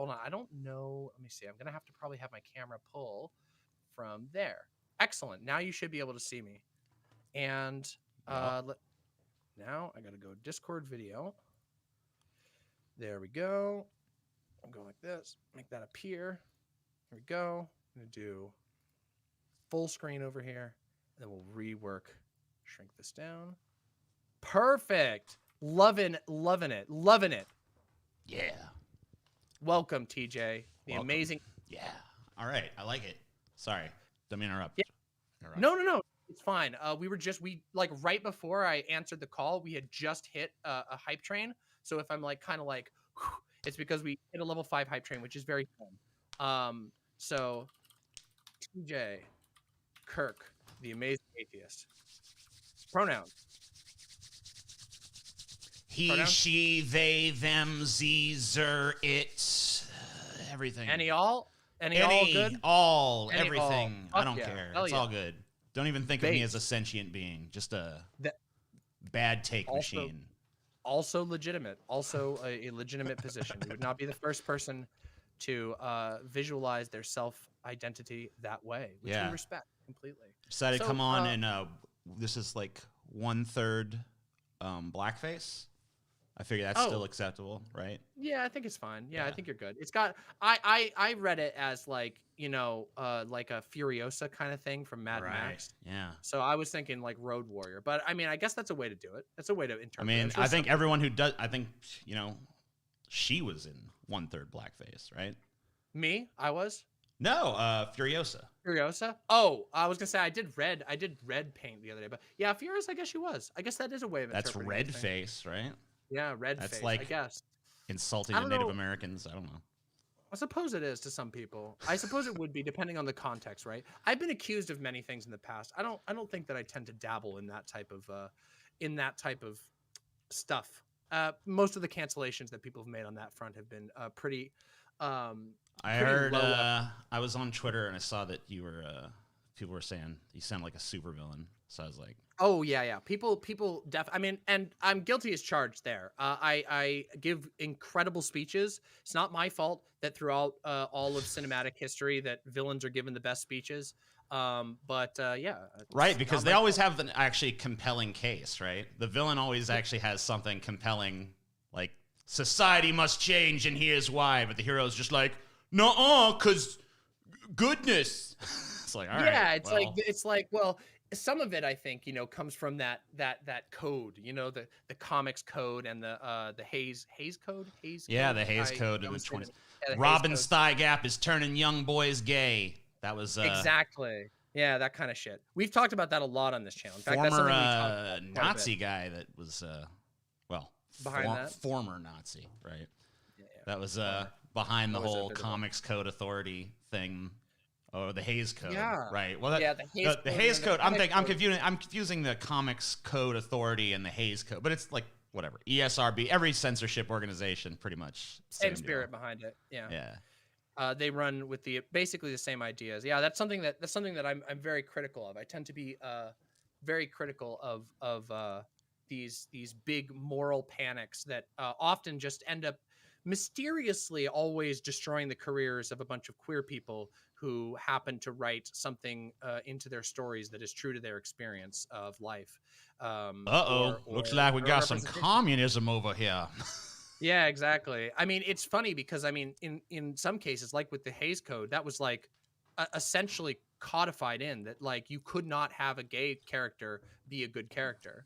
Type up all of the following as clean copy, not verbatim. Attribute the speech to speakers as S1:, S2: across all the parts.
S1: hold on. I don't know. Let me see. I'm going to have to probably have my camera pull from there. Excellent. Now you should be able to see me. And now I got to go Discord video. There we go. I'll go like this. Make that appear. Here we go. I'm going to do full screen over here. And then we'll rework. Shrink this down. Perfect. Loving it.
S2: Yeah.
S1: Welcome, TJ.
S2: Welcome.
S1: Amazing.
S2: Yeah. All right. I like it. Sorry. Don't mean to interrupt.
S1: Yeah. No. It's fine. We like right before I answered the call, we had just hit a hype train. So if I'm like kind of like, whew, it's because we hit a level 5 hype train, which is very fun. So TJ Kirk, the amazing atheist. Pronouns.
S2: He, she, they, them, ze, zer, it, everything.
S1: Any all good?
S2: Everything. I don't care. It's all good. Don't even think of me as a sentient being. Just a bad take machine.
S1: Also legitimate. Also a legitimate position. You would not be the first person to visualize their self-identity that way, which we respect completely.
S2: Decided to come on and this is like 1/3 blackface. I figure that's still acceptable, right?
S1: Yeah, I think it's fine. Yeah, I think you're good. It's got I read it as like, like a Furiosa kind of thing from Mad Max.
S2: Yeah.
S1: So I was thinking like Road Warrior, but I mean, I guess that's a way to do it. That's a way to interpret.
S2: I mean, I think everyone who does, I think she was in 1/3 blackface, right?
S1: Me? I was?
S2: No, Furiosa.
S1: Furiosa? Oh, I was gonna say I did red paint the other day, but yeah, Furiosa, I guess she was. I guess that is a way of interpreting.
S2: That's red face, right?
S1: Yeah, red face. That's like, I guess,
S2: insulting to Native Americans. I don't know.
S1: I suppose it is to some people. I suppose it would be depending on the context, right? I've been accused of many things in the past. I don't think that I tend to dabble in that type of stuff. Most of the cancellations that people have made on that front have been pretty.
S2: I heard. I was on Twitter and I saw that you were. People were saying you sound like a supervillain. So I was like,
S1: oh yeah. People I mean, and I'm guilty as charged there. I give incredible speeches. It's not my fault that throughout all of cinematic history that villains are given the best speeches. Yeah.
S2: Right, because they always have an actually compelling case, right? The villain always actually has something compelling, like society must change and here's why. But the hero is just like, no, because goodness. It's like, all right.
S1: Yeah, it's like, well, some of it I think comes from that code, the comics code and the Hays code.
S2: The Hays code in the 20s. Robin Stygap is turning young boys gay. That was
S1: exactly. Yeah, that kind of shit. We've talked about that a lot on this channel. In fact,
S2: former
S1: that's
S2: Nazi guy that was former Nazi, right?
S1: Yeah.
S2: That was behind the whole Comics Code Authority thing. Oh, the Hays Code, right? Well, the Hays Code. I'm confusing the Comics Code Authority and the Hays Code, but it's like whatever. ESRB, every censorship organization, pretty much
S1: same spirit behind it. Yeah. They run with basically the same ideas. Yeah, that's something that I'm very critical of. I tend to be very critical of these big moral panics that often just end up mysteriously always destroying the careers of a bunch of queer people who happen to write something into their stories that is true to their experience of life.
S2: Looks like we got some communism over here.
S1: Yeah, exactly. I mean, it's funny because I mean, in some cases, like with the Hays Code, that was like essentially codified in that, like, you could not have a gay character be a good character.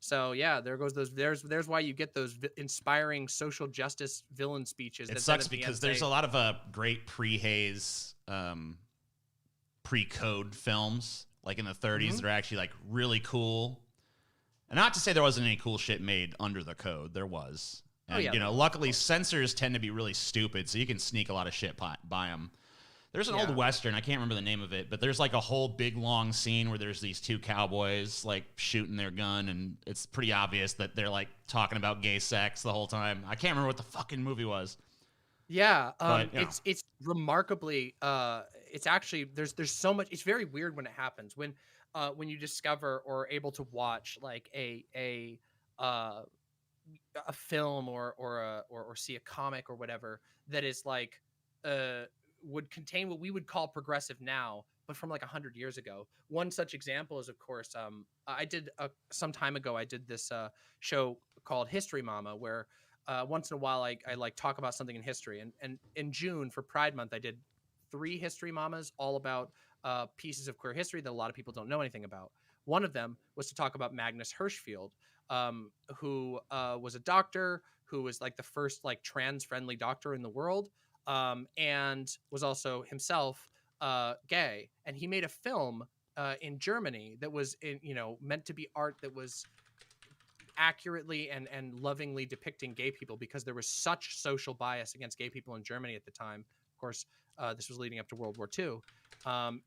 S1: So yeah, there goes those. There's why you get those inspiring social justice villain speeches.
S2: It sucks because there's a lot of great pre-Hays, pre-code films, like in the 30s, that are actually like really cool. And not to say there wasn't any cool shit made under the code, there was. And luckily censors tend to be really stupid, so you can sneak a lot of shit by them. There's an old Western, I can't remember the name of it, but there's like a whole big long scene where there's these two cowboys like shooting their gun, and it's pretty obvious that they're like talking about gay sex the whole time. I can't remember what the fucking movie was.
S1: Yeah, it's remarkably it's actually there's so much. It's very weird when it happens when you discover or are able to watch like a a film or see a comic or whatever that is like would contain what we would call progressive now, but from like 100 years ago. One such example is, of course, I did some time ago, I did this show called History Mama, where once in a while I like talk about something in history. And in June for Pride Month, I did 3 History Mamas all about pieces of queer history that a lot of people don't know anything about. One of them was to talk about Magnus Hirschfeld, who was a doctor who was like the first like trans-friendly doctor in the world, and was also himself gay. And he made a film in Germany that was meant to be art that was accurately and lovingly depicting gay people, because there was such social bias against gay people in Germany at the time. Of course, this was leading up to World War II.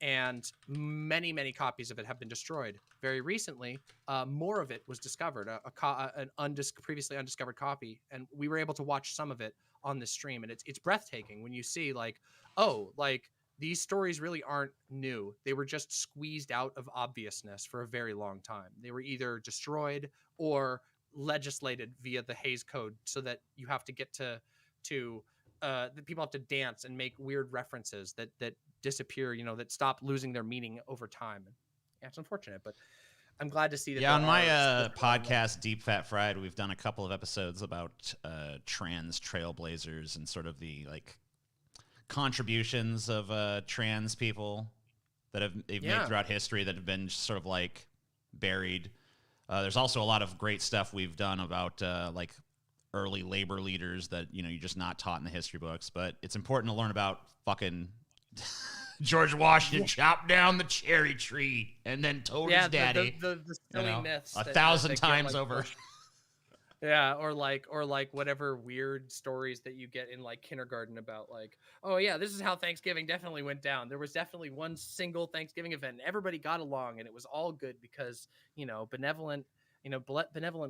S1: And many copies of it have been destroyed. Very recently, more of it was discovered, an previously undiscovered copy, and we were able to watch some of it on the stream. And it's breathtaking when you see like, oh, like these stories really aren't new. They were just squeezed out of obviousness for a very long time. They were either destroyed or legislated via the Hays Code, so that you have to get to that people have to dance and make weird references that disappear, that stop losing their meaning over time. Yeah, it's unfortunate, but I'm glad to see that.
S2: Yeah, on my podcast, Deep Fat Fried, we've done a couple of episodes about trans trailblazers and sort of the like contributions of trans people that they've made throughout history that have been sort of like buried. There's also a lot of great stuff we've done about like early labor leaders that you're just not taught in the history books. But it's important to learn about fucking George Washington chopped down the cherry tree and then told his daddy
S1: the silly myths
S2: 1,000 times over.
S1: Yeah, or like whatever weird stories that you get in like kindergarten about like, oh yeah, this is how Thanksgiving definitely went down. There was definitely one single Thanksgiving event and everybody got along and it was all good because, benevolent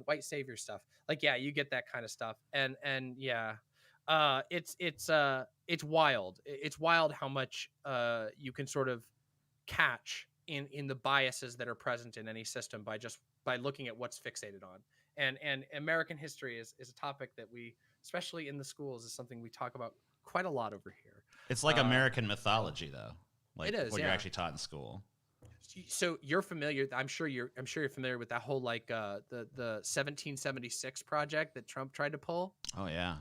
S1: white savior stuff. Like, yeah, you get that kind of stuff. And yeah, it's wild. It's wild how much you can sort of catch in the biases that are present in any system by looking at what's fixated on. And American history is a topic that we, especially in the schools, is something we talk about quite a lot over here.
S2: It's like American mythology, though. Like
S1: it is,
S2: what you're actually taught in school.
S1: So you're familiar. I'm sure you're familiar with that whole like the 1776 project that Trump tried to pull.
S2: Oh yeah.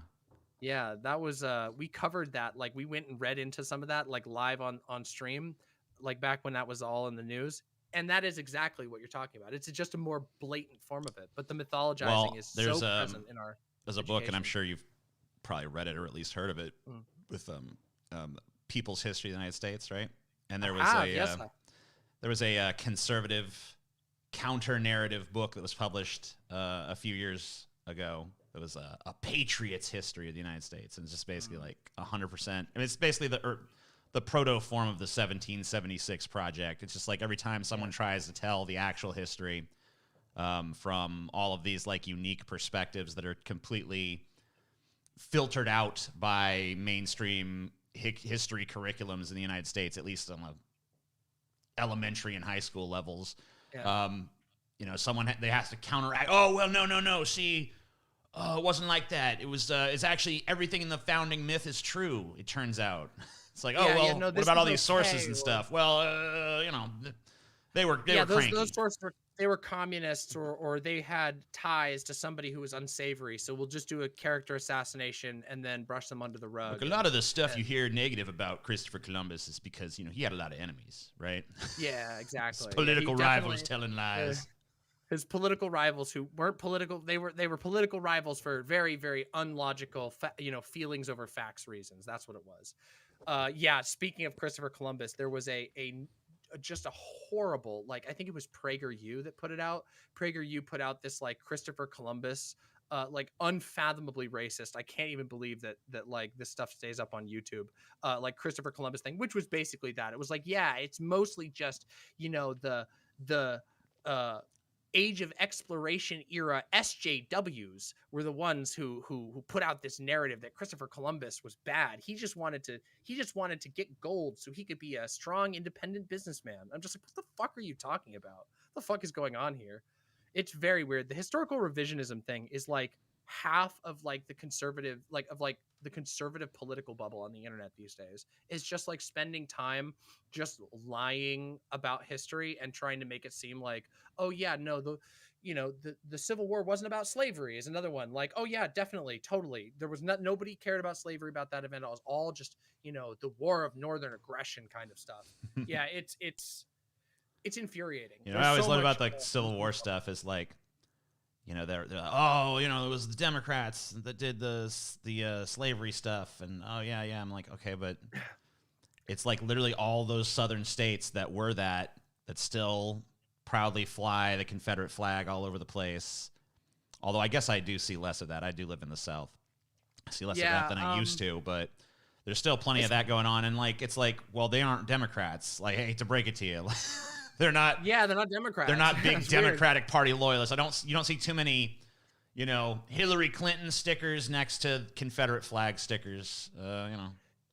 S1: Yeah, that was we covered that. Like we went and read into some of that like live on stream, like back when that was all in the news. And that is exactly what you're talking about. It's just a more blatant form of it, but the mythologizing is so present in our
S2: There's a book, and I'm sure you've probably read it or at least heard of it, with People's History of the United States, right? And there was a conservative counter-narrative book that was published a few years ago. It was a Patriot's History of the United States, and it's just basically like 100%. I mean, it's basically the proto form of the 1776 project. It's just like every time someone tries to tell the actual history from all of these like unique perspectives that are completely filtered out by mainstream history curriculums in the United States, at least on the elementary and high school levels. Yeah. Someone they has to counteract. Oh, well, no. See, it wasn't like that. It was. It's actually everything in the founding myth is true. It turns out. It's like, what about all these sources and stuff? Well, they were cranky.
S1: Those sources they were communists or they had ties to somebody who was unsavory. So we'll just do a character assassination and then brush them under the rug.
S2: Look, a lot of the stuff you hear negative about Christopher Columbus is because he had a lot of enemies, right?
S1: Yeah, exactly.
S2: His political rivals telling lies.
S1: His political rivals who weren't political, they were political rivals for very, very unlogical, feelings over facts reasons. That's what it was. Speaking of Christopher Columbus, there was just a horrible, like, I think it was PragerU that put it out. PragerU put out this like Christopher Columbus, like unfathomably racist. I can't even believe that like this stuff stays up on YouTube. Like Christopher Columbus thing, which was basically that. It was like, yeah, it's mostly just, the Age of Exploration era SJWs were the ones who put out this narrative that Christopher Columbus was bad. He just wanted to get gold so he could be a strong, independent businessman. I'm just like, what the fuck are you talking about? What the fuck is going on here? It's very weird. The historical revisionism thing is like half of like the conservative, the conservative political bubble on the internet these days is just like spending time just lying about history and trying to make it seem like, oh yeah, no, the Civil War wasn't about slavery is another one. Like, oh yeah, definitely, totally. There was nobody cared about slavery about that event. It was all just, the war of northern aggression kind of stuff. Yeah, it's infuriating.
S2: I always love about the Civil War stuff is like, they're like, oh, it was the Democrats that did the slavery stuff, and oh yeah, I'm like, okay, but it's like literally all those southern states that were that still proudly fly the Confederate flag all over the place. Although I guess I do see less of that. I do live in the South. I see less of that than I used to, but there's still plenty of that going on. And like, it's like, well, they aren't Democrats. Like, I hate to break it to you. They're not.
S1: Yeah, they're not Democrats.
S2: They're not big Democratic Party loyalists. You don't see too many, Hillary Clinton stickers next to Confederate flag stickers.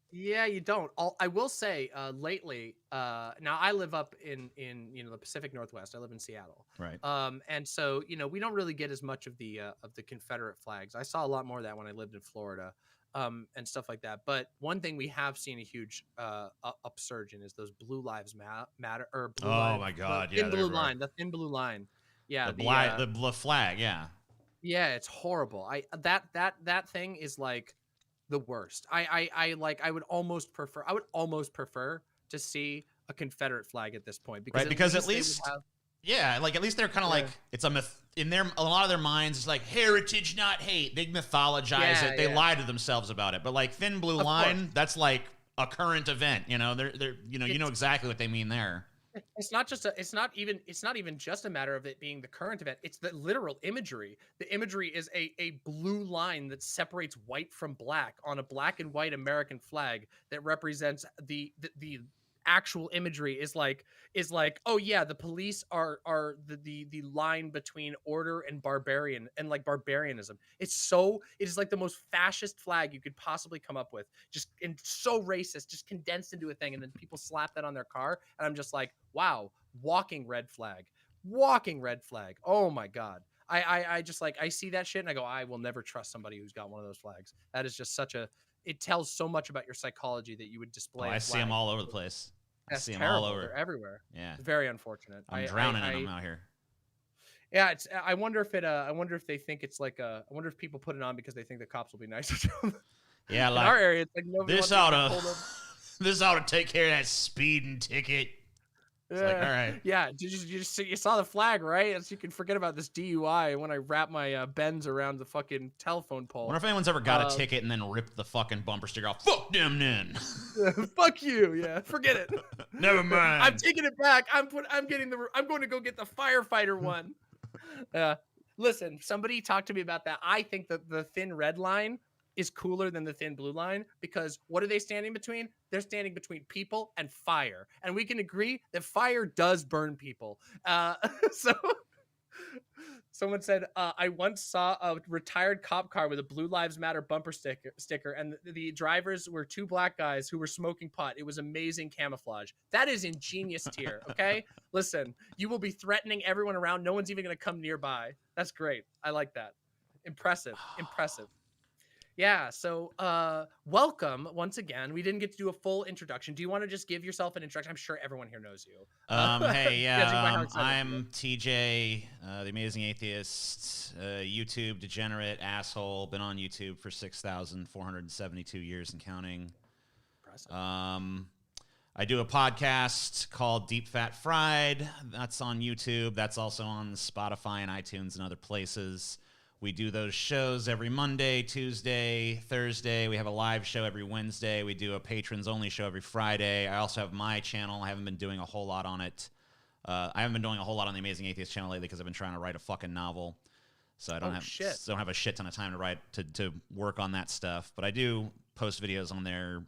S1: Yeah, you don't. I will say, lately, now I live up in the Pacific Northwest. I live in Seattle,
S2: right?
S1: And so we don't really get as much of the Confederate flags. I saw a lot more of that when I lived in Florida, and stuff like that. But one thing we have seen a huge upsurge in is those Blue Lives Matter or Blue Lives,
S2: my God,
S1: the thin blue line, yeah,
S2: the flag, yeah,
S1: it's horrible. That thing is like the worst. I would almost prefer to see a Confederate flag at this point, because
S2: at least they're kind of like, it's a myth in a lot of their minds. It's like heritage, not hate. They mythologize it. They lie to themselves about it. But like thin blue line, that's like a current event. They're you know exactly what they mean there.
S1: It's not even just a matter of it being the current event. It's the literal imagery. The imagery is a blue line that separates white from black on a black and white American flag that represents the actual imagery is like, oh yeah, the police are the line between order and barbarianism. It is like the most fascist flag you could possibly come up with, and so racist, just condensed into a thing, and then people slap that on their car, and I'm just like, wow, walking red flag. Oh my God. I just like, I see that shit and I go, I will never trust somebody who's got one of those flags. That is just it tells so much about your psychology that you would display.
S2: I see them all over the place.
S1: That's
S2: see them
S1: terrible.
S2: all over.
S1: They're everywhere.
S2: Yeah,
S1: it's very unfortunate.
S2: I'm drowning in them out here.
S1: Yeah, I wonder if they think it's like I wonder if people put it on because they think the cops will be nicer to them.
S2: Yeah,
S1: in our area, it's like nobody
S2: this ought to take care of that speeding ticket. It's like, all right.
S1: Yeah, you saw the flag, right? So you can forget about this DUI when I wrap my Benz around the fucking telephone pole.
S2: I wonder if anyone's ever got a ticket and then ripped the fucking bumper sticker off. Fuck them then.
S1: Fuck you. Yeah, forget it.
S2: Never mind.
S1: I'm taking it back. I'm going to go get the firefighter one. Listen, somebody talked to me about that. I think that the thin red line is cooler than the thin blue line, because what are they standing between? They're standing between people and fire. And we can agree that fire does burn people. So someone said, I once saw a retired cop car with a Blue Lives Matter bumper sticker, and the drivers were two black guys who were smoking pot. It was amazing camouflage. That is ingenious tier, okay? Listen, you will be threatening everyone around. No one's even going to come nearby. That's great. I like that. Impressive. Yeah, so welcome once again. We didn't get to do a full introduction. Do you want to just give yourself an introduction? I'm sure everyone here knows you.
S2: Hey, yeah, I'm TJ, the Amazing Atheist, YouTube degenerate asshole. Been on YouTube for 6,472 years and counting.
S1: Impressive.
S2: I do a podcast called Deep Fat Fried. That's on YouTube. That's also on Spotify and iTunes and other places. We do those shows every Monday, Tuesday, Thursday. We have a live show every Wednesday. We do a patrons-only show every Friday. I also have my channel. I haven't been doing a whole lot on it. I haven't been doing a whole lot on the Amazing Atheist channel lately because I've been trying to write a fucking novel. So I don't have a shit ton of time to write to work on that stuff. But I do post videos on there.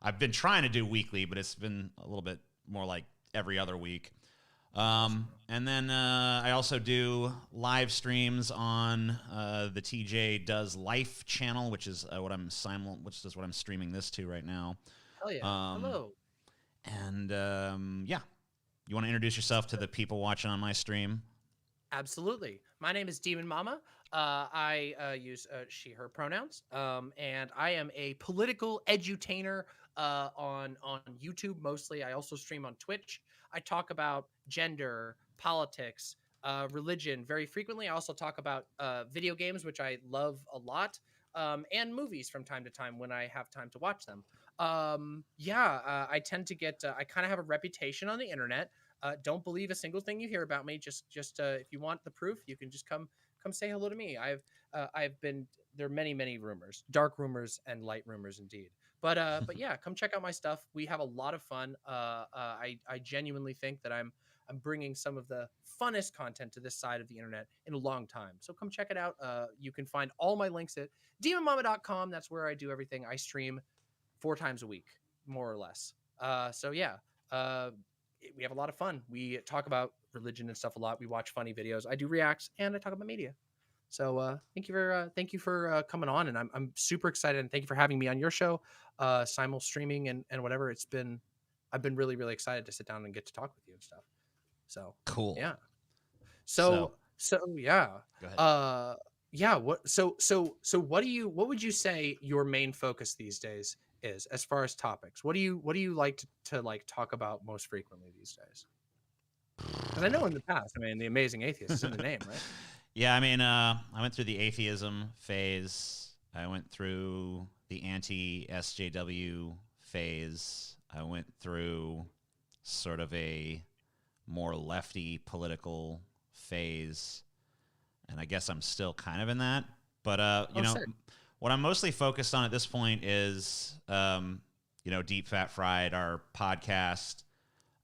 S2: I've been trying to do weekly, but it's been a little bit more like every other week. And then I also do live streams on the TJ Does Life channel, which is what I'm streaming this to right now.
S1: Hell yeah! Hello.
S2: And yeah, you want to introduce yourself to the people watching on my stream?
S1: Absolutely. My name is DemonMama. I use she, her pronouns, and I am a political edutainer on YouTube mostly. I also stream on Twitch. I talk about gender, politics, religion very frequently. I also talk about video games, which I love a lot, and movies from time to time when I have time to watch them. I tend to get. I kind of have a reputation on the internet. Don't believe a single thing you hear about me. Just if you want the proof, you can just come say hello to me. I've been there are many rumors, dark rumors and light rumors indeed. But yeah, come check out my stuff. We have a lot of fun. I genuinely think that I'm bringing some of the funnest content to this side of the internet in a long time. So come check it out. You can find all my links at demonmama.com. That's where I do everything. I stream 4 times a week, more or less. So yeah. We have a lot of fun. We talk about religion and stuff a lot. We watch funny videos. I do reacts and I talk about media. So thank you for coming on, and I'm super excited. And thank you for having me on your show, simul streaming and whatever. I've been really excited to sit down and get to talk with you and stuff. So
S2: cool.
S1: Yeah. So yeah.
S2: Go ahead.
S1: Yeah. What what would you say your main focus these days is as far as topics? What do you like to like talk about most frequently these days? Because I know in the past, I mean, the Amazing Atheist is in the name, right?
S2: Yeah, I mean, I went through the atheism phase. I went through the anti-SJW phase. I went through sort of a more lefty political phase, and I guess I'm still kind of in that. But you know. Sick. What I'm mostly focused on at this point is, Deep Fat Fried, our podcast.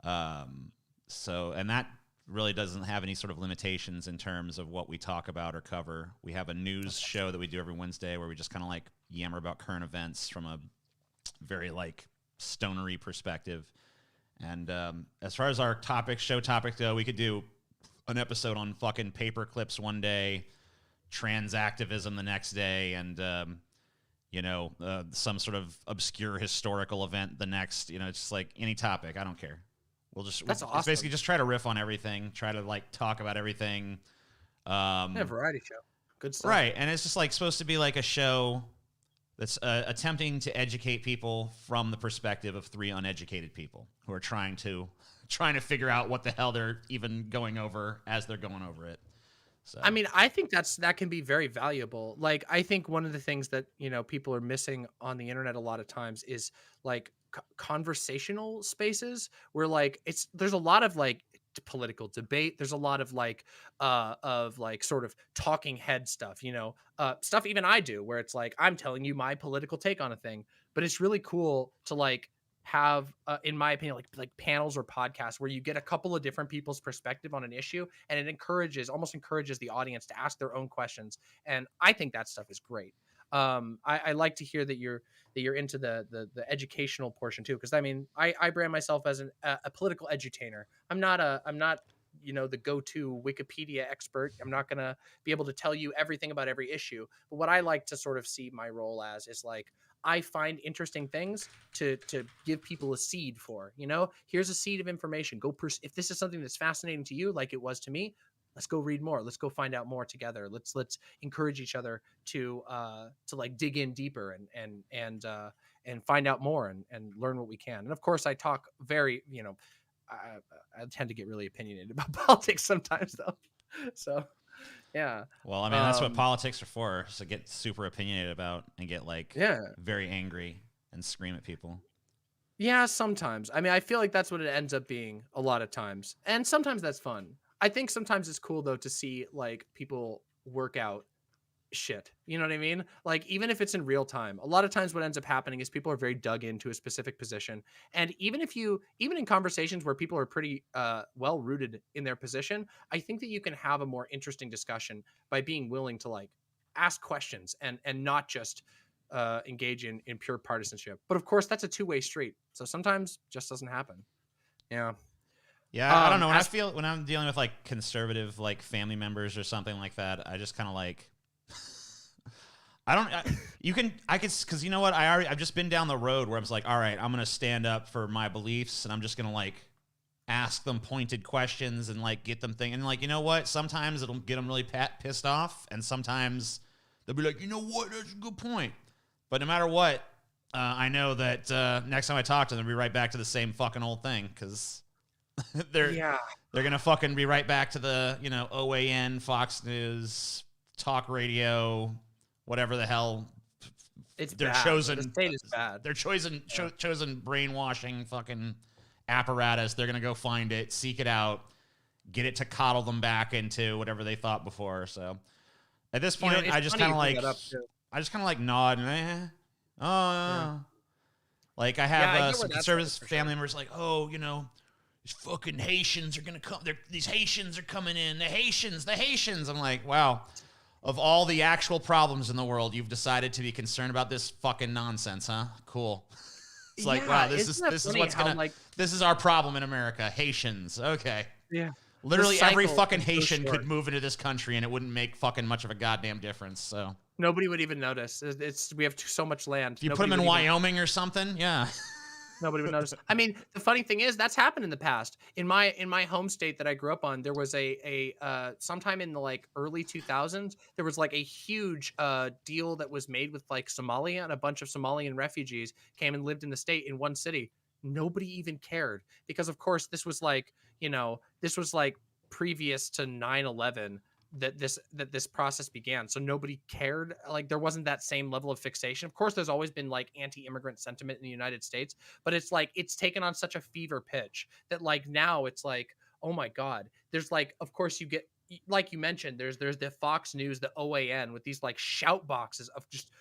S2: And that really doesn't have any sort of limitations in terms of what we talk about or cover. We have a news show that we do every Wednesday where we just kind of like yammer about current events from a very like stonery perspective. And as far as our show topics go, we could do an episode on fucking paper clips one day, trans activism the next day, and some sort of obscure historical event the next. It's just like any topic. I don't care. Awesome. It's basically just try to riff on everything, try to like talk about everything.
S1: Variety show, good stuff.
S2: Right, and it's just like supposed to be like a show that's attempting to educate people from the perspective of 3 uneducated people who are trying to figure out what the hell they're even going over as they're going over it. So.
S1: I mean, I think that can be very valuable. Like, I think one of the things that, people are missing on the internet a lot of times is like conversational spaces where like there's a lot of like political debate. There's a lot of like sort of talking head stuff, stuff even I do where it's like, I'm telling you my political take on a thing, but it's really cool to like have in my opinion like panels or podcasts where you get a couple of different people's perspective on an issue, and it almost encourages the audience to ask their own questions, and I think that stuff is great. I like to hear that you're into the educational portion too, because I mean I brand myself as a political edutainer. I'm not the go-to Wikipedia expert. I'm not gonna be able to tell you everything about every issue, but what I like to sort of see my role as is like, I find interesting things to give people a seed for. Here's a seed of information. If this is something that's fascinating to you, like it was to me, let's go read more. Let's go find out more together. Let's encourage each other to like dig in deeper and find out more and learn what we can. And of course, I talk very, I tend to get really opinionated about politics sometimes, though. So. Yeah.
S2: Well, I mean, that's what politics are for, is to get super opinionated about and get like very angry and scream at people.
S1: Yeah, sometimes. I mean, I feel like that's what it ends up being a lot of times. And sometimes that's fun. I think sometimes it's cool though to see like people work out shit. You know what I mean? Like, even if it's in real time, a lot of times what ends up happening is people are very dug into a specific position. And even in conversations where people are pretty well rooted in their position, I think that you can have a more interesting discussion by being willing to like ask questions and not just engage in pure partisanship. But of course, that's a two-way street. So sometimes it just doesn't happen. Yeah.
S2: Yeah, I don't know. When I'm dealing with like conservative like family members or something like that, I just kind of like, because you know what? I've just been down the road where I was like, all right, I'm going to stand up for my beliefs, and I'm just going to like ask them pointed questions and like get them thinking. And like, you know what? Sometimes it'll get them really pissed off, and sometimes they'll be like, you know what? That's a good point. But no matter what, I know that next time I talk to them, they'll be right back to the same fucking old thing, because they're gonna fucking be right back to the, you know, OAN, Fox News, talk radio, whatever the hell.
S1: It's
S2: they're
S1: bad.
S2: chosen.
S1: The state is bad.
S2: They're chosen brainwashing fucking apparatus. They're gonna go find it, seek it out, get it to coddle them back into whatever they thought before. So at this point, I just kind of like nod and like I have some conservative family members like, oh, you know, these fucking Haitians are gonna come. These Haitians are coming in. The Haitians. I'm like, wow. Of all the actual problems in the world, you've decided to be concerned about this fucking nonsense, huh? Cool. It's like, wow, this is what's gonna. This is our problem in America. Haitians. Okay.
S1: Yeah.
S2: Literally every fucking Haitian could move into this country, and it wouldn't make fucking much of a goddamn difference. So
S1: nobody would even notice. We have so much land.
S2: You put them in Wyoming or something, yeah.
S1: Nobody would notice. I mean, the funny thing is that's happened in the past. In my home state that I grew up on, there was a sometime in the like early 2000s, there was like a huge deal that was made with like Somalia, and a bunch of Somalian refugees came and lived in the state in one city. Nobody even cared, because of course this was like, you know, this was like previous to 9/11 that this process began, so nobody cared. Like, there wasn't that same level of fixation. Of course, there's always been like anti-immigrant sentiment in the United States, but it's like it's taken on such a fever pitch that like now it's like, oh my god, there's like, of course you get, like you mentioned, there's the Fox News, the OAN, with these like shout boxes of just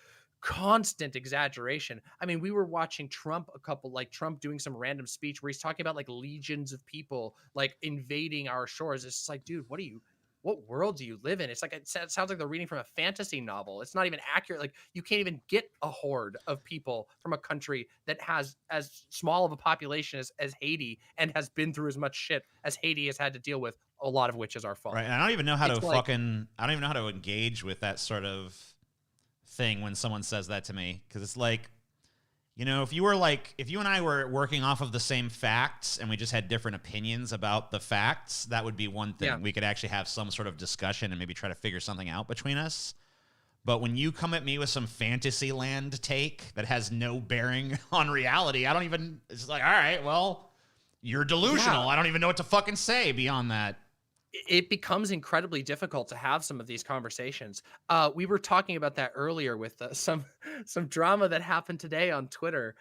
S1: constant exaggeration. I mean, we were watching Trump doing some random speech where he's talking about like legions of people like invading our shores. It's just like, dude, what world do you live in? It's like, it sounds like they're reading from a fantasy novel. It's not even accurate. Like, you can't even get a horde of people from a country that has as small of a population as Haiti, and has been through as much shit as Haiti has had to deal with, a lot of which is our fault.
S2: Right. And I don't even know how I don't even know how to engage with that sort of thing when someone says that to me. Because it's like, you know, if you and I were working off of the same facts and we just had different opinions about the facts, that would be one thing. Yeah. We could actually have some sort of discussion and maybe try to figure something out between us. But when you come at me with some fantasy land take that has no bearing on reality, it's like, all right, well, you're delusional. Yeah. I don't even know what to fucking say beyond that.
S1: It becomes incredibly difficult to have some of these conversations. We were talking about that earlier with some drama that happened today on Twitter.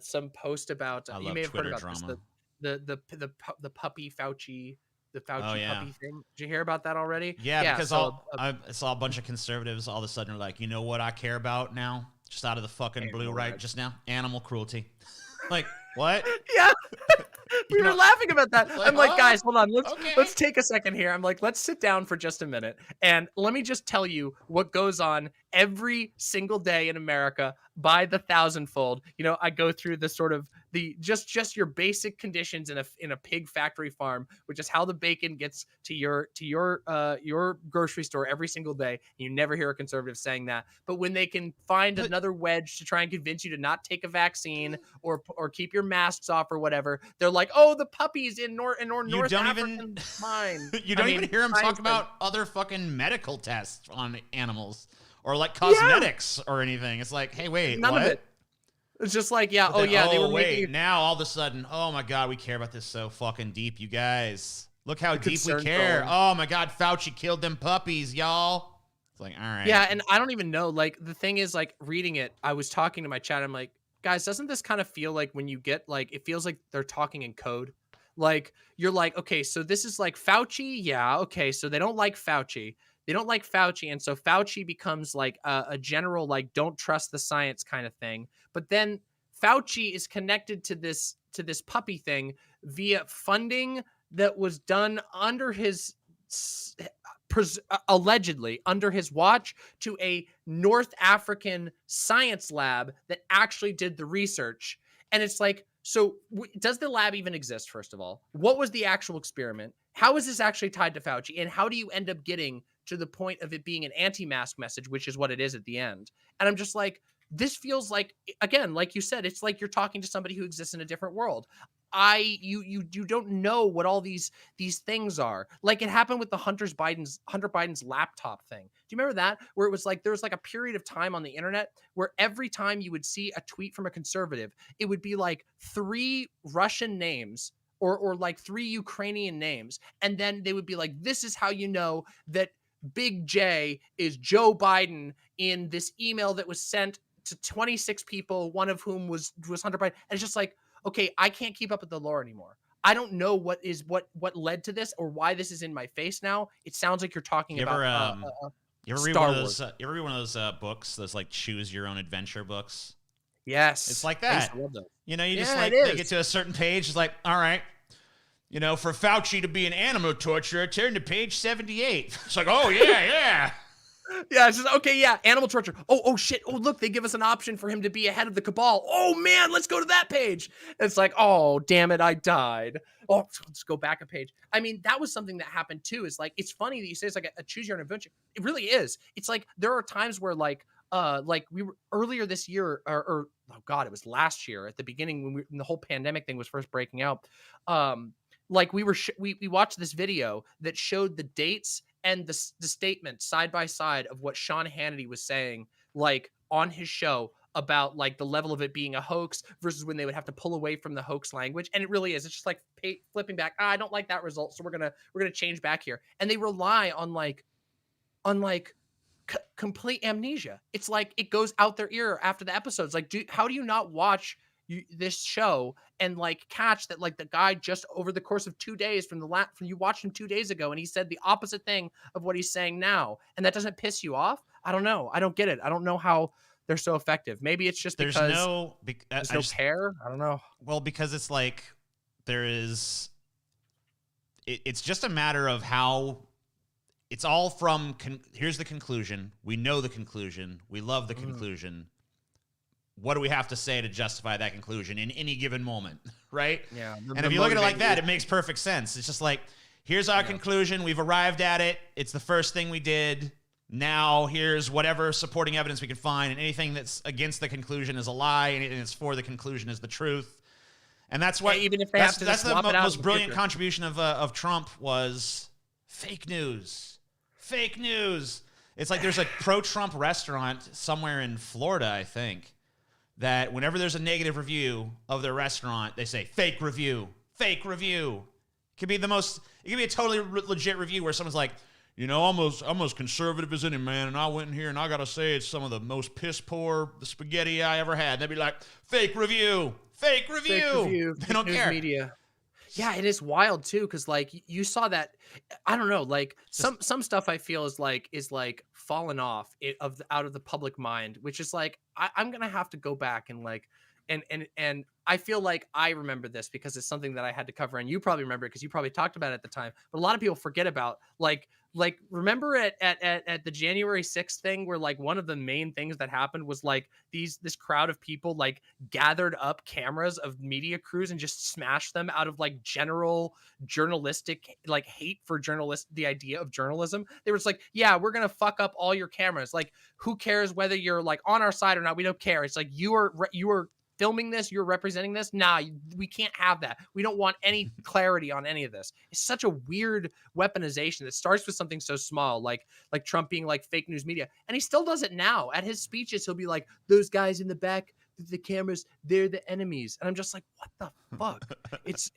S1: Some post about
S2: you may have
S1: Twitter
S2: heard about
S1: drama. The puppy Fauci, puppy thing. Did you hear about that already?
S2: Yeah, because I saw a bunch of conservatives all of a sudden are like, you know what I care about now? Just out of the fucking blue right just now? Animal cruelty. Like, what?
S1: Yeah. We were laughing about that. I'm like, guys, hold on. Let's take a second here. I'm like, let's sit down for just a minute. And let me just tell you what goes on every single day in America by the thousandfold. You know, I go through the sort of just your basic conditions in a pig factory farm, which is how the bacon gets to your grocery store every single day. You never hear a conservative saying that. But when they can find another wedge to try and convince you to not take a vaccine or keep your masks off or whatever, they're like, oh, the puppies in North African mine.
S2: You don't even hear them talk about other fucking medical tests on animals or like cosmetics or anything. It's like, hey, wait,
S1: none
S2: what?
S1: of it. It's just like, they were making
S2: now all of a sudden, oh my god, we care about this so fucking deep, you guys. Look how deep we care. Oh my god, Fauci killed them puppies, y'all. It's like, all right.
S1: Yeah, and I don't even know. Like, the thing is, like, reading it, I was talking to my chat. I'm like, guys, doesn't this kind of feel like when you get like, it feels like they're talking in code? Like, you're like, okay, so this is like Fauci. Yeah, okay, so they don't like Fauci. They don't like Fauci, and so Fauci becomes like a general, like, don't trust the science kind of thing. But then Fauci is connected to this puppy thing via funding that was done under his allegedly under his watch to a North African science lab that actually did the research. And it's like, so does the lab even exist? First of all, what was the actual experiment? How is this actually tied to Fauci? And how do you end up getting to the point of it being an anti-mask message, which is what it is at the end? And I'm just like, this feels like, again, like you said, it's like you're talking to somebody who exists in a different world. you don't know what all these things are. Like it happened with the Hunter Biden's laptop thing. Do you remember that? Where it was like there was like a period of time on the internet where every time you would see a tweet from a conservative, it would be like 3 Russian names or like 3 Ukrainian names, and then they would be like, this is how you know that Big J is Joe Biden in this email that was sent to 26 people, one of whom was Hunter Biden. And it's just like, okay, I can't keep up with the lore anymore. I don't know what led to this or why this is in my face now. It sounds like you're talking about
S2: you ever read one of those? You ever read one of those books? Those like choose your own adventure books.
S1: Yes,
S2: it's like that. You know, you just like
S1: they
S2: get to a certain page. It's like, all right, you know, for Fauci to be an animal torturer, turn to page 78. It's like, oh yeah.
S1: Yeah, it's just okay. Yeah, animal torture. Oh shit. Oh look, they give us an option for him to be ahead of the cabal. Oh man, let's go to that page. It's like, oh damn it, I died. Oh, let's go back a page. I mean, that was something that happened too. Is like, it's funny that you say it's like a choose your own adventure. It really is. It's like there are times where like we were earlier this year or oh god, it was last year at the beginning when the whole pandemic thing was first breaking out. Like we watched this video that showed the dates and the statement side by side of what Sean Hannity was saying, like on his show about like the level of it being a hoax versus when they would have to pull away from the hoax language. And it really is. It's just like flipping back. I don't like that result, so we're gonna change back here. And they rely on complete amnesia. It's like it goes out their ear after the episodes. Like, how do you not watch this show and like catch that like the guy just over the course of 2 days from you watched him 2 days ago and he said the opposite thing of what he's saying now, and that doesn't piss you off? I don't know. I don't get it. I don't know how they're so effective. Maybe it's just because there's no care. I don't know.
S2: Well, because it's like it's just a matter of how it's all from here's the conclusion. We know the conclusion. We love the conclusion. What do we have to say to justify that conclusion in any given moment, right?
S1: Yeah.
S2: And if you look at it like that, it makes perfect sense. It's just like, here's our conclusion. We've arrived at it. It's the first thing we did. Now here's whatever supporting evidence we can find, and anything that's against the conclusion is a lie, and anything that's for the conclusion is the truth. And that's why
S1: even if they have to
S2: that's
S1: swap
S2: the
S1: it out
S2: most brilliant contribution of Trump was fake news. Fake news. It's like there's a pro-Trump restaurant somewhere in Florida, I think, that whenever there's a negative review of their restaurant, they say, fake review, fake review. It could be a totally legit review where someone's like, you know, I'm as conservative as any man, and I went in here and I got to say it's some of the most piss poor spaghetti I ever had. And they'd be like, fake review, fake review.
S1: Fake review.
S2: They don't care.
S1: Media. Yeah, it is wild too, because like you saw that. I don't know, like some stuff I feel is like fallen off out of the public mind, which is like I'm gonna have to go back and like and I feel like I remember this because it's something that I had to cover, and you probably remember it because you probably talked about it at the time. But a lot of people forget about like remember at the January 6th thing where like one of the main things that happened was like this crowd of people like gathered up cameras of media crews and just smashed them out of like general journalistic like hate for the idea of journalism. They were just like, yeah, we're gonna fuck up all your cameras. Like, who cares whether you're like on our side or not? We don't care. It's like you are filming this, you're representing this. Nah, we can't have that. We don't want any clarity on any of this. It's such a weird weaponization that starts with something so small, like Trump being like fake news media, and he still does it now. At his speeches, he'll be like, "Those guys in the back, the cameras, they're the enemies," and I'm just like, "What the fuck?" It's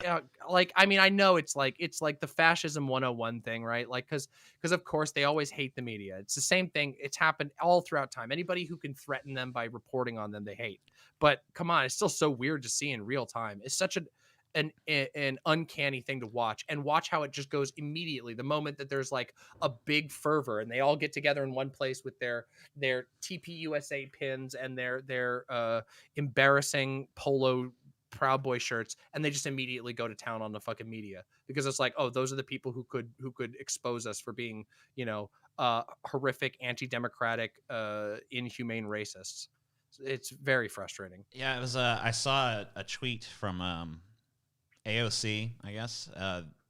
S1: like, I mean, I know it's like the fascism 101 thing, right? Like, because of course they always hate the media. It's the same thing. It's happened all throughout time. Anybody who can threaten them by reporting on them, they hate. But come on, it's still so weird to see in real time. It's such an uncanny thing to watch, and watch how it just goes immediately the moment that there's like a big fervor and they all get together in one place with their TPUSA pins and their embarrassing polo Proud Boy shirts, and they just immediately go to town on the fucking media because it's like, oh, those are the people who could expose us for being, you know, horrific, anti-democratic, inhumane racists. It's very frustrating.
S2: Yeah, it was. I saw a tweet from AOC, I guess,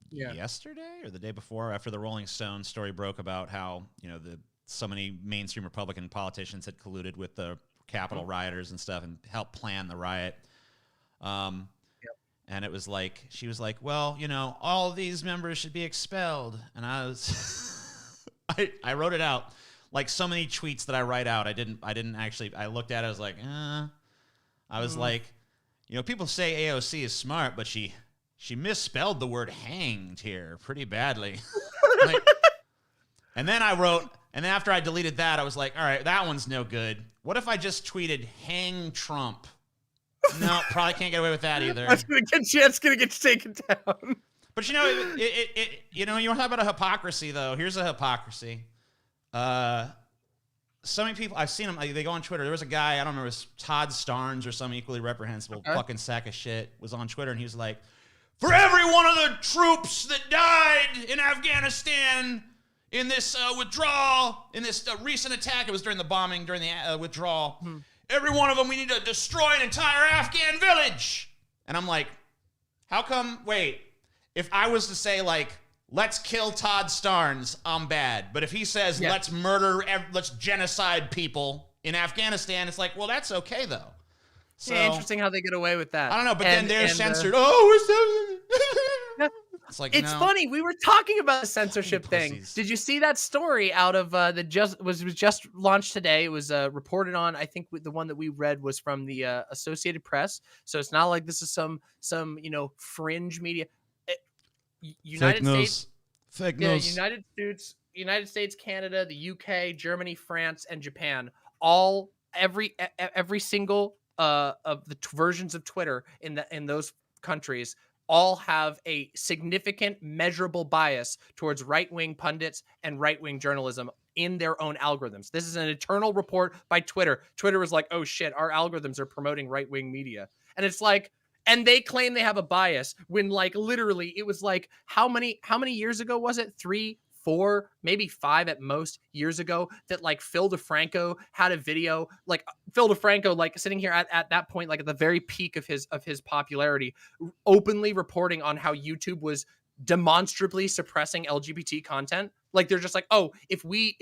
S2: yesterday or the day before, after the Rolling Stone story broke about how, you know, so many mainstream Republican politicians had colluded with the Capitol rioters and stuff and helped plan the riot. And and it was like, she was like, well, all of these members should be expelled. And I was, I wrote it out. Like so many tweets that I write out, I didn't actually, I looked at it, I was like, I was like, people say AOC is smart, but she misspelled the word hanged here pretty badly. And then and then after I deleted that, I was like, all right, that one's no good. What if I just tweeted hang Trump? No, probably can't get away with that either.
S1: That's gonna get taken down.
S2: But you want to talk about a hypocrisy though. Here's a hypocrisy. So many people, I've seen them, they go on Twitter. There was a guy, I don't remember, it was Todd Starnes or some equally reprehensible fucking sack of shit, was on Twitter, and he was like, for every one of the troops that died in Afghanistan in this withdrawal, in this recent attack, it was during the bombing, during the withdrawal, every one of them, we need to destroy an entire Afghan village. And I'm like, how come, if I was to say, like, let's kill Todd Starnes, I'm bad. But if he says, let's genocide people in Afghanistan, it's like, well, that's okay, though. So,
S1: yeah, interesting how they get away with that.
S2: I don't know, but then they're censored. It's like,
S1: it's funny. We were talking about the censorship thing. Did you see that story out of was just launched today? It was reported on. I think the one that we read was from the Associated Press. So it's not like this is some fringe media. United States,
S2: fake news.
S1: United States, Canada, the UK, Germany, France, and Japan. Every single of the versions of Twitter in those countries all have a significant, measurable bias towards right-wing pundits and right-wing journalism in their own algorithms. This is an internal report by Twitter. Twitter was like, "Oh shit, our algorithms are promoting right-wing media," and it's like. And they claim they have a bias when, like, literally it was like, how many years ago was it? 3, 4, maybe 5 at most years ago that, like, Phil DeFranco had a video, like Phil DeFranco, like sitting here at that point, like at the very peak of his popularity, openly reporting on how YouTube was demonstrably suppressing LGBT content. Like, they're just like, oh, if we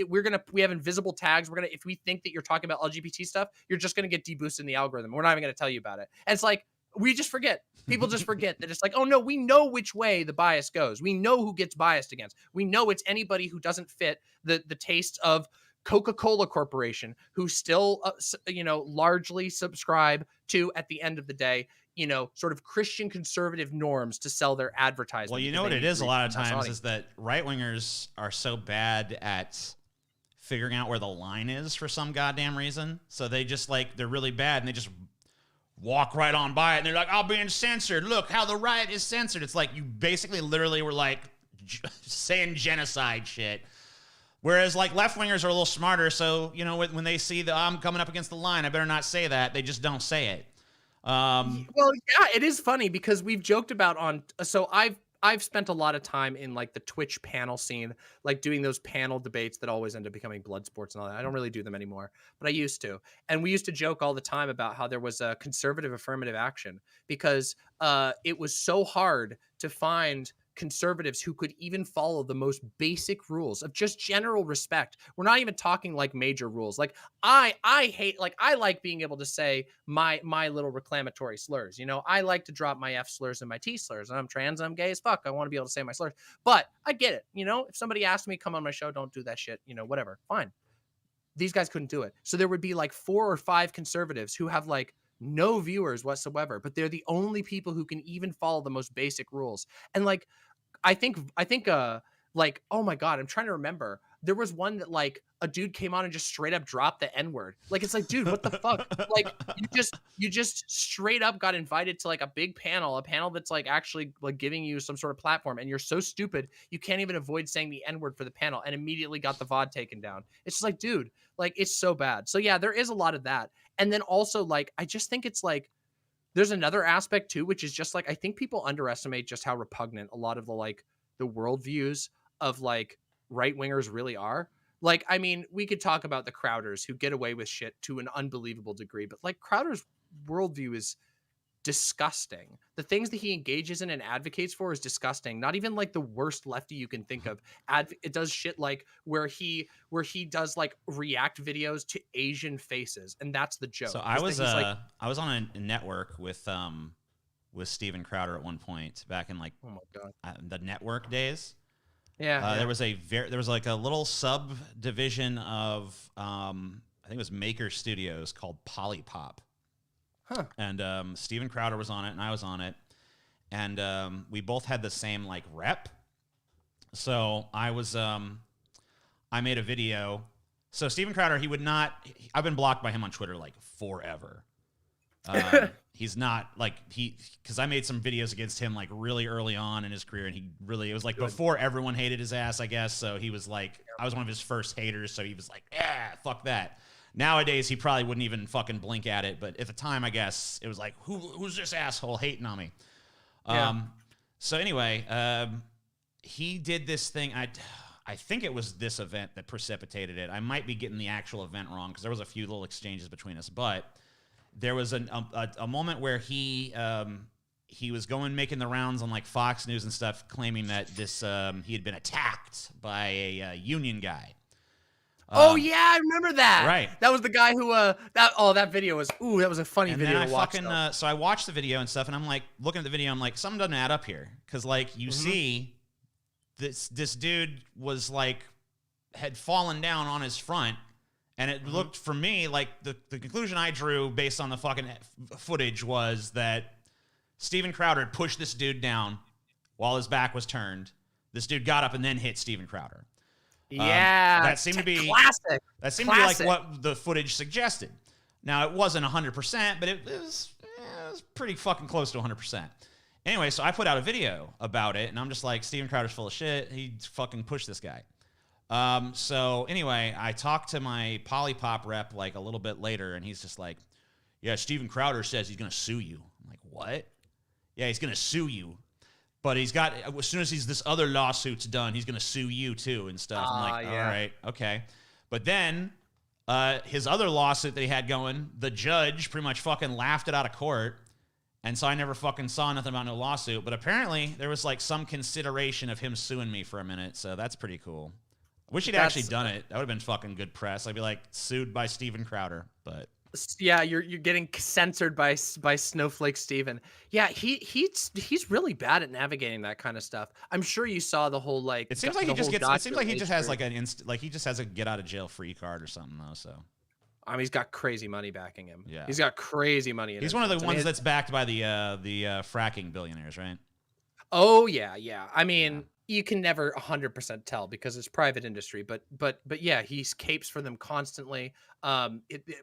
S1: have invisible tags, if we think that you're talking about LGBT stuff, you're just going to get deboosted in the algorithm. We're not even going to tell you about it. And it's like, we just forget. People just forget that it's like, oh no, we know which way the bias goes. We know who gets biased against. We know it's anybody who doesn't fit the taste of Coca-Cola Corporation, who still, largely subscribe to, at the end of the day, sort of Christian conservative norms to sell their advertising.
S2: Well, you know what it is a lot of times is that right-wingers are so bad at figuring out where the line is for some goddamn reason. So they just they're really bad and they just walk right on by it, and they're like, "I'm being censored. Look how the right is censored." It's like you basically literally were like saying genocide shit. Whereas like left wingers are a little smarter, so when they see that I'm coming up against the line, I better not say that. They just don't say it.
S1: Well, yeah, it is funny because we've joked about so I've spent a lot of time in like the Twitch panel scene, like doing those panel debates that always end up becoming blood sports and all that. I don't really do them anymore, but I used to. And we used to joke all the time about how there was a conservative affirmative action because it was so hard to find conservatives who could even follow the most basic rules of just general respect. We're not even talking like major rules. Like I like being able to say my little reclamatory slurs. I like to drop my F slurs and my T slurs, and I'm trans and I'm gay as fuck. I want to be able to say my slurs, but I get it. If somebody asked me, come on my show, don't do that shit, whatever, fine. These guys couldn't do it. So there would be like 4 or 5 conservatives who have like no viewers whatsoever, but they're the only people who can even follow the most basic rules. And like, I think like, oh my God, I'm trying to remember. There was one that like a dude came on and just straight up dropped the N-word. Like, it's like, dude, what the fuck? Like you just straight up got invited to like a big panel, a panel that's like actually like giving you some sort of platform. And you're so stupid, you can't even avoid saying the N-word for the panel, and immediately got the VOD taken down. It's just like, dude, like, it's so bad. So yeah, there is a lot of that. And then also like, I just think it's like, there's another aspect too, which is just like, I think people underestimate just how repugnant a lot of the worldviews of like right wingers really are. Like, I mean, we could talk about the Crowders who get away with shit to an unbelievable degree, but like Crowder's worldview is disgusting. The things that he engages in and advocates for is disgusting. Not even like the worst lefty you can think of. It does shit like where he does like react videos to Asian faces, and that's the joke.
S2: So I was on a network with with Steven Crowder at one point back in like the network days.
S1: Yeah,
S2: there was like a little subdivision of I think it was Maker Studios called Polypop.
S1: Huh.
S2: And Steven Crowder was on it, and I was on it, and we both had the same like rep. So I made a video. So Steven Crowder, he would not. I've been blocked by him on Twitter like forever. He's not like because I made some videos against him like really early on in his career, and it was like before everyone hated his ass, I guess. So he was like, I was one of his first haters, so he was like, fuck that. Nowadays he probably wouldn't even fucking blink at it, but at the time, I guess it was like, who's this asshole hating on me? So anyway, he did this thing. I think it was this event that precipitated it. I might be getting the actual event wrong because there was a few little exchanges between us, but there was a moment where he was making the rounds on like Fox News and stuff, claiming that he had been attacked by a union guy.
S1: Yeah, I remember that.
S2: Right,
S1: that was the guy who that video was that was a funny video.
S2: And
S1: to watch.
S2: So I watched the video and stuff, and I'm like looking at the video, I'm like, something doesn't add up here, because like you see this dude was like had fallen down on his front. And it looked for me like the conclusion I drew based on the fucking footage was that Steven Crowder had pushed this dude down while his back was turned. This dude got up and then hit Steven Crowder. That seemed to be
S1: classic.
S2: That seemed to be like what the footage suggested. Now, it wasn't 100%, but it was pretty fucking close to 100%. Anyway, so I put out a video about it, and I'm just like, Steven Crowder's full of shit. He fucking pushed this guy. So anyway, I talked to my Polypop rep like a little bit later, and he's just like, yeah, Steven Crowder says he's going to sue you. I'm like, what? Yeah, he's going to sue you. But as soon as this other lawsuit's done, he's going to sue you too and stuff. I'm like, all right, okay. But then his other lawsuit that he had going, the judge pretty much fucking laughed it out of court. And so I never fucking saw nothing about no lawsuit. But apparently there was like some consideration of him suing me for a minute. So that's pretty cool. I wish he'd actually done it. That would have been fucking good press. I'd be like, sued by Steven Crowder. But
S1: yeah, you're getting censored by Snowflake Steven. Yeah, he's really bad at navigating that kind of stuff. I'm sure you saw the whole like.
S2: It seems like he just gets. It seems like he just has like he just has a get out of jail free card or something though. So.
S1: I mean, he's got crazy money backing him.
S2: Yeah,
S1: he's got crazy money.
S2: He's one of the ones that's backed by the fracking billionaires, right?
S1: Oh yeah. I mean, you can never 100% tell because it's private industry, but yeah, he capes for them constantly.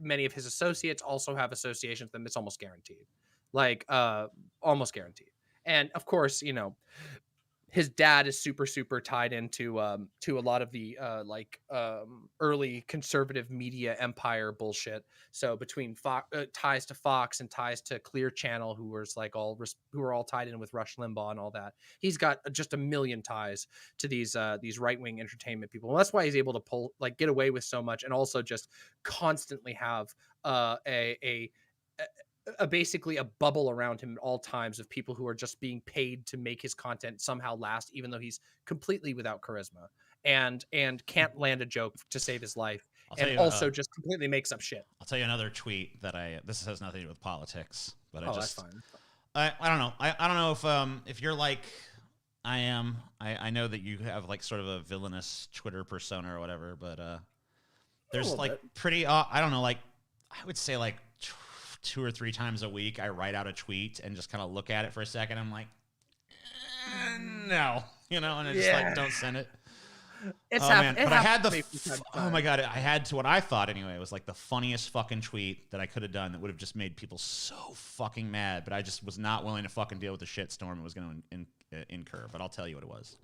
S1: Many of his associates also have associations with them. It's almost guaranteed, almost guaranteed. And of course, his dad is super tied into to a lot of the early conservative media empire bullshit. So between ties to Fox and ties to Clear Channel, who are all tied in with Rush Limbaugh and all that, he's got just a million ties to these right wing entertainment people. And that's why he's able to get away with so much, and also just constantly have basically a bubble around him at all times of people who are just being paid to make his content somehow last, even though he's completely without charisma and can't land a joke to save his life, and also just completely makes up shit.
S2: I'll tell you another tweet that this has nothing to do with politics, but
S1: that's fine.
S2: I don't know. I don't know if you're like I am. I know that you have like sort of a villainous Twitter persona or whatever, but there's like pretty I don't know, like I would say like 2 or 3 times a week I write out a tweet and just kind of look at it for a second. I'm like, no, and I just like don't send it.
S1: It's happened.
S2: But I had oh my god, I had to what I thought anyway was like the funniest fucking tweet that I could have done that would have just made people so fucking mad, but I just was not willing to fucking deal with the shitstorm it was going to incur. But I'll tell you what it was.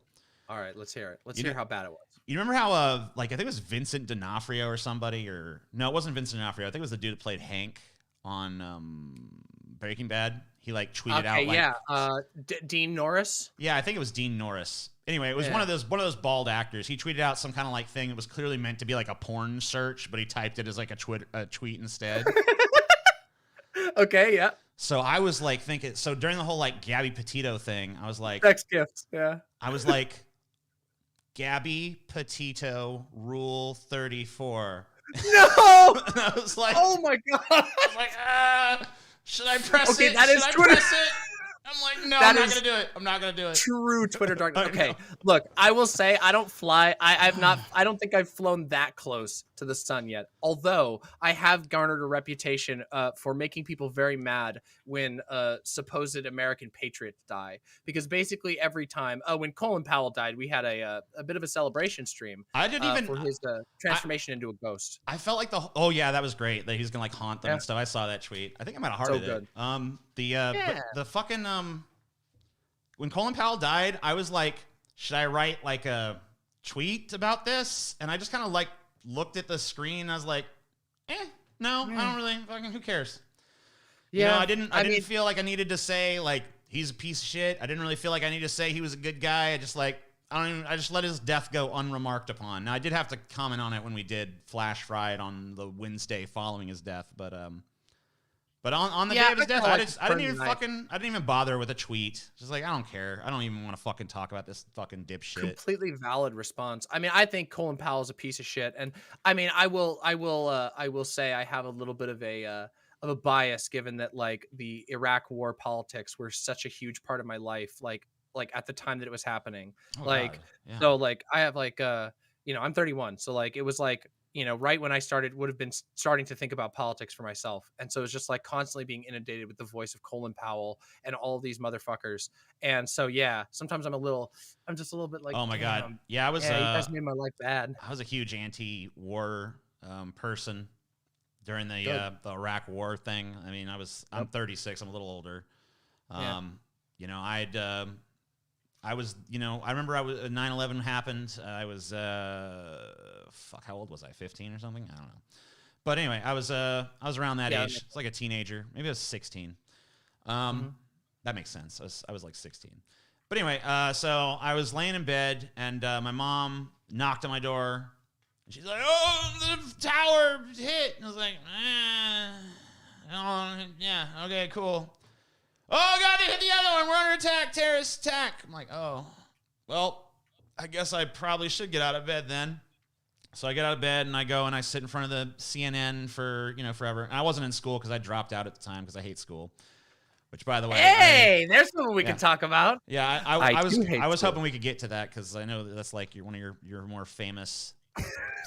S1: All right, let's hear it. Let's hear how bad it was.
S2: You remember how I think it was Vincent D'Onofrio or somebody, or no, it wasn't Vincent D'Onofrio. I think it was the dude that played Hank on Breaking Bad. He like tweeted out like
S1: Dean Norris.
S2: Yeah, I think it was Dean Norris. Anyway, it was one of those bald actors. He tweeted out some kind of like thing that was clearly meant to be like a porn search, but he typed it as like a tweet instead.
S1: Okay, yeah.
S2: So I was like thinking. So during the whole like Gabby Petito thing, I was like,
S1: sex gifts. Yeah.
S2: I was like, Gabby Petito Rule 34.
S1: No!
S2: And I was like,
S1: oh my god!
S2: I was like, should I press it?
S1: That is Twitter.
S2: I'm like, no, I'm not gonna do it. I'm not gonna do it.
S1: True Twitter darkness. Okay, look, I will say I don't fly. I don't think I've flown that close to the sun yet. Although I have garnered a reputation for making people very mad when supposed American patriots die. Because basically every time, when Colin Powell died, we had a bit of a celebration stream.
S2: I didn't even
S1: for his transformation into a ghost.
S2: I felt like that was great that he's gonna like haunt them and stuff. I saw that tweet. I think I might have hearted it. The fucking when Colin Powell died, I was like, should I write like a tweet about this? And I just kind of like looked at the screen. I was like, no, I don't really fucking. Who cares?
S1: Yeah,
S2: I didn't feel like I needed to say like he's a piece of shit. I didn't really feel like I needed to say he was a good guy. I just let his death go unremarked upon. Now I did have to comment on it when we did Flash Fried on the Wednesday following his death, but on the day of his death, I didn't even bother with a tweet. Just like, I don't care. I don't even want to fucking talk about this fucking dipshit.
S1: Completely valid response. I mean, I think Colin Powell is a piece of shit, and I mean, I will say I have a little bit of a bias given that like the Iraq war politics were such a huge part of my life, like at the time that it was happening. So like I have like I'm 31, so like it was like right when I would have been starting to think about politics for myself. And so it's just like constantly being inundated with the voice of Colin Powell and all of these motherfuckers. And so, yeah, sometimes I'm just a little bit like,
S2: oh my God. Yeah.
S1: you guys made my life bad.
S2: I was a huge anti-war person during the Iraq war thing. I mean, I'm 36. I'm a little older. I remember 9/11 happened. I was, how old was I? 15 or something? I don't know. But anyway, I was around that age. It's like a teenager. Maybe I was 16. That makes sense. I was like 16. But anyway, so I was laying in bed and my mom knocked on my door and she's like, "Oh, the tower hit." And I was like, yeah, okay, cool. "Oh, God, they hit the other one. We're under attack. Terrorist attack." I'm like, oh, well, I guess I probably should get out of bed then. So I get out of bed and I go and I sit in front of the CNN for, forever. And I wasn't in school because I dropped out at the time because I hate school. Which, by the way,
S1: there's something we can talk about.
S2: Yeah, I was hoping we could get to that because I know that's like one of your more famous,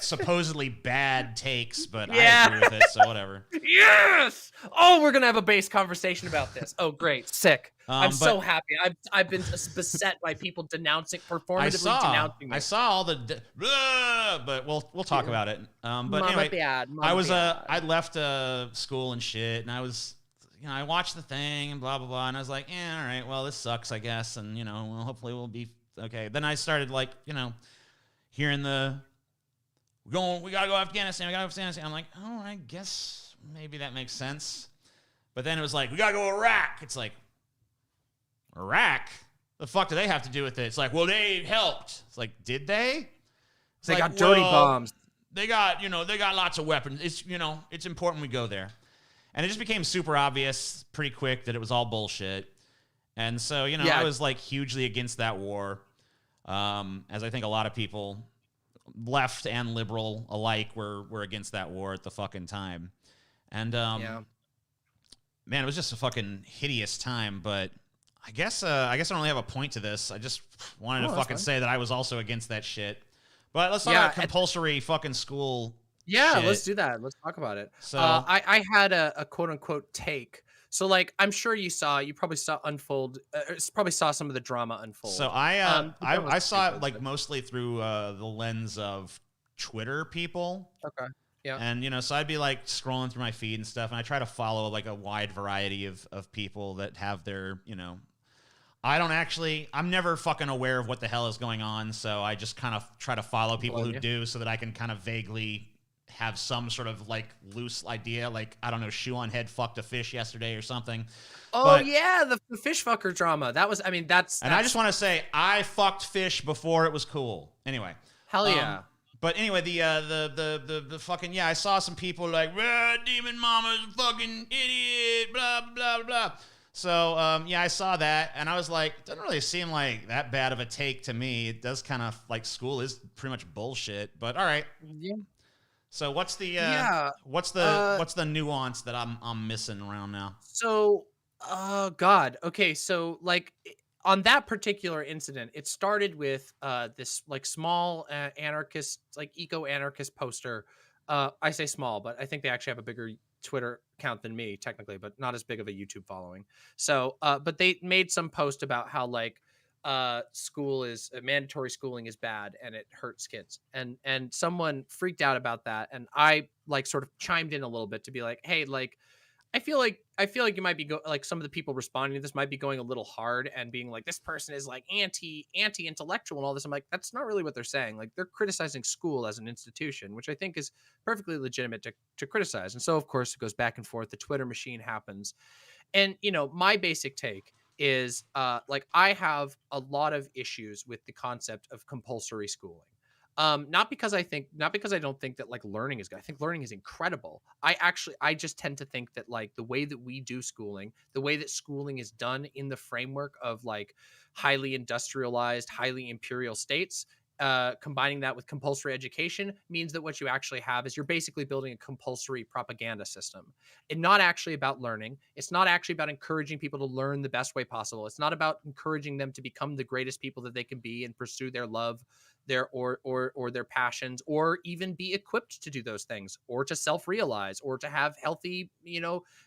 S2: supposedly bad takes, but I agree with it, so whatever.
S1: Yes! Oh, we're gonna have a base conversation about this. Oh, great, sick. I'm so happy. I've been beset by people denouncing me.
S2: I saw all but we'll talk about it. But anyway, I left school and shit, and I was. I watched the thing and blah, blah, blah. And I was like, all right, well, this sucks, I guess. And, well, hopefully we'll be okay. Then I started like, hearing we got to go to Afghanistan. I'm like, oh, I guess maybe that makes sense. But then it was like, we got to go to Iraq. It's like, Iraq? The fuck do they have to do with it? It's like, well, they helped. It's like, did they?
S1: They got dirty bombs.
S2: They got lots of weapons. It's important we go there. And it just became super obvious pretty quick that it was all bullshit. And so, I was like hugely against that war. As I think a lot of people, left and liberal alike, were against that war at the fucking time. And, man, it was just a fucking hideous time. But I guess I don't really have a point to this. I just wanted to fucking say that I was also against that shit. But let's talk about compulsory fucking school.
S1: Yeah,
S2: shit.
S1: Let's do that. Let's talk about it. So I had a quote unquote take. So like I'm sure you probably saw unfold. Probably saw some of the drama unfold.
S2: So I saw it like mostly through the lens of Twitter people.
S1: Okay. Yeah.
S2: And so I'd be like scrolling through my feed and stuff, and I try to follow like a wide variety of people that have their I'm never fucking aware of what the hell is going on, so I just kind of try to follow people who do, so that I can kind of vaguely have some sort of like loose idea, like, I don't know, Shoe on Head fucked a fish yesterday or something.
S1: Oh, yeah, the fish fucker drama. That's
S2: and I just want to say, I fucked fish before it was cool. Anyway.
S1: Hell yeah.
S2: But anyway, the fucking, I saw some people like, DemonMama's a fucking idiot, blah, blah, blah. So, I saw that, and I was like, it doesn't really seem like that bad of a take to me. It does kind of, like, school is pretty much bullshit, but all right.
S1: Yeah.
S2: So what's the nuance that I'm missing around now?
S1: So Oh God. Okay, so like on that particular incident, it started with this like small anarchist, like eco-anarchist poster. I say small, but I think they actually have a bigger Twitter account than me technically, but not as big of a YouTube following. So, but they made some post about how like school is mandatory schooling is bad and it hurts kids, and someone freaked out about that, and I like sort of chimed in a little bit to be like, hey, like I feel like you might be like some of the people responding to this might be going a little hard and being like, this person is like anti intellectual and all this. I'm like, that's not really what they're saying. Like they're criticizing school as an institution, which I think is perfectly legitimate to criticize. And so of course it goes back and forth. The Twitter machine happens. And my basic take is like I have a lot of issues with the concept of compulsory schooling. Not because I don't think that like learning is good. I think learning is incredible. I just tend to think that like the way that we do schooling, the way that schooling is done in the framework of like highly industrialized, highly imperial states, combining that with compulsory education means that what you actually have is you're basically building a compulsory propaganda system. It's not actually about learning. It's not actually about encouraging people to learn the best way possible. It's not about encouraging them to become the greatest people that they can be and pursue their love, their or their passions, or even be equipped to do those things, or to self-realize, or to have healthy,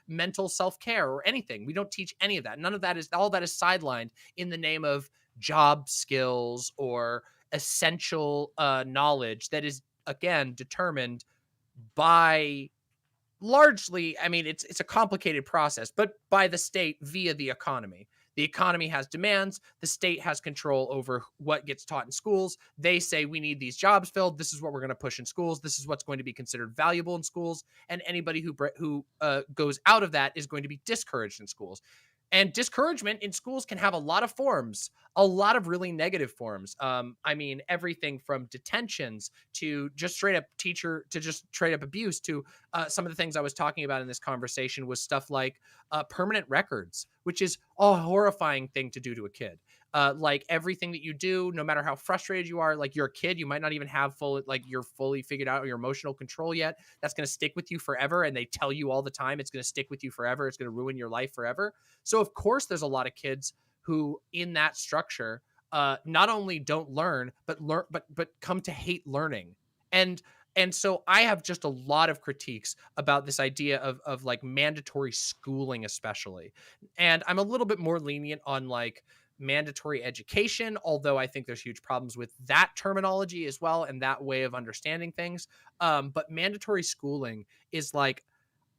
S1: mental self-care or anything. We don't teach any of that. None of that is all that is sidelined in the name of job skills or essential knowledge that is again determined by largely, I mean, it's a complicated process, but by the state via the economy. The economy has demands. The state has control over what gets taught in schools. They say we need these jobs filled. This is what we're going to push in schools. This is what's going to be considered valuable in schools. And anybody who goes out of that is going to be discouraged in schools. And discouragement in schools can have a lot of forms, a lot of really negative forms. I mean, everything from detentions to just straight up abuse to some of the things I was talking about in this conversation was stuff like permanent records, which is a horrifying thing to do to a kid. Like everything that you do, no matter how frustrated you are, like you're a kid, you might not even have you're fully figured out your emotional control yet. That's going to stick with you forever. And they tell you all the time, it's going to stick with you forever. It's going to ruin your life forever. So of course, there's a lot of kids who in that structure, not only don't learn, but come to hate learning. And so I have just a lot of critiques about this idea of like mandatory schooling, especially. And I'm a little bit more lenient on like mandatory education, although I think there's huge problems with that terminology as well and that way of understanding things. But mandatory schooling is like,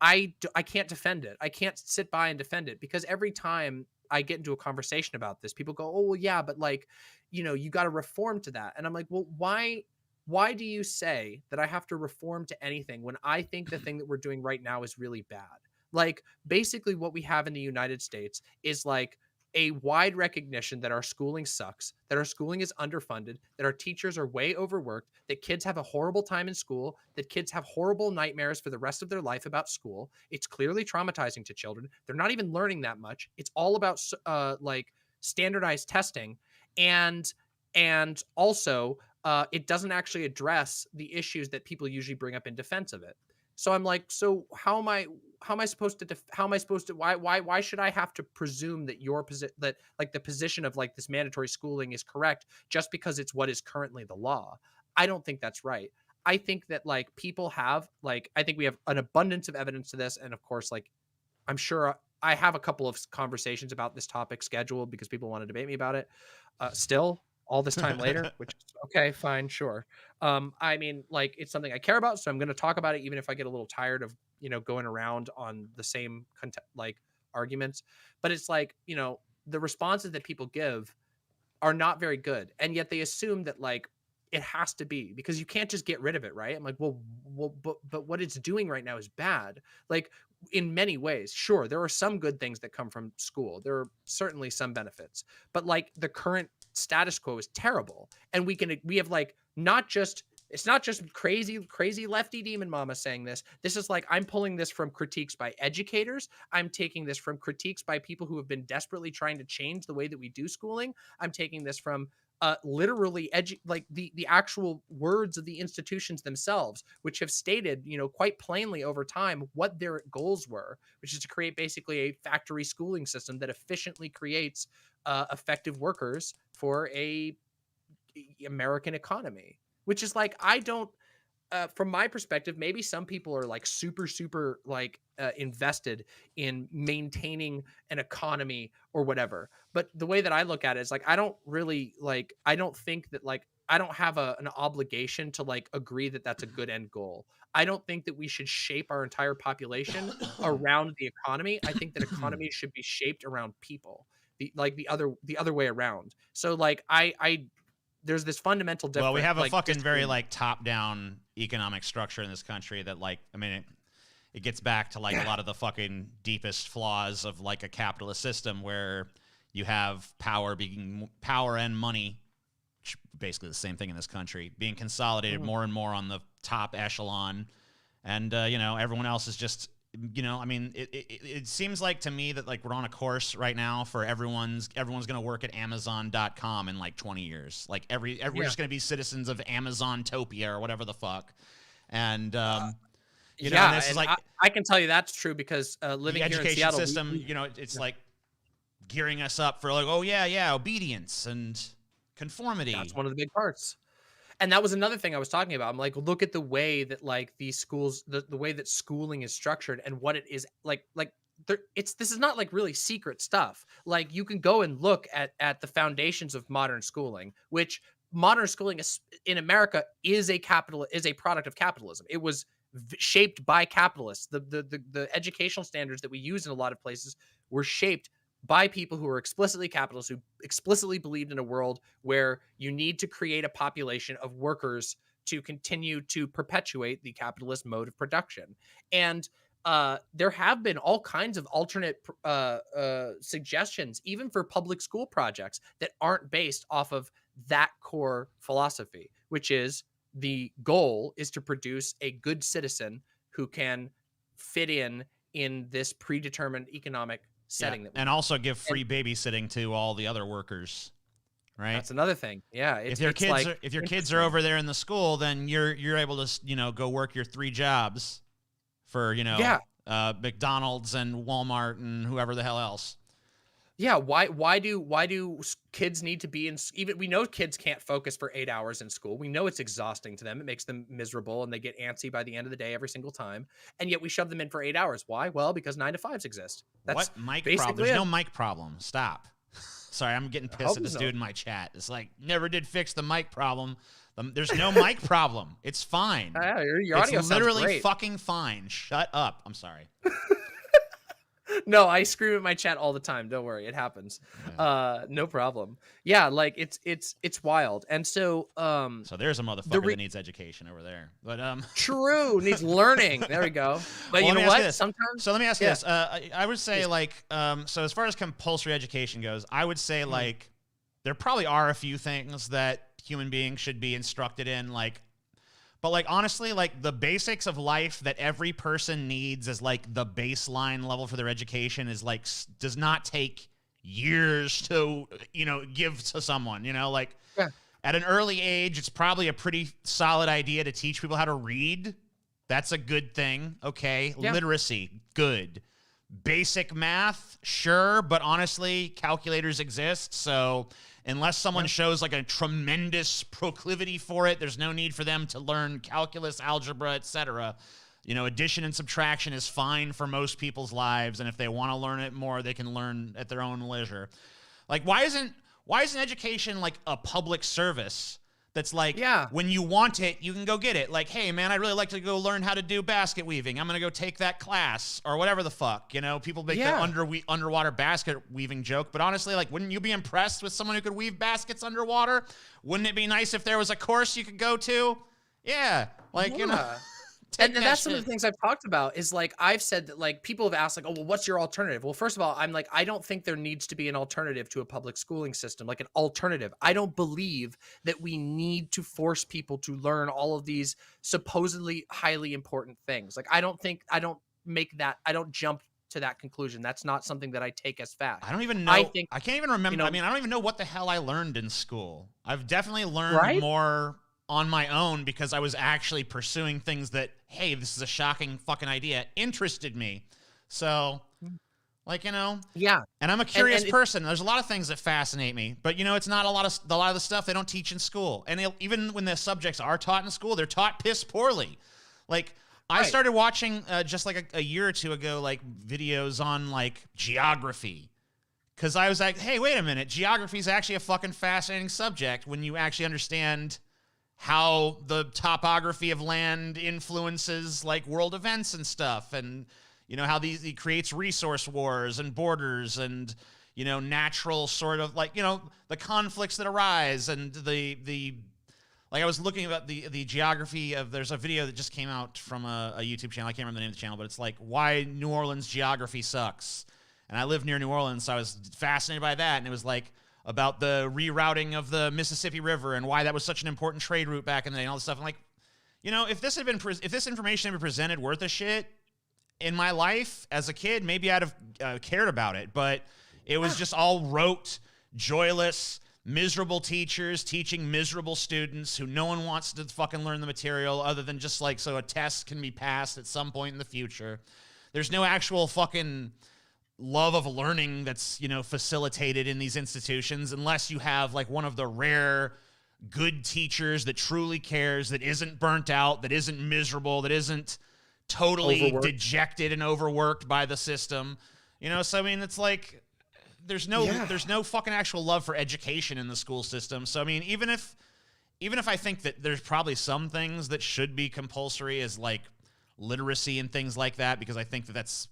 S1: I can't defend it. I can't sit by and defend it because every time I get into a conversation about this, people go, "Oh, well, yeah, but like, you got to reform to that." And I'm like, "Well, why do you say that I have to reform to anything when I think the thing that we're doing right now is really bad?" Like, basically what we have in the United States is like a wide recognition that our schooling sucks, that our schooling is underfunded, that our teachers are way overworked, that kids have a horrible time in school, that kids have horrible nightmares for the rest of their life about school. It's clearly traumatizing to children. They're not even learning that much. It's all about like standardized testing, and also it doesn't actually address the issues that people usually bring up in defense of it. So I'm like, so how am I supposed to why should I have to presume that that like the position of like this mandatory schooling is correct just because it's what is currently the law? I don't think that's right. I think that like people have like I think we have an abundance of evidence to this, and of course like I'm sure I have a couple of conversations about this topic scheduled because people want to debate me about it. Still, all this time later, which is okay, fine, sure. I mean, like it's something I care about, so I'm going to talk about it, even if I get a little tired of going around on the same like arguments. But it's like the responses that people give are not very good, and yet they assume that like it has to be because you can't just get rid of it, right? I'm like, well, but what it's doing right now is bad. Like in many ways, sure, there are some good things that come from school. There are certainly some benefits, but like the current status quo is terrible, and we have like not just it's not just crazy lefty DemonMama saying this. This is like I'm pulling this from critiques by educators. I'm taking this from critiques by people who have been desperately trying to change the way that we do schooling. I'm taking this from literally like the actual words of the institutions themselves, which have stated, quite plainly over time what their goals were, which is to create basically a factory schooling system that efficiently creates effective workers for a American economy. Which is like, I don't, from my perspective, maybe some people are like super like invested in maintaining an economy or whatever. But the way that I look at it is like, I don't really like, I don't think that like, I don't have an obligation to like agree that that's a good end goal. I don't think that we should shape our entire population around the economy. I think that economies should be shaped around people. The other way around. So like I there's this fundamental difference.
S2: Well, we have a fucking very like top-down economic structure in this country that like, I mean, it gets back to like a lot of the fucking deepest flaws of like a capitalist system where you have power and money, basically the same thing in this country, being consolidated more and more on the top echelon, and everyone else is just. I mean, it seems like to me that like we're on a course right now for everyone's going to work at Amazon.com in like 20 years. Like we're just going to be citizens of Amazontopia or whatever the fuck. And and this is like
S1: I can tell you that's true because living here in Seattle,
S2: the education system, it's like gearing us up for like, oh yeah, obedience and conformity.
S1: That's one of the big parts. And that was another thing I was talking about. I'm like, look at the way that like these schools, the way that schooling is structured and what it is like this is not like really secret stuff. Like you can go and look at the foundations of modern schooling, which modern schooling is, in America is a product of capitalism. It was shaped by capitalists. The educational standards that we use in a lot of places were shaped by people who are explicitly capitalists, who explicitly believed in a world where you need to create a population of workers to continue to perpetuate the capitalist mode of production. And there have been all kinds of alternate suggestions, even for public school projects, that aren't based off of that core philosophy, which is the goal is to produce a good citizen who can fit in this predetermined economic setting.
S2: And also give free babysitting to all the other workers, right?
S1: That's another thing. Yeah.
S2: If your kids are over there in the school, then you're able to, go work your 3 jobs for, McDonald's and Walmart and whoever the hell else.
S1: Yeah. Why do kids need to be in, even we know kids can't focus for 8 hours in school. We know it's exhausting to them. It makes them miserable and they get antsy by the end of the day every single time. And yet we shove them in for 8 hours. Why? Well, because 9 to 5s exist. That's
S2: what mic problem? There's no mic problem. Stop. Sorry, I'm getting pissed at this dude in my chat. It's like, never did fix the mic problem. There's no mic problem. It's fine.
S1: Your audio
S2: it's literally
S1: sounds great.
S2: Fucking fine. Shut up. I'm sorry.
S1: No, I scream at my chat all the time. Don't worry, it happens. Yeah. No problem. Yeah, like it's wild. And so
S2: so there's a motherfucker that needs education over there. But
S1: true, needs learning. There we go. But you know what? Sometimes.
S2: So let me ask you this. I would say like so as far as compulsory education goes, I would say like there probably are a few things that human beings should be instructed in, like. But, like, honestly, like, the basics of life that every person needs as, like, the baseline level for their education is, like, does not take years to, give to someone, Like, at an early age, it's probably a pretty solid idea to teach people how to read. That's a good thing, okay? Yeah. Literacy, good. Basic math, sure, but honestly, calculators exist, so unless someone shows like a tremendous proclivity for it, there's no need for them to learn calculus, algebra, etc. Addition and subtraction is fine for most people's lives, and if they want to learn it more, they can learn at their own leisure. Like, why isn't education like a public service? That's like, when you want it, you can go get it. Like, hey, man, I'd really like to go learn how to do basket weaving. I'm going to go take that class or whatever the fuck. People make the underwater basket weaving joke. But honestly, like, wouldn't you be impressed with someone who could weave baskets underwater? Wouldn't it be nice if there was a course you could go to? Yeah. Like,
S1: And that's some of the things I've talked about is like, I've said that like people have asked like, oh, well, what's your alternative? Well, first of all, I'm like, I don't think there needs to be an alternative to a public schooling system, like an alternative. I don't believe that we need to force people to learn all of these supposedly highly important things. Like, I don't jump to that conclusion. That's not something that I take as fact.
S2: I don't even know. I can't even remember. I mean, I don't even know what the hell I learned in school. I've definitely learned more on my own because I was actually pursuing things that, hey, this is a shocking fucking idea, interested me. So, like, you know,
S1: yeah.
S2: And I'm a curious person. There's a lot of things that fascinate me, but you know, it's not a lot of the stuff they don't teach in school. And even when the subjects are taught in school, they're taught piss poorly. Like, I started watching just like a year or two ago, like videos on like geography. Because I was like, hey, wait a minute. Geography is actually a fucking fascinating subject when you actually understand how the topography of land influences like world events and stuff. And, you know, how it creates resource wars and borders and, you know, natural sort of like, you know, the conflicts that arise and the like I was looking at the geography of, there's a video that just came out from a YouTube channel. I can't remember the name of the channel, but it's like why New Orleans geography sucks. And I live near New Orleans, so I was fascinated by that. And it was like about the rerouting of the Mississippi River and why that was such an important trade route back in the day and all this stuff. I'm like, you know, if this information had been presented worth a shit in my life as a kid, maybe I'd have cared about it. But it was just all rote, joyless, miserable teachers teaching miserable students who no one wants to fucking learn the material other than just like so a test can be passed at some point in the future. There's no actual fucking love of learning that's, you know, facilitated in these institutions unless you have like one of the rare good teachers that truly cares, that isn't burnt out, that isn't miserable, that isn't totally dejected and overworked by the system. You know, so I mean, it's like there's no fucking actual love for education in the school system. So I mean, even if I think that there's probably some things that should be compulsory as like literacy and things like that, because I think that that's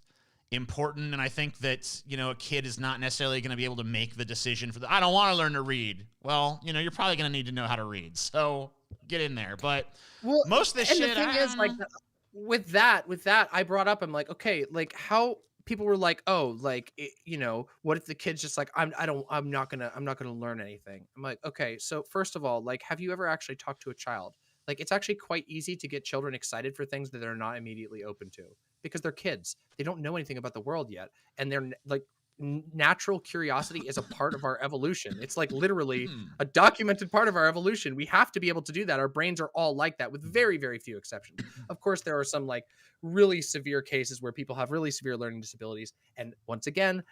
S2: important, and I think that, you know, a kid is not necessarily going to be able to make the decision for I don't want to learn to read. Well, you know, you're probably going to need to know how to read, so get in there. But most of this shit,
S1: the thing is, like, with that, I brought up, I'm like, okay, like how people were like, oh, like, you know, what if the kid's just like, I'm not gonna learn anything. I'm like, okay, so first of all, like, have you ever actually talked to a child? Like, it's actually quite easy to get children excited for things that they're not immediately open to because they're kids. They don't know anything about the world yet. And they're like, natural curiosity is a part of our evolution. It's like literally a documented part of our evolution. We have to be able to do that. Our brains are all like that with very, very few exceptions. Of course, there are some like really severe cases where people have really severe learning disabilities. And once again,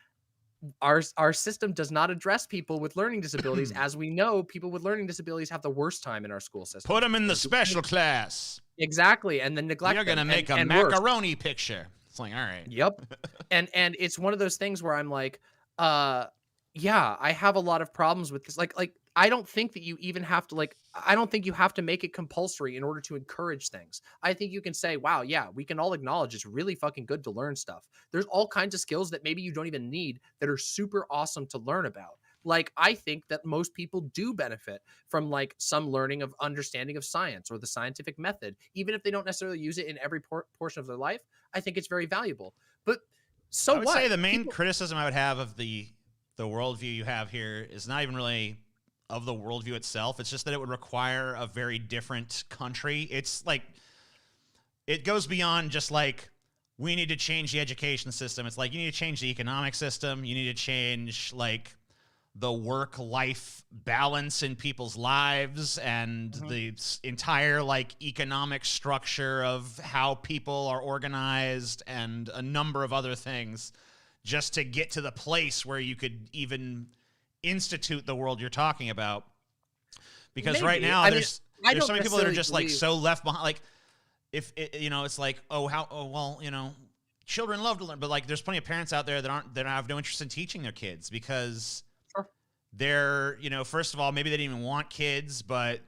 S1: our system does not address people with learning disabilities. As we know, people with learning disabilities have the worst time in our school system.
S2: Put them in the special class.
S1: Exactly. And then neglect them.
S2: You're going to make a macaroni picture. It's like, all right.
S1: Yep. And it's one of those things where I'm like, yeah, I have a lot of problems with this. Like I don't think that you even have to I don't think you have to make it compulsory in order to encourage things. I think you can say, wow, yeah, we can all acknowledge it's really fucking good to learn stuff. There's all kinds of skills that maybe you don't even need that are super awesome to learn about. Like, I think that most people do benefit from like some learning of understanding of science or the scientific method, even if they don't necessarily use it in every portion of their life. I think it's very valuable. But so
S2: I would say the main criticism I would have of the worldview you have here is not even really of the worldview itself. It's just that it would require a very different country. It's like, it goes beyond just like, we need to change the education system. It's like, you need to change the economic system. You need to change like the work-life balance in people's lives and the entire like economic structure of how people are organized and a number of other things just to get to the place where you could even institute the world you're talking about. Because right now there's so many people that are just like so left behind. Like if it, you know, it's like, well, you know, children love to learn, but like there's plenty of parents out there that have no interest in teaching their kids because they're, you know, first of all, maybe they didn't even want kids, but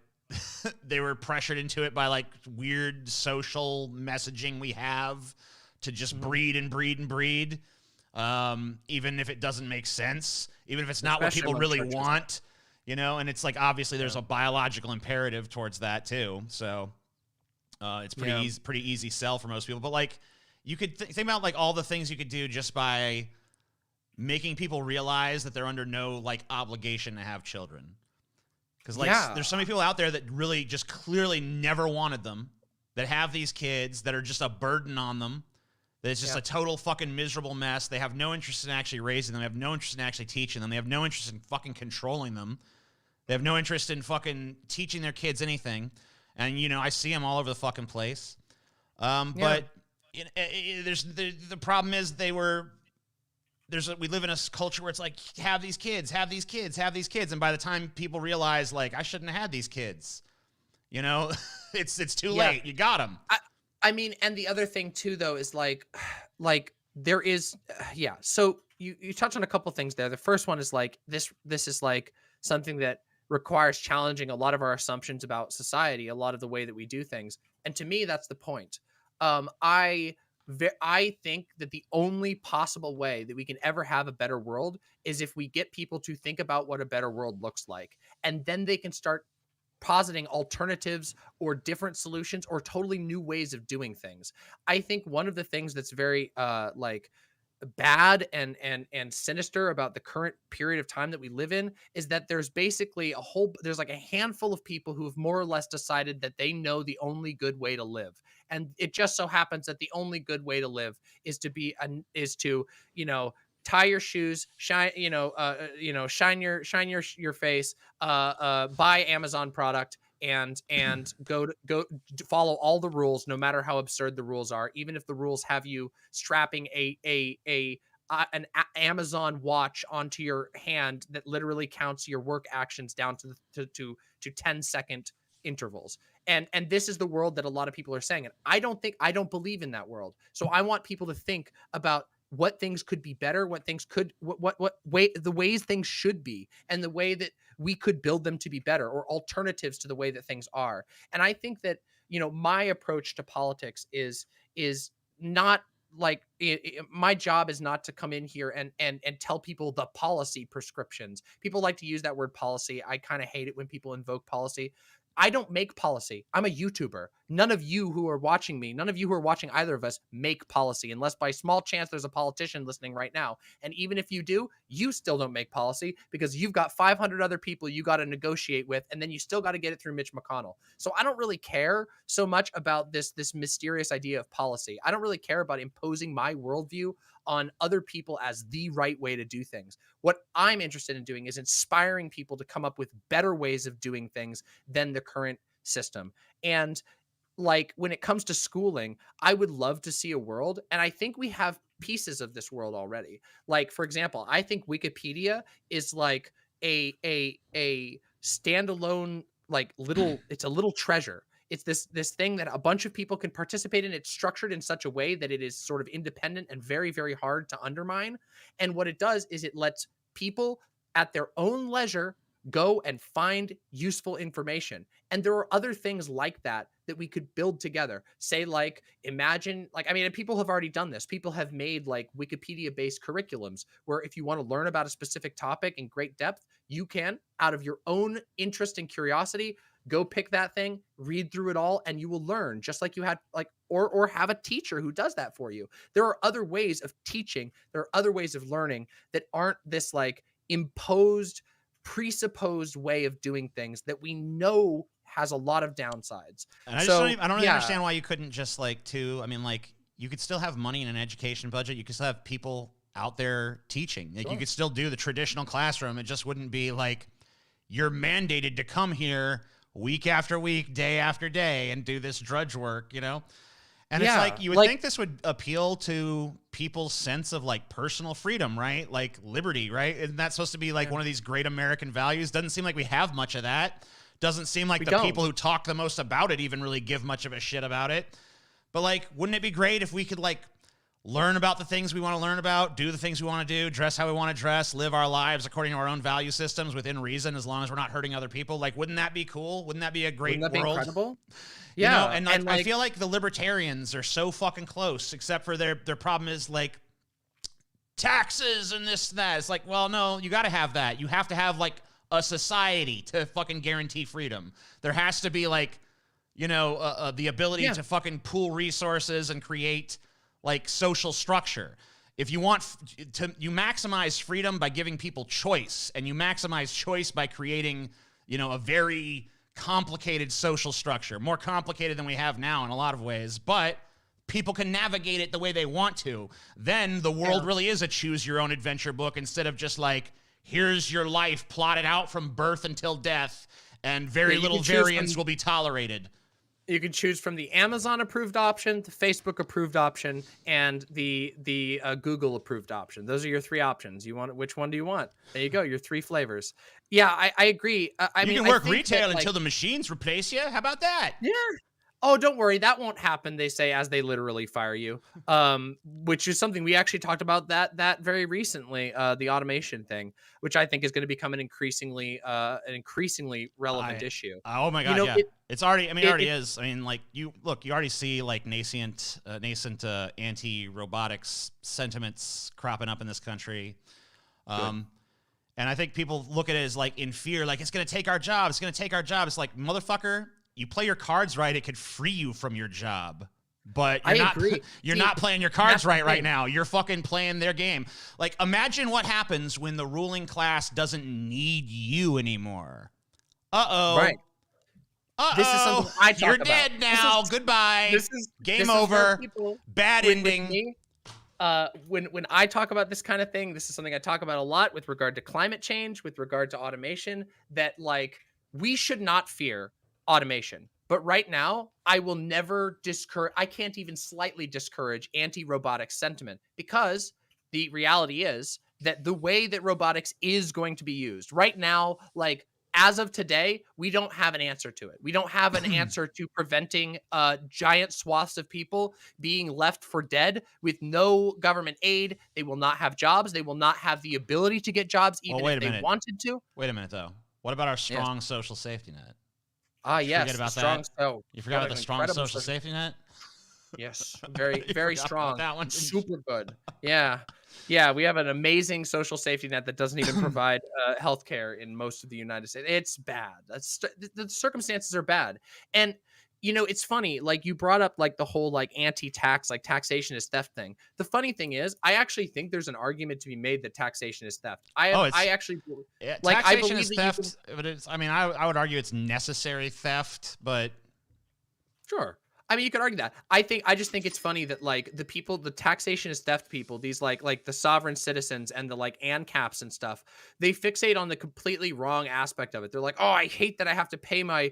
S2: they were pressured into it by like weird social messaging we have to just breed and breed and breed. Even if it doesn't make sense, even if it's not what people really want, you know, and it's like, obviously there's a biological imperative towards that too. So, it's pretty easy sell for most people, but like you could think about like all the things you could do just by making people realize that they're under no like obligation to have children. Cause like there's so many people out there that really just clearly never wanted them, that have these kids that are just a burden on them. It's just a total fucking miserable mess. They have no interest in actually raising them. They have no interest in actually teaching them. They have no interest in fucking controlling them. They have no interest in fucking teaching their kids anything. And, I see them all over the fucking place. But the problem is we live in a culture where it's like, have these kids. And by the time people realize, like, I shouldn't have had these kids, it's too late. You got them.
S1: I mean, and the other thing too, though, is like there is, So you touch on a couple things there. The first one is like, this is like something that requires challenging a lot of our assumptions about society, a lot of the way that we do things. And to me, that's the point. I think that the only possible way that we can ever have a better world is if we get people to think about what a better world looks like. And then they can start positing alternatives or different solutions or totally new ways of doing things. I think one of the things that's very bad and sinister about the current period of time that we live in is that there's basically there's like a handful of people who have more or less decided that they know the only good way to live. And it just so happens that the only good way to live is to tie your shoes, shine your face, buy Amazon product, and go follow all the rules, no matter how absurd the rules are, even if the rules have you strapping an Amazon watch onto your hand that literally counts your work actions down to 10-second intervals. And this is the world that a lot of people are saying. And I don't believe in that world. So I want people to think about what things could be better, the ways things should be, and the way that we could build them to be better, or alternatives to the way that things are. And I think that, my approach to politics is not like, my job is not to come in here and tell people the policy prescriptions. People like to use that word policy. I kind of hate it when people invoke policy. I don't make policy. I'm a YouTuber. None of you who are watching me, none of you who are watching either of us make policy, unless by small chance there's a politician listening right now. And even if you do, you still don't make policy, because you've got 500 other people you got to negotiate with, and then you still got to get it through Mitch McConnell. So I don't really care so much about this mysterious idea of policy. I don't really care about imposing my worldview on other people as the right way to do things. What I'm interested in doing is inspiring people to come up with better ways of doing things than the current system. And like, when it comes to schooling, I would love to see a world, and I think we have pieces of this world already. Like, for example, I think Wikipedia is like a standalone, like, it's a little treasure. It's this thing that a bunch of people can participate in. It's structured in such a way that it is sort of independent and very, very hard to undermine. And what it does is it lets people at their own leisure go and find useful information. And there are other things like that we could build together. Say, like, imagine, like, I mean, people have already done this. People have made like Wikipedia-based curriculums where if you want to learn about a specific topic in great depth, you can, out of your own interest and curiosity, go pick that thing, read through it all, and you will learn, just like you had, like, or have a teacher who does that for you. There are other ways of teaching. There are other ways of learning that aren't this like imposed, presupposed way of doing things that we know has a lot of downsides.
S2: And I don't really understand why you couldn't just I mean, like, you could still have money in an education budget. You could still have people out there teaching. Like, you could still do the traditional classroom. It just wouldn't be like you're mandated to come here week after week, day after day, and do this drudge work, And it's like, you would think this would appeal to people's sense of like personal freedom, right? Like liberty, right? Isn't that supposed to be like one of these great American values? Doesn't seem like we have much of that. Doesn't seem like the people who talk the most about it even really give much of a shit about it. But like, wouldn't it be great if we could like learn about the things we want to learn about, do the things we want to do, dress how we want to dress, live our lives according to our own value systems within reason, as long as we're not hurting other people? Like, wouldn't that be cool? Wouldn't that be a great world? Be incredible?
S1: Yeah.
S2: And I feel like the libertarians are so fucking close, except for their problem is like taxes and this and that. It's like, well, no, you got to have that. You have to have like a society to fucking guarantee freedom. There has to be like, the ability to fucking pool resources and create like social structure. If you want you maximize freedom by giving people choice, and you maximize choice by creating, a very complicated social structure, more complicated than we have now in a lot of ways, but people can navigate it the way they want to, then the world really is a choose your own adventure book instead of just like, here's your life plotted out from birth until death, and very little variance will be tolerated.
S1: You can choose from the Amazon approved option, the Facebook approved option, and the Google approved option. Those are your 3 options. Which one do you want? There you go. Your 3 flavors. Yeah, I agree. I mean,
S2: you can work retail until the machines replace you. How about that?
S1: Yeah. Oh, don't worry. That won't happen, they say, as they literally fire you, which is something we actually talked about that very recently, the automation thing, which I think is going to become an increasingly relevant issue.
S2: Oh my God, you know, yeah. It's already, I mean, it already is. I mean, like, you already see, like, nascent anti-robotics sentiments cropping up in this country. And I think people look at it as, like, in fear, like, it's going to take our job. It's going to take our job. It's like, motherfucker, you play your cards right, it could free you from your job. But you're not playing your cards right now. You're fucking playing their game. Like, imagine what happens when the ruling class doesn't need you anymore. Uh-oh.
S1: Right.
S2: Uh-oh.
S1: This is something I talk
S2: You're
S1: about.
S2: dead now. Goodbye. Game over. Bad ending.
S1: When I talk about this kind of thing, this is something I talk about a lot with regard to climate change, with regard to automation, that, like, we should not fear automation. But right now, I will never I can't even slightly discourage anti-robotic sentiment, because the reality is that the way that robotics is going to be used right now, like, as of today, we don't have an answer to it. We don't have an answer to preventing giant swaths of people being left for dead with no government aid. They will not have jobs. They will not have the ability to get jobs even if they wanted to.
S2: Wait a minute, though. What about our strong social safety net?
S1: Yes.
S2: Forget about that. You forgot about the strong social safety net?
S1: Yes. Very strong.
S2: That one.
S1: Super good. Yeah. Yeah. We have an amazing social safety net that doesn't even provide healthcare in most of the United States. It's bad. The circumstances are bad. And, you know, it's funny, like, you brought up, like, the whole, like, anti-tax, like, taxation is theft thing. The funny thing is, I actually think there's an argument to be made that taxation is theft.
S2: Taxation is theft, but it's, I mean, I would argue it's necessary theft, but
S1: sure. I mean, you could argue that. I just think it's funny that, like, the taxation is theft people, these like the sovereign citizens and the, like, ANCAPs and stuff, they fixate on the completely wrong aspect of it. They're like, oh, I hate that I have to pay my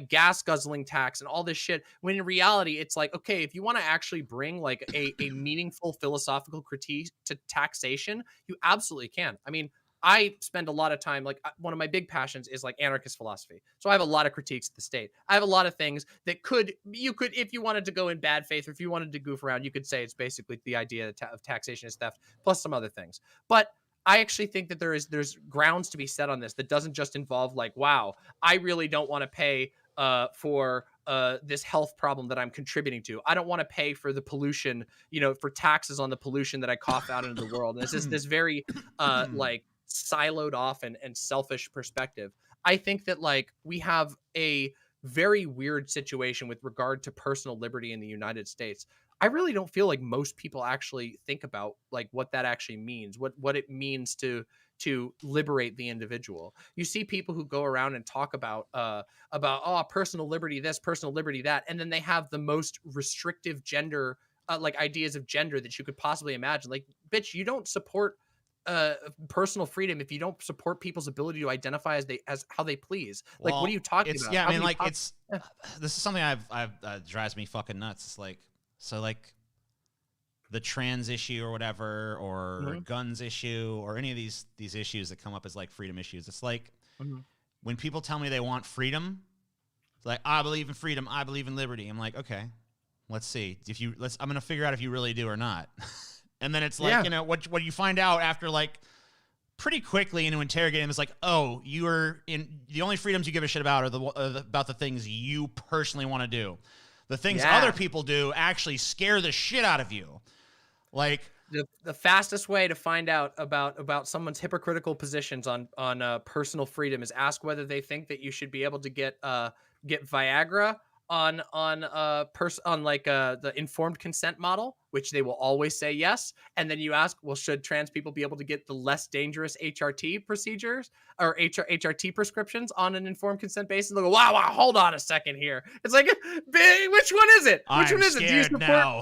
S1: gas guzzling tax and all this shit. When in reality, it's like, okay, if you want to actually bring, like, a meaningful philosophical critique to taxation, you absolutely can. I mean, I spend a lot of time, like, one of my big passions is, like, anarchist philosophy. So I have a lot of critiques of the state. I have a lot of things that you could, if you wanted to go in bad faith, or if you wanted to goof around, you could say it's basically the idea of taxation is theft, plus some other things. But I actually think that there's grounds to be set on this that doesn't just involve, like, wow, I really don't want to pay for this health problem that I'm contributing to. I don't want to pay for the pollution, you know, for taxes on the pollution that I cough out into the world. And this very like, siloed off and selfish perspective. I think that, like, we have a very weird situation with regard to personal liberty in the United States. I really don't feel like most people actually think about, like, what that actually means, what it means to liberate the individual. You see people who go around and talk about personal liberty this, personal liberty that, and then they have the most restrictive gender like, ideas of gender that you could possibly imagine. Like, bitch, you don't support personal freedom if you don't support people's ability to identify as how they please. Like, what are you talking about?
S2: Yeah, I mean, like, this is something I've drives me fucking nuts. It's like, so, like, the trans issue or whatever, or guns issue, or any of these issues that come up as, like, freedom issues. It's like, when people tell me they want freedom, it's like, I believe in freedom, I believe in liberty. I'm like, okay, let's see. I'm gonna figure out if you really do or not. And then it's like, you know, what you find out after, like, pretty quickly into interrogating him is like, oh, the only freedoms you give a shit about are about the things you personally want to do. The things other people do actually scare the shit out of you. Like,
S1: the fastest way to find out about someone's hypocritical positions on personal freedom is ask whether they think that you should be able to get Viagra on the informed consent model, which they will always say yes. And then you ask, well, should trans people be able to get the less dangerous HRT procedures or HRT prescriptions on an informed consent basis? They'll go, wow, hold on a second here. It's like, which one is it? Which one is it? Do you support?
S2: Now.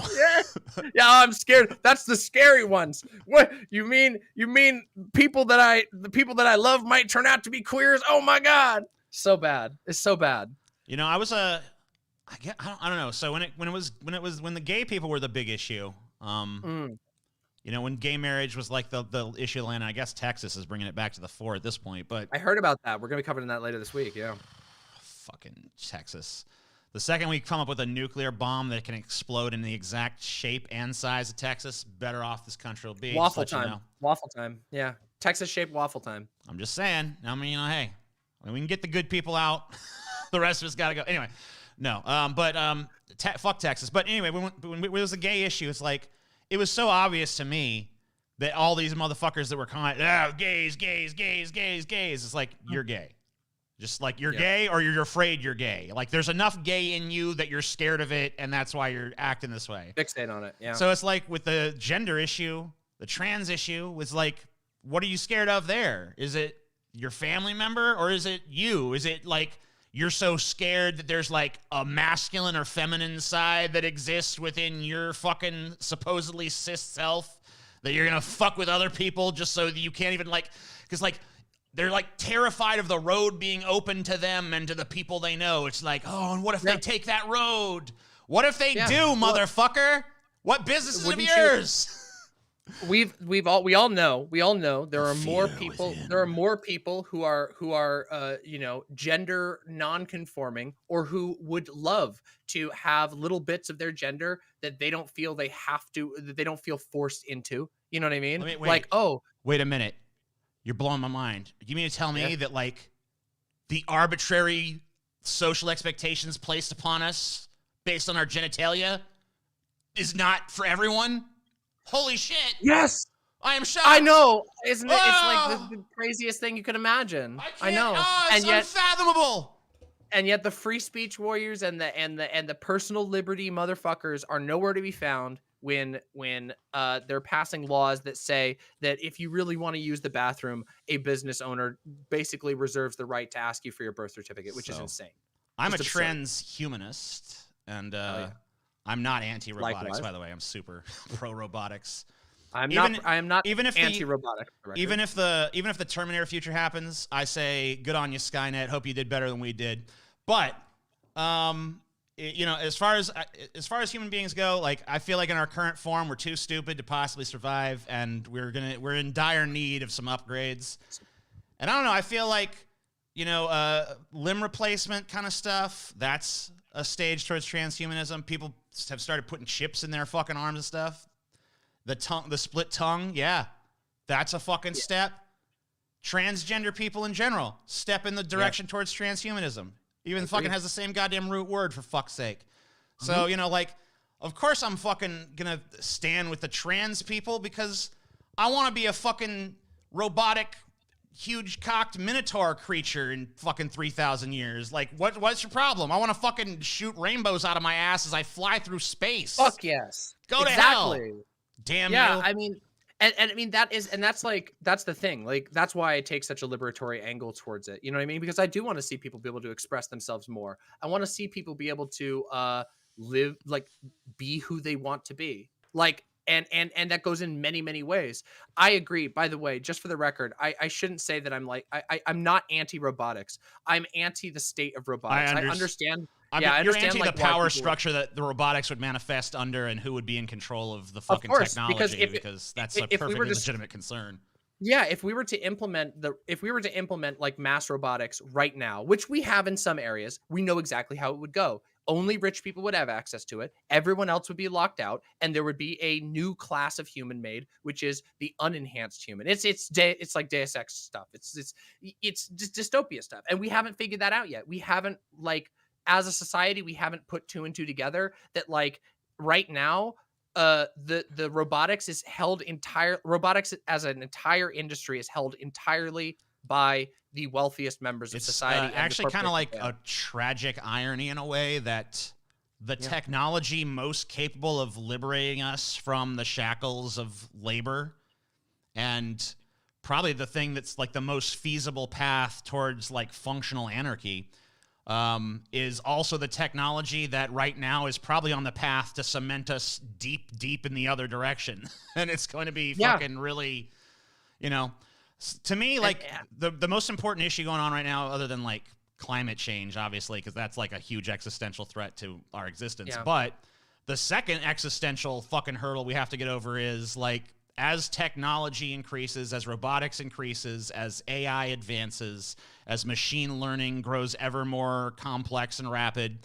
S1: Yeah, I'm scared. That's the scary ones. What you mean? The people that I love might turn out to be queers? Oh my God, so bad. It's so bad.
S2: You know, I don't know. So when the gay people were the big issue, you know, when gay marriage was like the issue of the land, I guess Texas is bringing it back to the fore at this point. But
S1: I heard about that. We're gonna be covering that later this week. Yeah.
S2: Fucking Texas. The second we come up with a nuclear bomb that can explode in the exact shape and size of Texas, better off this country will be.
S1: Waffle time. You know. Waffle time. Yeah. Texas-shaped waffle time.
S2: I'm just saying. I mean, you know, hey, when we can get the good people out, the rest of us got to go. Anyway, no. Fuck Texas. But anyway, when it was a gay issue, it's like, it was so obvious to me that all these motherfuckers that were calling, gays. It's like, you're gay. Just like you're gay or you're afraid you're gay. Like there's enough gay in you that you're scared of it, and that's why you're acting this way.
S1: Fixate on it, yeah.
S2: So it's like with the gender issue, the trans issue was like, what are you scared of there? Is it your family member or is it you? Is it like you're so scared that there's like a masculine or feminine side that exists within your fucking supposedly cis self that you're gonna fuck with other people just so that you can't even like, because like, they're like terrified of the road being open to them and to the people they know. It's like, oh, and what if they take that road? What if they do, motherfucker? What business is of yours?
S1: We all know there are more people. There are more people who are gender non-conforming or who would love to have little bits of their gender that they don't feel they have to, that they don't feel forced into. You know what I mean?
S2: Wait a minute. You're blowing my mind. You mean to tell me that, like, the arbitrary social expectations placed upon us based on our genitalia is not for everyone? Holy shit.
S1: Yes.
S2: I am shocked.
S1: I know. Isn't it? It's like the craziest thing you could imagine. I know.
S2: It's unfathomable.
S1: And yet the free speech warriors and the personal liberty motherfuckers are nowhere to be found when they're passing laws that say that if you really want to use the bathroom, a business owner basically reserves the right to ask you for your birth certificate, which is insane.
S2: I'm a transhumanist, and I'm not anti-robotics, by the way. I'm super pro-robotics.
S1: I am not
S2: even if
S1: anti-robotics.
S2: Even if the Terminator future happens, I say good on you, Skynet. Hope you did better than we did. But you know, as far as human beings go, like, I feel like in our current form, we're too stupid to possibly survive, and we're in dire need of some upgrades. And I don't know, I feel like, you know, limb replacement kind of stuff, that's a stage towards transhumanism. People have started putting chips in their fucking arms and stuff. The split tongue, yeah, that's a fucking step. Transgender people in general step in the direction towards transhumanism. Even fucking has the same goddamn root word, for fuck's sake. So, you know, like, of course I'm fucking gonna stand with the trans people because I want to be a fucking robotic, huge-cocked minotaur creature in fucking 3,000 years. Like, what's your problem? I want to fucking shoot rainbows out of my ass as I fly through space.
S1: Fuck yes.
S2: Go to hell. Damn you.
S1: Yeah, I mean... And I mean, that's the thing. Like, that's why I take such a liberatory angle towards it. You know what I mean? Because I do want to see people be able to express themselves more. I want to see people be able to live, like, be who they want to be. Like, and that goes in many, many ways. I agree. By the way, just for the record, I shouldn't say that I'm like, I'm not anti-robotics. I'm anti the state of robotics. I understand.
S2: You're anti the power structure that the robotics would manifest under, and who would be in control of the fucking technology, because that's a perfectly legitimate concern.
S1: Yeah, if we were to implement like mass robotics right now, which we have in some areas, we know exactly how it would go. Only rich people would have access to it. Everyone else would be locked out, and there would be a new class of human made, which is the unenhanced human. It's like Deus Ex stuff. It's just dystopia stuff, and we haven't figured that out yet. We haven't, like, as a society, we haven't put two and two together that, like, right now, the robotics as an entire industry is held entirely by the wealthiest members of society.
S2: It's actually kind of like a tragic irony in a way that the technology most capable of liberating us from the shackles of labor, and probably the thing that's like the most feasible path towards like functional anarchy, is also the technology that right now is probably on the path to cement us deep, deep in the other direction. And it's going to be fucking really, you know, to me, like the most important issue going on right now, other than like climate change, obviously, because that's like a huge existential threat to our existence. But the second existential fucking hurdle we have to get over is like, as technology increases, as robotics increases, as AI advances, as machine learning grows ever more complex and rapid,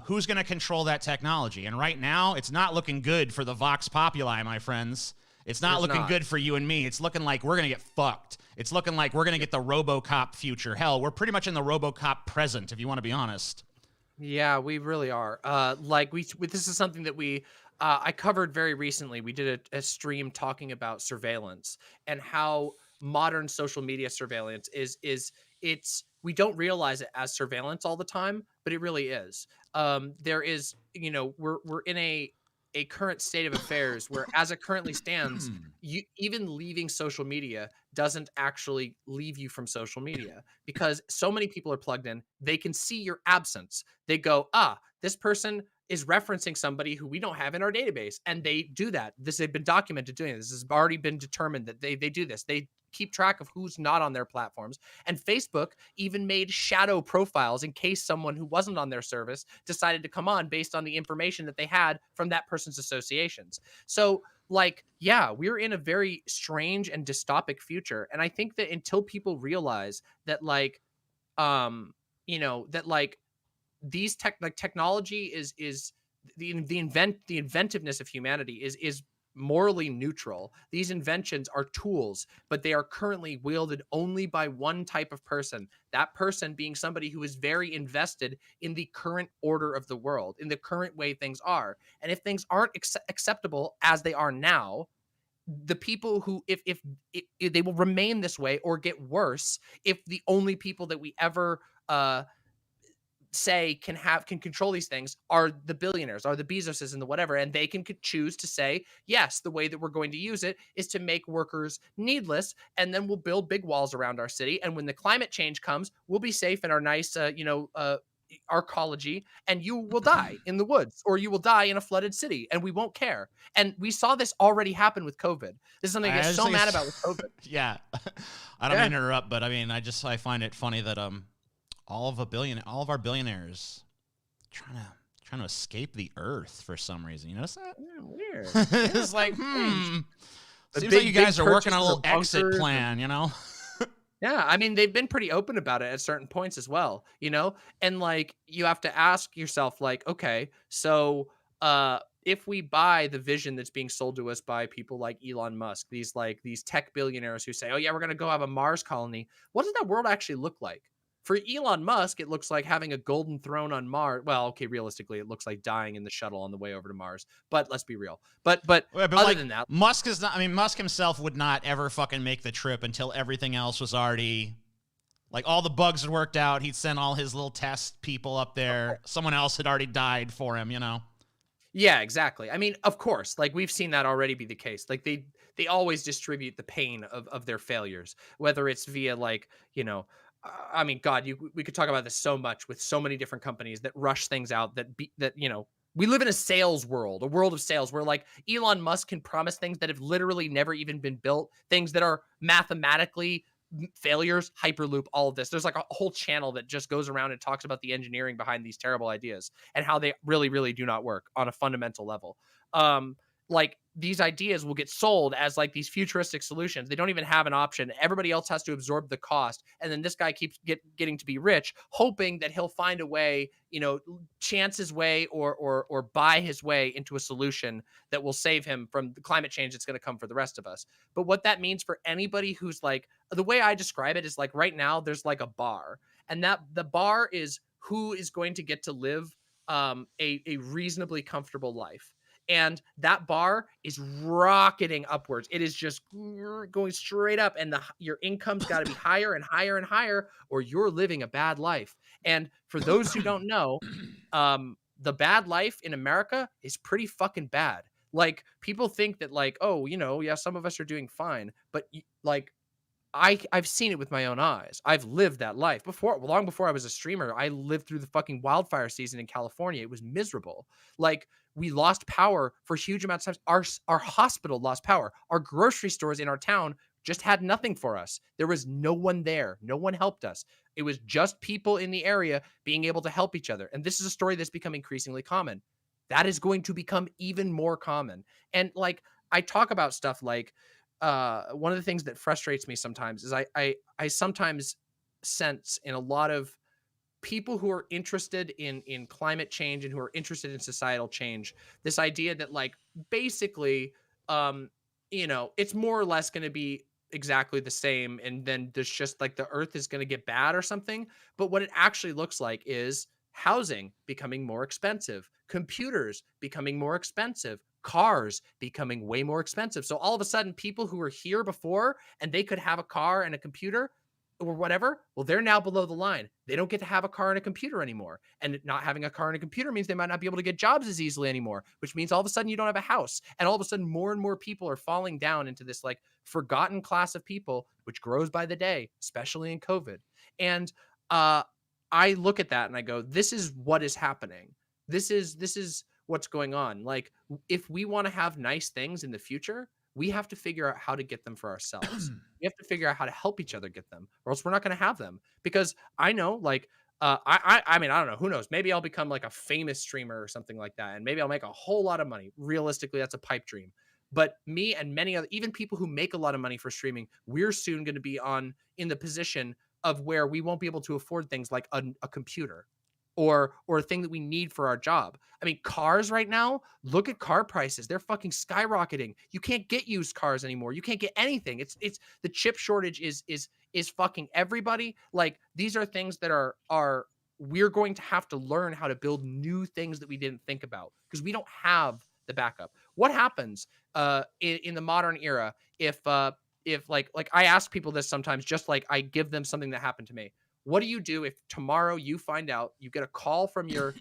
S2: who's going to control that technology? And right now, it's not looking good for the Vox Populi, my friends. It's not looking good for you and me. It's looking like we're going to get fucked. It's looking like we're going to get the RoboCop future. Hell, we're pretty much in the RoboCop present, if you want to be honest.
S1: Yeah, we really are. This is something that I covered very recently. We did a stream talking about surveillance and how modern social media surveillance we don't realize it as surveillance all the time, but it really is. There is, we're in a current state of affairs where, as it currently stands, you even leaving social media doesn't actually leave you from social media, because so many people are plugged in. They can see your absence. They go, this person is referencing somebody who we don't have in our database, and they do that. They've been documented doing this. This has already been determined that they do this. They keep track of who's not on their platforms. And Facebook even made shadow profiles in case someone who wasn't on their service decided to come on based on the information that they had from that person's associations. So, we're in a very strange and dystopic future. And I think that until people realize that, these technology is the inventiveness of humanity is morally neutral. These inventions are tools, but they are currently wielded only by one type of person. That person being somebody who is very invested in the current order of the world, in the current way things are. And if things aren't acceptable as they are now, the people who, if they will remain this way or get worse, if the only people that we ever say can control these things are the billionaires, are the Bezoses and the whatever, and they can choose to say, yes, the way that we're going to use it is to make workers needless, and then we'll build big walls around our city, and when the climate change comes, we'll be safe in our nice arcology, and you will die in the woods, or you will die in a flooded city, and we won't care. And we saw this already happen with COVID. This is something I get so mad about with COVID.
S2: Yeah. I don't mean to interrupt, but I mean, I find it funny that all of our billionaires trying to escape the earth for some reason. You notice that?
S1: Yeah, weird.
S2: It's like, seems like you guys are working on a little exit plan, you know?
S1: Yeah, I mean, they've been pretty open about it at certain points as well, And you have to ask yourself, okay, so if we buy the vision that's being sold to us by people like Elon Musk, these tech billionaires who say, oh yeah, we're going to go have a Mars colony, what does that world actually look like? For Elon Musk, it looks like having a golden throne on Mars. Well, okay, realistically, it looks like dying in the shuttle on the way over to Mars. But let's be real. But other than that,
S2: Musk is not. I mean, Musk himself would not ever fucking make the trip until everything else was already, like, all the bugs had worked out. He'd sent all his little test people up there. Someone else had already died for him.
S1: Yeah, exactly. I mean, of course, we've seen that already be the case. They always distribute the pain of their failures, whether it's via I mean, God, we could talk about this so much with so many different companies that rush things out we live in a sales world, a world of sales where Elon Musk can promise things that have literally never even been built, things that are mathematically failures, Hyperloop, all of this. There's a whole channel that just goes around and talks about the engineering behind these terrible ideas and how they really, really do not work on a fundamental level. These ideas will get sold as these futuristic solutions. They don't even have an option. Everybody else has to absorb the cost. And then this guy keeps getting to be rich, hoping that he'll find a way, chance his way or buy his way into a solution that will save him from the climate change that's going to come for the rest of us. But what that means for anybody who's the way I describe it is right now there's a bar, and that the bar is who is going to get to live a reasonably comfortable life. and that bar is rocketing upwards. It is just going straight up, and your income's got to be higher and higher and higher, or you're living a bad life. And for those who don't know, the bad life in America is pretty fucking bad. Like, people think that, like, oh, yeah, some of us are doing fine, but like, I've seen it with my own eyes. I've lived that life before, long before I was a streamer. I lived through the fucking wildfire season in California. It was miserable. Like, we lost power for huge amounts of time. Our hospital lost power. Our grocery stores in our town just had nothing for us. There was no one there. No one helped us. It was just people in the area being able to help each other. And this is a story that's become increasingly common. That is going to become even more common. And like, I talk about stuff like, one of the things that frustrates me sometimes is I sometimes sense in a lot of people who are interested in climate change and who are interested in societal change, this idea that, like, basically, it's more or less going to be exactly the same, and then there's just like the earth is going to get bad or something. But what it actually looks like is housing becoming more expensive, computers becoming more expensive, cars becoming way more expensive. So all of a sudden, people who were here before and they could have a car and a computer or whatever, well, they're now below the line. They don't get to have a car and a computer anymore. And not having a car and a computer means they might not be able to get jobs as easily anymore, which means all of a sudden you don't have a house. And all of a sudden, more and more people are falling down into this like forgotten class of people, which grows by the day, especially in COVID. And I look at that and I go, this is what is happening. This is what's going on. Like, if we want to have nice things in the future, we have to figure out how to get them for ourselves. We have to figure out how to help each other get them, or else we're not going to have them. Because I know, like, I mean, I don't know, who knows? Maybe I'll become like a famous streamer or something like that, and maybe I'll make a whole lot of money. Realistically, that's a pipe dream. But me and many other, even people who make a lot of money for streaming, we're soon going to be in the position of where we won't be able to afford things like a computer or a thing that we need for our job. I mean, cars right now, look at car prices. They're fucking skyrocketing. You can't get used cars anymore. You can't get anything. It's the chip shortage is fucking everybody. Like, these are things that are we're going to have to learn how to build new things that we didn't think about because we don't have the backup. What happens in the modern era if like I ask people this sometimes, just like I give them something that happened to me. What do you do if tomorrow you find out, you get a call from your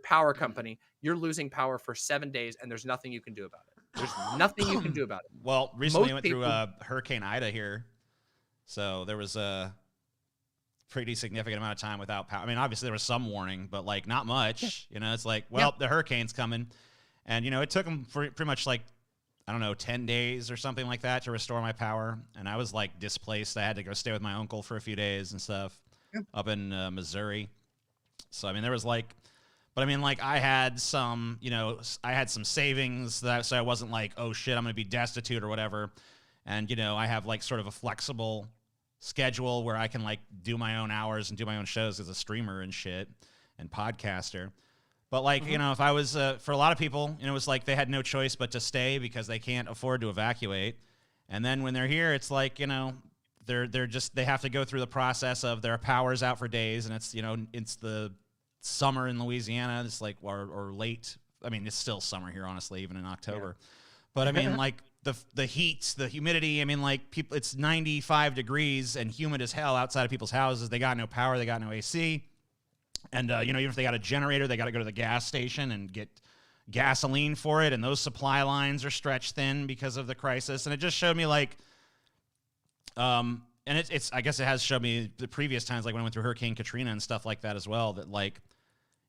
S1: power company, you're losing power for 7 days and there's nothing you can do about it? There's nothing you can do about it.
S2: Well, recently I went through Hurricane Ida here. So there was a pretty significant amount of time without power. I mean, obviously there was some warning, but like not much. Yeah. It's like, well, the hurricane's coming. And, it took them pretty much like, I don't know, 10 days or something like that to restore my power. And I was like displaced. I had to go stay with my uncle for a few days and stuff. Up in Missouri. So, I mean, there was like, but I mean, like I had some, I had some savings so I wasn't like, oh shit, I'm going to be destitute or whatever. And, I have like sort of a flexible schedule where I can like do my own hours and do my own shows as a streamer and shit and podcaster. But like, if I was, for a lot of people, it was like they had no choice but to stay because they can't afford to evacuate. And then when they're here, it's like, they have to go through the process of their power's out for days, and it's it's the summer in Louisiana. It's like or late. I mean, it's still summer here, honestly, even in October. Yeah. But I mean, like the heat, the humidity. I mean, like people, it's 95 degrees and humid as hell outside of people's houses. They got no power. They got no AC, and even if they got a generator, they got to go to the gas station and get gasoline for it, and those supply lines are stretched thin because of the crisis. And it just showed me like. And it's I guess it has showed me the previous times, like when I went through Hurricane Katrina and stuff like that as well, that like,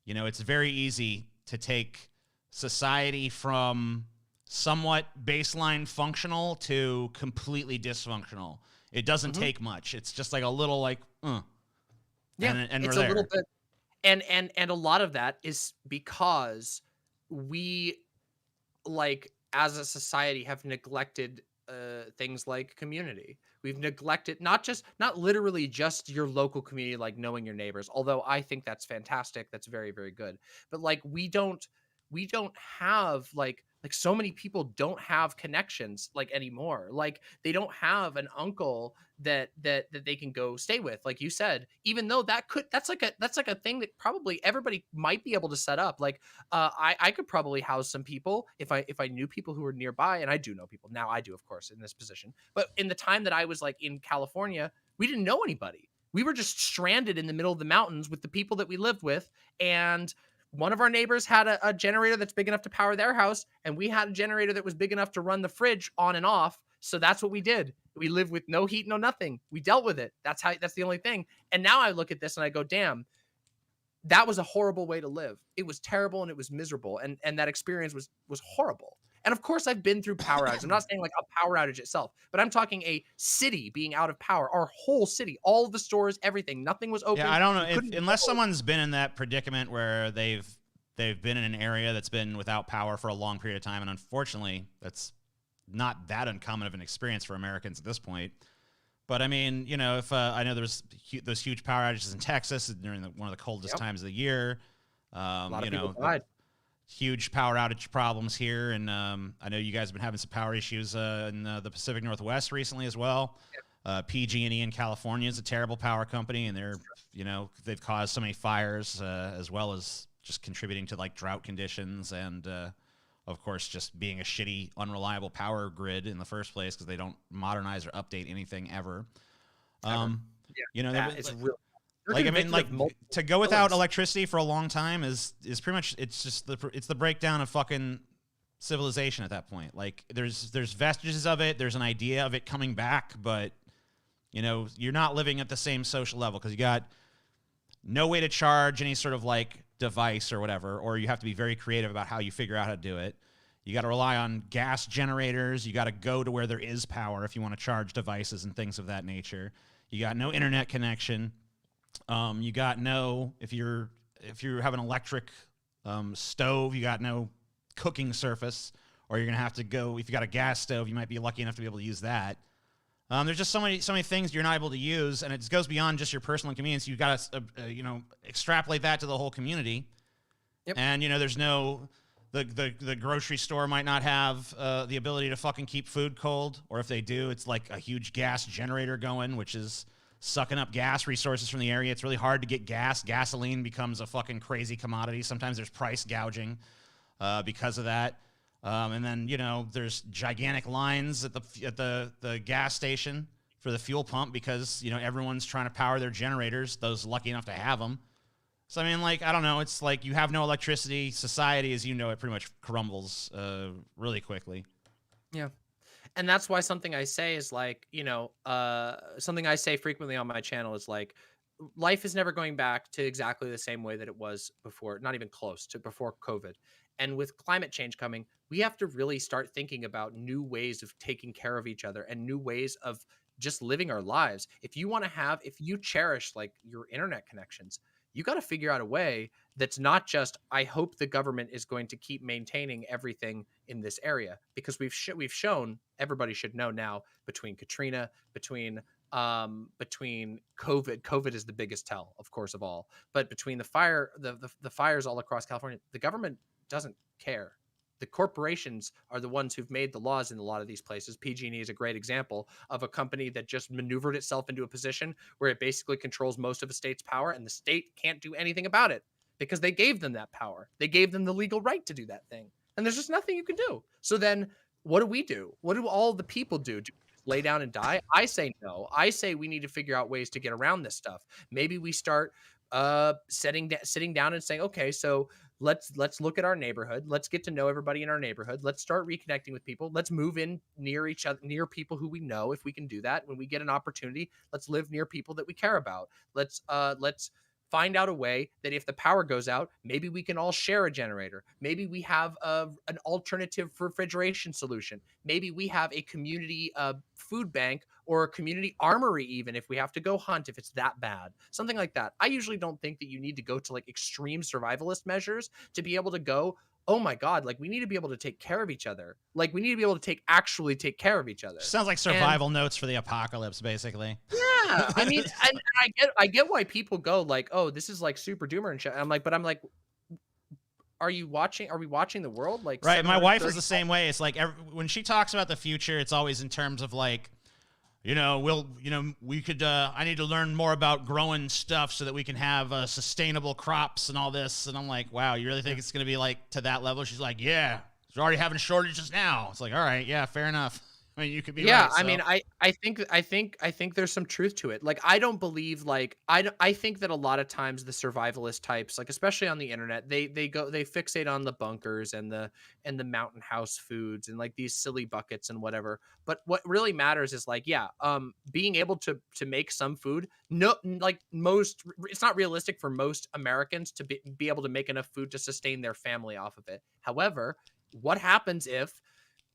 S2: it's very easy to take society from somewhat baseline functional to completely dysfunctional. It doesn't take much. It's just like a little like, yeah, and
S1: it's a little bit. And a lot of that is because we, like, as a society, have neglected things like community. We've neglected not literally just your local community, like knowing your neighbors, although I think that's fantastic. That's very, very good. But like, we don't have like Like, so many people don't have connections like anymore. Like, they don't have an uncle that they can go stay with, like you said, even though that's like a thing that probably everybody might be able to set up. Like, I could probably house some people if I knew people who were nearby, and I do know people now. I do, of course, in this position. But in the time that I was like in California, we didn't know anybody. We were just stranded in the middle of the mountains with the people that we lived with, and one of our neighbors had a generator that's big enough to power their house, and we had a generator that was big enough to run the fridge on and off. So that's what we did. We lived with no heat, no nothing. We dealt with it. That's the only thing. And now I look at this and I go, damn, that was a horrible way to live. It was terrible and it was miserable. And that experience was horrible. And of course, I've been through power outage. I'm not saying like a power outage itself, but I'm talking a city being out of power. Our whole city, all of the stores, everything, nothing was open.
S2: Yeah, I don't know unless someone's been in that predicament where they've been in an area that's been without power for a long period of time, and unfortunately, that's not that uncommon of an experience for Americans at this point. But I mean, you know, if I know there's those huge power outages in Texas during one of the coldest times of the year.
S1: A lot of people died.
S2: Huge power outage problems here, and I know you guys have been having some power issues in the Pacific Northwest recently as well. PG&E in California is a terrible power company, and they've caused so many fires as well as just contributing to like drought conditions and of course just being a shitty, unreliable power grid in the first place because they don't modernize or update anything ever. You know,
S1: it's real.
S2: Like, I mean, like, to go without electricity for a long time is pretty much, it's just it's the breakdown of fucking civilization at that point. Like, there's vestiges of it, there's an idea of it coming back, but, you know, you're not living at the same social level because you got no way to charge any sort of, like, device or whatever, or you have to be very creative about how you figure out how to do it. You got to rely on gas generators. You got to go to where there is power if you want to charge devices and things of that nature. You got no internet connection. You got no, if you have an electric stove, you got no cooking surface, or you're gonna have to go. If you got a gas stove, you might be lucky enough to be able to use that. There's just so many things you're not able to use, and it goes beyond just your personal convenience. You got to extrapolate that to the whole community.
S1: Yep.
S2: And there's no the grocery store might not have the ability to fucking keep food cold, or if they do, it's like a huge gas generator going, which is sucking up gas resources from the area. It's really hard to get gas. Gasoline becomes a fucking crazy commodity. Sometimes there's price gouging because of that. And then, there's gigantic lines at the gas station for the fuel pump because, everyone's trying to power their generators, those lucky enough to have them. So, I mean, like, I don't know. It's like you have no electricity. Society, as you know, it pretty much crumbles really quickly.
S1: Yeah. And that's why something I say is like, something I say frequently on my channel is like, life is never going back to exactly the same way that it was before, not even close to before COVID. And with climate change coming, we have to really start thinking about new ways of taking care of each other and new ways of just living our lives. If you cherish like your internet connections, you got to figure out a way that's not just, I hope the government is going to keep maintaining everything in this area, because we've shown, everybody should know now, between Katrina, between COVID is the biggest tell, of course, of all, but between the fires all across California, the government doesn't care. The corporations are the ones who've made the laws in a lot of these places. PG&E is a great example of a company that just maneuvered itself into a position where it basically controls most of a state's power, and the state can't do anything about it because they gave them that power. They gave them the legal right to do that thing. And there's just nothing you can do. So then what do? What do all the people do? Do we just lay down and die? I say no. I say we need to figure out ways to get around this stuff. Maybe we start sitting down and saying, okay, so let's look at our neighborhood. Let's get to know everybody in our neighborhood. Let's start reconnecting with people. Let's move in near each other, near people who we know. If we can do that, when we get an opportunity, let's live near people that we care about. Let's find out a way that if the power goes out, maybe we can all share a generator. Maybe we have an alternative refrigeration solution. Maybe we have a community food bank or a community armory, even if we have to go hunt, if it's that bad, something like that. I usually don't think that you need to go to like extreme survivalist measures to be able to go, oh my God, like we need to be able to take care of each other. Like we need to be able to actually take care of each other.
S2: Sounds like survival notes for the apocalypse, basically.
S1: Yeah. I mean, and I get why people go like, oh, this is like super doomer and shit. I'm like, are we watching the world? Like,
S2: right. My wife is the same way. It's like when she talks about the future, it's always in terms of like, we could, I need to learn more about growing stuff so that we can have sustainable crops and all this. And I'm like, wow, you really think it's going to be like to that level? She's like, yeah, we're already having shortages now. It's like, all right, yeah, fair enough. I mean, you could be right.
S1: I mean, I think there's some truth to it. Like, I don't believe, like, I think that a lot of times the survivalist types, like especially on the internet, they fixate on the bunkers and the mountain house foods and like these silly buckets and whatever. But what really matters is like, being able to make some food. No, like it's not realistic for most Americans to be able to make enough food to sustain their family off of it. However, what happens if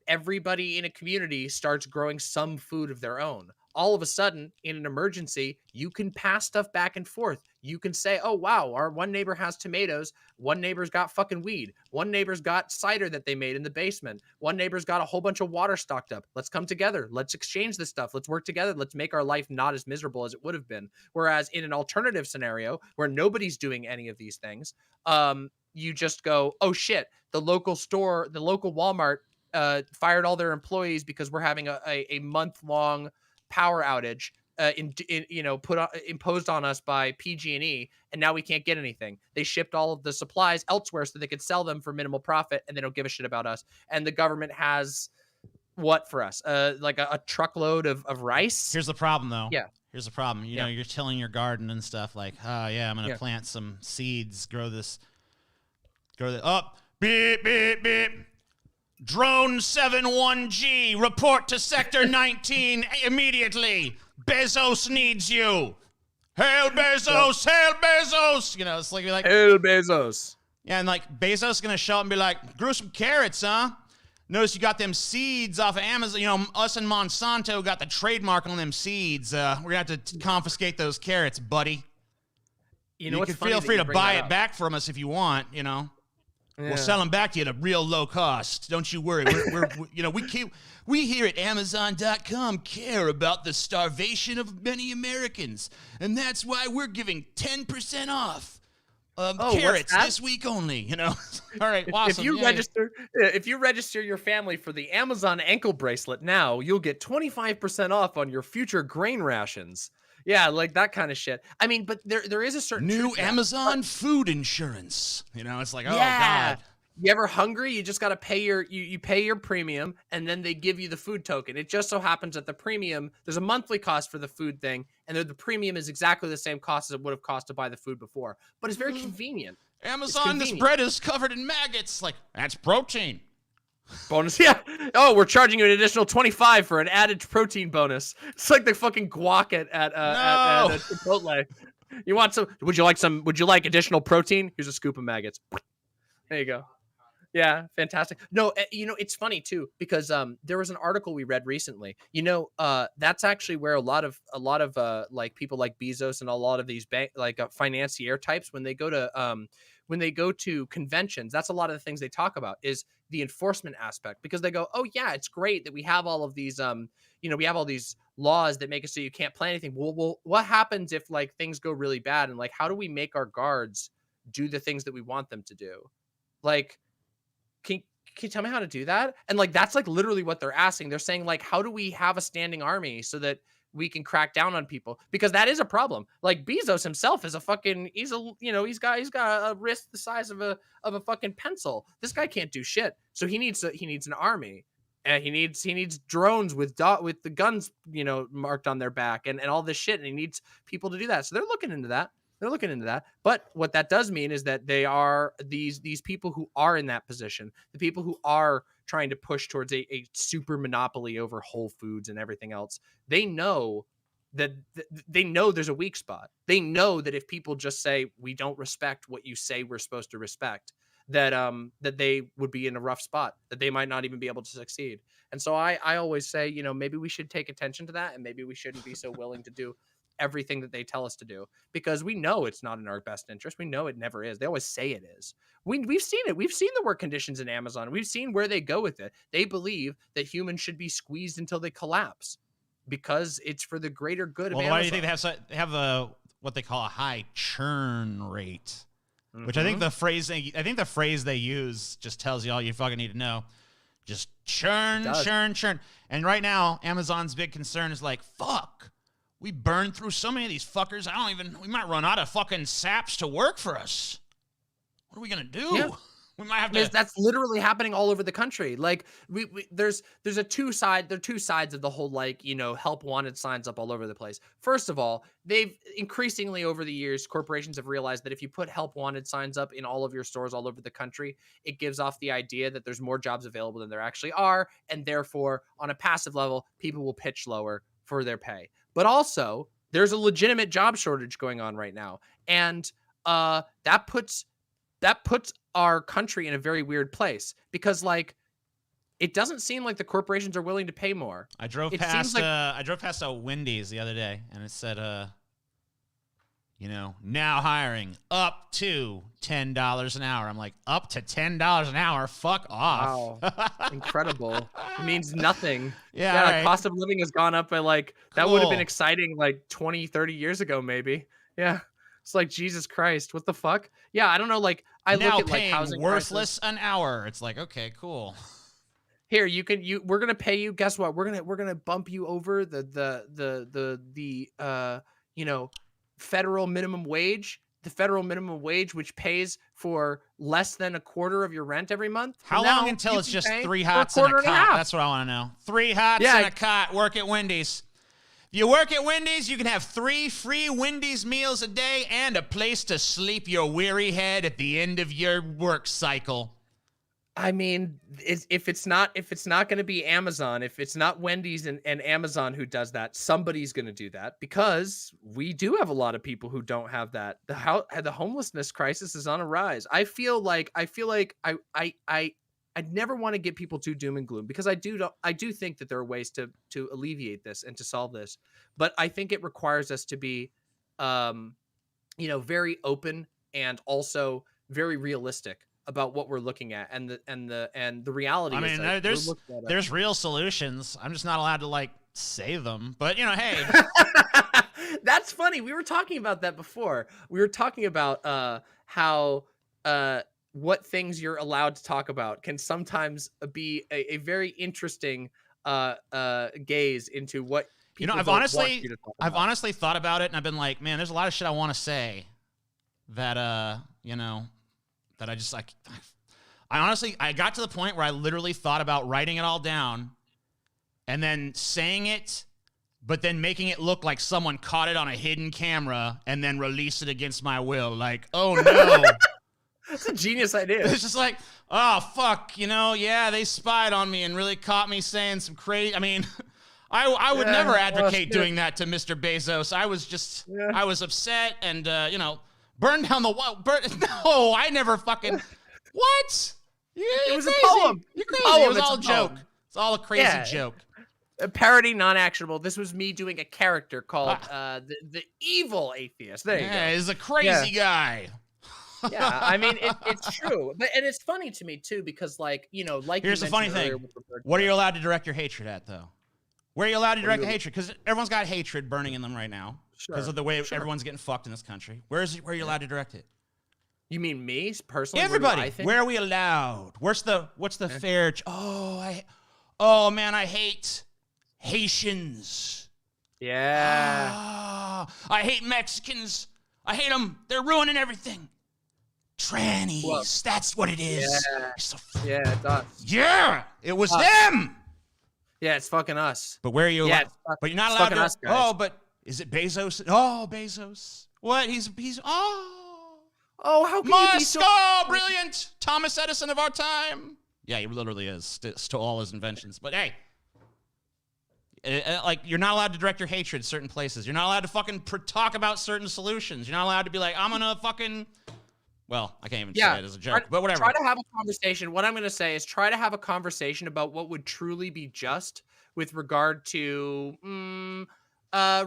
S1: everybody in a community starts growing some food of their own? All of a sudden, in an emergency, you can pass stuff back and forth. You can say, oh, wow, our one neighbor has tomatoes. One neighbor's got fucking weed. One neighbor's got cider that they made in the basement. One neighbor's got a whole bunch of water stocked up. Let's come together. Let's exchange this stuff. Let's work together. Let's make our life not as miserable as it would have been. Whereas in an alternative scenario where nobody's doing any of these things, you just go, oh, shit, the local store, the local Walmart fired all their employees because we're having a month-long power outage imposed on us by PG&E, and now we can't get anything. They shipped all of the supplies elsewhere so they could sell them for minimal profit, and they don't give a shit about us. And the government has what for us? Like a truckload of rice?
S2: Here's the problem, though.
S1: Yeah.
S2: Here's the problem. You know, you're tilling your garden and stuff like, oh, yeah, I'm going to plant some seeds, grow this. Beep, beep, beep. Drone 71G, report to Sector 19 immediately. Bezos needs you. Hail Bezos, hail Bezos. You know, it's like,
S1: hail Bezos.
S2: Yeah, and like Bezos going to show up and be like, grew some carrots, huh? Notice you got them seeds off of Amazon. You know, us and Monsanto got the trademark on them seeds. We're going to have to confiscate those carrots, buddy. You can feel free to buy it back from us if you want, you know. Yeah. We'll sell them back to you at a real low cost. Don't you worry. We here at Amazon.com care about the starvation of many Americans, and that's why we're giving 10% off carrots this week only. You know, all right. Awesome.
S1: If you register your family for the Amazon ankle bracelet now, you'll get 25% off on your future grain rations. Yeah, like that kind of shit. I mean, but there is a certain
S2: new Amazon food insurance. You know, it's like, oh God.
S1: You ever hungry? You just got to pay you pay your premium, and then they give you the food token. It just so happens that the premium, there's a monthly cost for the food thing, and the premium is exactly the same cost as it would have cost to buy the food before. But it's very convenient.
S2: Amazon, this bread is covered in maggots. Like, that's protein.
S1: Bonus, yeah. Oh, we're charging you an additional 25 for an added protein bonus. It's like the fucking guac at Chipotle. You want some? Would you like additional protein? Here's a scoop of maggots. There you go. Yeah, fantastic. No, you know, it's funny too because there was an article we read recently. You know, that's actually where a lot of like people like Bezos and a lot of these financier types, when they go to conventions, that's a lot of the things they talk about is the enforcement aspect, because they go, oh yeah, it's great that we have all of these we have all these laws that make it so you can't plan anything. Well, what happens if like things go really bad, and like how do we make our guards do the things that we want them to do? Like, can you tell me how to do that? And like that's like literally what they're asking. They're saying like, how do we have a standing army so that we can crack down on people? Because that is a problem. Like Bezos himself is he's got a wrist the size of a fucking pencil. This guy can't do shit. So he needs an army, and he needs drones with the guns, you know, marked on their back and all this shit. And he needs people to do that. So they're looking into that. But what that does mean is that they are these people who are in that position, the people who are trying to push towards a super monopoly over Whole Foods and everything else. They know that there's a weak spot. They know that if people just say, we don't respect what you say we're supposed to respect, that they would be in a rough spot, that they might not even be able to succeed. And so I always say, you know, maybe we should take attention to that, and maybe we shouldn't be so willing to do everything that they tell us to do, because we know it's not in our best interest. We know it never is. They always say it is. We've seen it. We've seen the work conditions in Amazon. We've seen where they go with it. They believe that humans should be squeezed until they collapse because it's for the greater good of Amazon.
S2: Why do you think they have what they call a high churn rate? Which I think the phrase they use just tells you all you fucking need to know. Just churn. And right now, Amazon's big concern is like, fuck, we burned through so many of these fuckers. We might run out of fucking saps to work for us. What are we going to do?
S1: Yeah.
S2: We might have to.
S1: That's literally happening all over the country. Like there's two sides of the whole, like, help wanted signs up all over the place. First of all, they've increasingly over the years, corporations have realized that if you put help wanted signs up in all of your stores all over the country, it gives off the idea that there's more jobs available than there actually are. And therefore, on a passive level, people will pitch lower for their pay. But also, there's a legitimate job shortage going on right now. And that puts our country in a very weird place, because like it doesn't seem like the corporations are willing to pay more.
S2: I drove past a Wendy's the other day, and it said now hiring up to $10 an hour. I'm like, up to $10 an hour? Fuck off.
S1: Wow. Incredible. It means nothing.
S2: Yeah,
S1: The
S2: right.
S1: cost of living has gone up by like that would have been exciting like 20, 30 years ago maybe. Yeah. It's like, Jesus Christ, what the fuck? Yeah, I don't know. Like, I
S2: now
S1: look at
S2: paying
S1: like housing
S2: worthless
S1: prices.
S2: an hour. It's like, okay, cool.
S1: Here, we're gonna pay you. Guess what? We're gonna bump you over the federal minimum wage. The federal minimum wage, which pays for less than a quarter of your rent every month.
S2: How long until it's just 3 hots and a cot? That's what I want to know. 3 hots and a cot. Work at Wendy's. You work at Wendy's, you can have 3 free Wendy's meals a day and a place to sleep your weary head at the end of your work cycle.
S1: I mean, if it's not going to be Amazon, if it's not Wendy's and Amazon who does that, somebody's going to do that, because we do have a lot of people who don't have that. The homelessness crisis is on a rise. I feel like I'd never want to get people too doom and gloom, because I do think that there are ways to alleviate this and to solve this, but I think it requires us to be, very open and also very realistic about what we're looking at, and the reality.
S2: I mean, there's real solutions. I'm just not allowed to like say them, but hey.
S1: That's funny. We were talking about that before. We were talking about how what things you're allowed to talk about can sometimes be a very interesting gaze into what people
S2: I've honestly thought about it, and I've been like, man, there's a lot of shit I want to say that that I just like. I got to the point where I literally thought about writing it all down and then saying it, but then making it look like someone caught it on a hidden camera and then released it against my will. Like, oh no.
S1: That's a genius idea.
S2: It's just like, oh, fuck, they spied on me and really caught me saying some crazy. I mean, I would never advocate doing that to Mr. Bezos. I was upset and, burn down the wall. No, I never fucking. What?
S1: It was a poem.
S2: You're crazy. It was all a joke. It's all a crazy joke.
S1: A parody, non-actionable. This was me doing a character called the evil atheist. There you go.
S2: Yeah, he's a crazy guy.
S1: Yeah, I mean, it's true. And it's funny to me, too, because, here's
S2: the funny thing. What are you allowed to direct your hatred at, though? Where are you allowed to direct your hatred? Because everyone's got hatred burning in them right now. Because of the way everyone's getting fucked in this country. Where are you allowed to direct it?
S1: You mean me personally?
S2: Everybody. Where are we allowed? What's the fair? Oh man, I hate Haitians.
S1: Yeah.
S2: I hate Mexicans. I hate them. They're ruining everything. Trannies. Well, that's what it is.
S1: Yeah, it's us.
S2: Yeah, it was them.
S1: Yeah, it's fucking us.
S2: But where are you? But you're not allowed to.
S1: Us, guys.
S2: But is it Bezos? Oh, Bezos. What? He's.
S1: Oh, how can you be so
S2: brilliant? Thomas Edison of our time. Yeah, he literally is. To all his inventions. But hey, you're not allowed to direct your hatred at certain places. You're not allowed to fucking talk about certain solutions. You're not allowed to be like, I'm gonna fucking. Well, I can't even say it as a joke, but whatever.
S1: Try to have a conversation. What I'm going to say is try to have a conversation about what would truly be just with regard to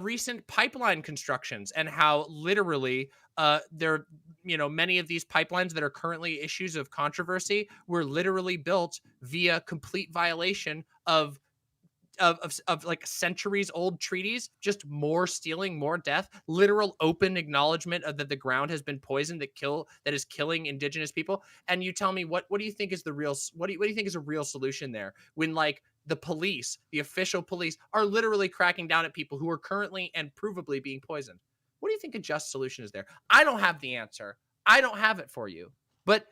S1: recent pipeline constructions and how literally many of these pipelines that are currently issues of controversy were literally built via complete violation of of like centuries old treaties, just more stealing, more death, literal open acknowledgement of that the ground has been poisoned that is killing indigenous people. And you tell me what do you think is the real what do you think is a real solution there when like the police, the official police, are literally cracking down at people who are currently and provably being poisoned? What do you think a just solution is there? I don't have the answer. I don't have it for you. But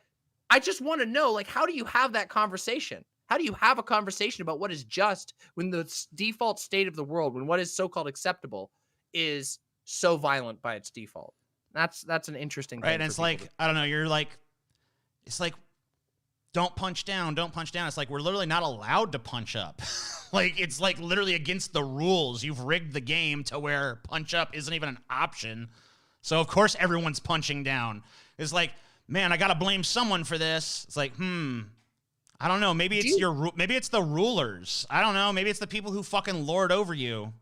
S1: I just want to know, like, how do you have that conversation? How do you have a conversation about what is just when the default state of the world, when what is so-called acceptable is so violent by its default? That's an interesting thing.
S2: Right, and it's like, I don't know, you're like, it's like, don't punch down, don't punch down. It's like, we're literally not allowed to punch up. Like, it's like literally against the rules. You've rigged the game to where punch up isn't even an option. So, of course, everyone's punching down. It's like, man, I got to blame someone for this. It's like, I don't know. Maybe it's maybe it's the rulers. I don't know. Maybe it's the people who fucking lord over you.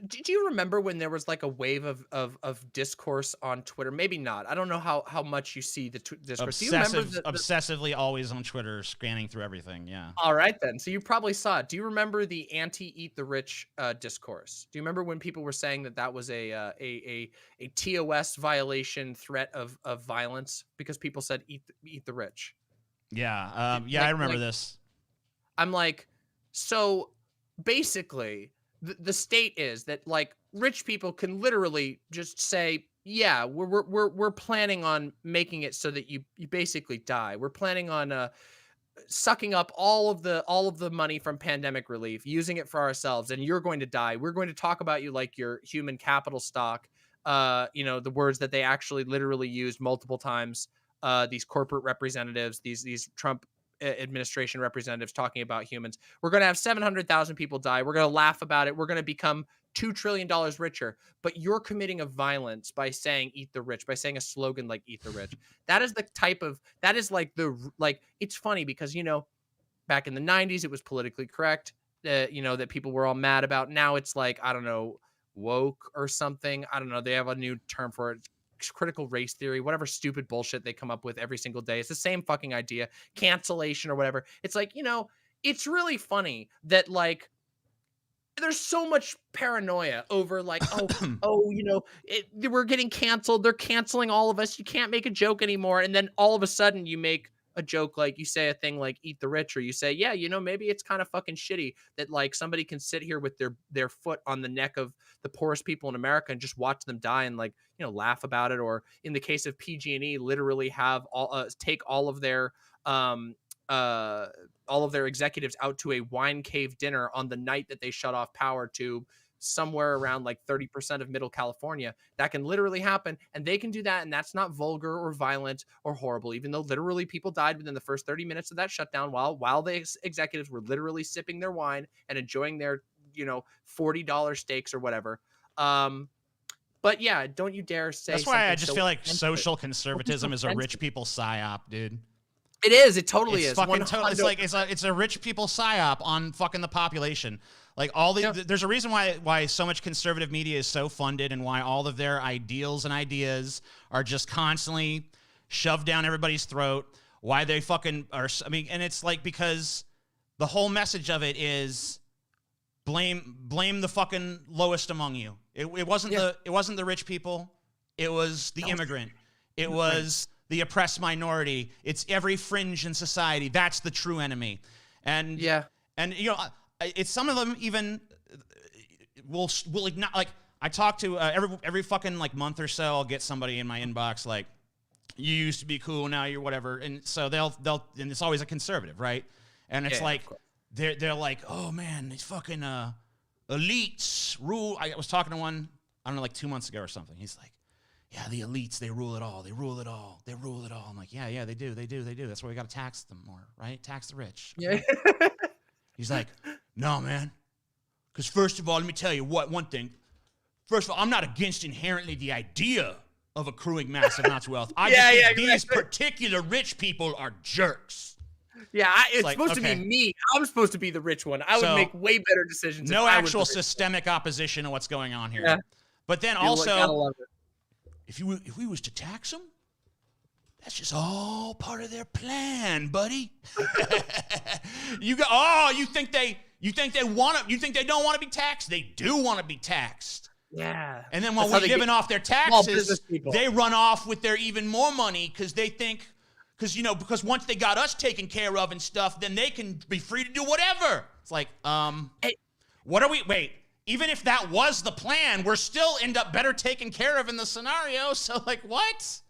S1: Do you remember when there was like a wave of discourse on Twitter? Maybe not. I don't know how much you see the discourse. Do you remember
S2: obsessively always on Twitter, scanning through everything? Yeah.
S1: All right then. So you probably saw it. Do you remember the anti-eat the rich discourse? Do you remember when people were saying that was a TOS violation, threat of violence because people said eat the rich?
S2: Yeah. Yeah, I remember this.
S1: I'm like, so basically, the state is that like rich people can literally just say, yeah, we're planning on making it so that you basically die. We're planning on sucking up all of the money from pandemic relief, using it for ourselves, and you're going to die. We're going to talk about you like you're human capital stock. The words that they actually literally used multiple times. These corporate representatives, these Trump administration representatives talking about humans. We're going to have 700,000 people die. We're going to laugh about it. We're going to become $2 trillion richer. But you're committing a violence by saying eat the rich, by saying a slogan like eat the rich. That is the type of, that is like it's funny because, back in the 90s, it was politically correct, that people were all mad about. Now it's like, I don't know, woke or something. I don't know. They have a new term for it. Critical race theory, whatever stupid bullshit they come up with every single day. It's the same fucking idea, cancellation or whatever. It's like, it's really funny that like there's so much paranoia over like, we're getting canceled. They're canceling all of us. You can't make a joke anymore. And then all of a sudden you make a joke, like you say a thing like eat the rich, or you say, yeah, maybe it's kind of fucking shitty that like somebody can sit here with their foot on the neck of the poorest people in America and just watch them die and like, laugh about it. Or in the case of PG&E, literally have take all of their executives out to a wine cave dinner on the night that they shut off power to somewhere around like 30% of middle California. That can literally happen, and they can do that, and that's not vulgar or violent or horrible, even though literally people died within the first 30 minutes of that shutdown while the executives were literally sipping their wine and enjoying their $40 steaks or whatever. But yeah, don't you dare say.
S2: That's why I just feel like social conservatism is a rich people psyop, dude.
S1: It is. It totally is.
S2: Fucking it's like it's a rich people psyop on fucking the population. Like there's a reason why so much conservative media is so funded, and why all of their ideals and ideas are just constantly shoved down everybody's throat. Why they fucking are. I mean, and it's like because the whole message of it is blame the fucking lowest among you. It wasn't the rich people. It was the immigrant. It was the oppressed minority. It's every fringe in society. That's the true enemy. And it's some of them even will not like. I talk to every fucking like month or so. I'll get somebody in my inbox like, you used to be cool, now you're whatever. And so they'll and it's always a conservative, right? And it's like they're like, oh man, these fucking elites rule. I was talking to one, I don't know, like 2 months ago or something. He's like, yeah, the elites, they rule it all. They rule it all. They rule it all. I'm like, yeah, they do. That's why we got to tax them more, right? Tax the rich.
S1: Yeah.
S2: He's like, no, man. Because first of all, let me tell you one thing. First of all, I'm not against inherently the idea of accruing massive amounts of wealth. I just think these particular rich people are jerks.
S1: Yeah, it's supposed to be me. I'm supposed to be the rich one. I would make way better decisions.
S2: No actual systemic opposition to what's going on here. Yeah. But then also, if we was to tax them, That's just all part of their plan, buddy. You think they don't want to be taxed? They do want to be taxed.
S1: Yeah.
S2: And then while we're giving off their taxes, they run off with their even more money because they think, because once they got us taken care of and stuff, then they can be free to do whatever. It's like, wait, even if that was the plan, we're still end up better taken care of in the scenario. So like, what?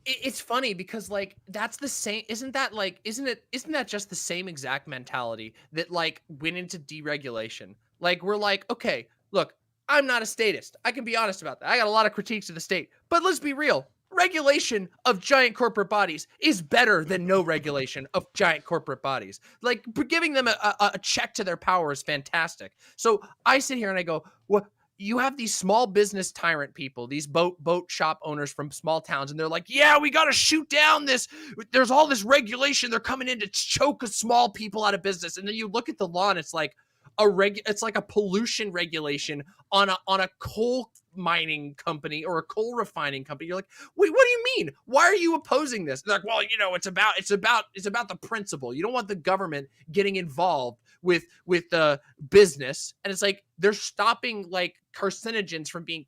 S1: It's funny because like that's the same. Isn't that just the same exact mentality that like went into deregulation? Like we're like, okay, look, I'm not a statist. I can be honest about that. I got a lot of critiques of the state, but let's be real. Regulation of giant corporate bodies is better than no regulation of giant corporate bodies. Like giving them a check to their power is fantastic. So I sit here and I go, what? You have these small business tyrant people, these boat shop owners from small towns, and they're like, yeah, we got to shoot down this. There's all this regulation. They're coming in to choke small people out of business. And then you look at the law and it's like it's like a pollution regulation on a coal mining company or a coal refining company. You're like, wait, what do you mean? Why are you opposing this? They're like, well, it's about the principle. You don't want the government getting involved with the business. And it's like they're stopping like carcinogens from being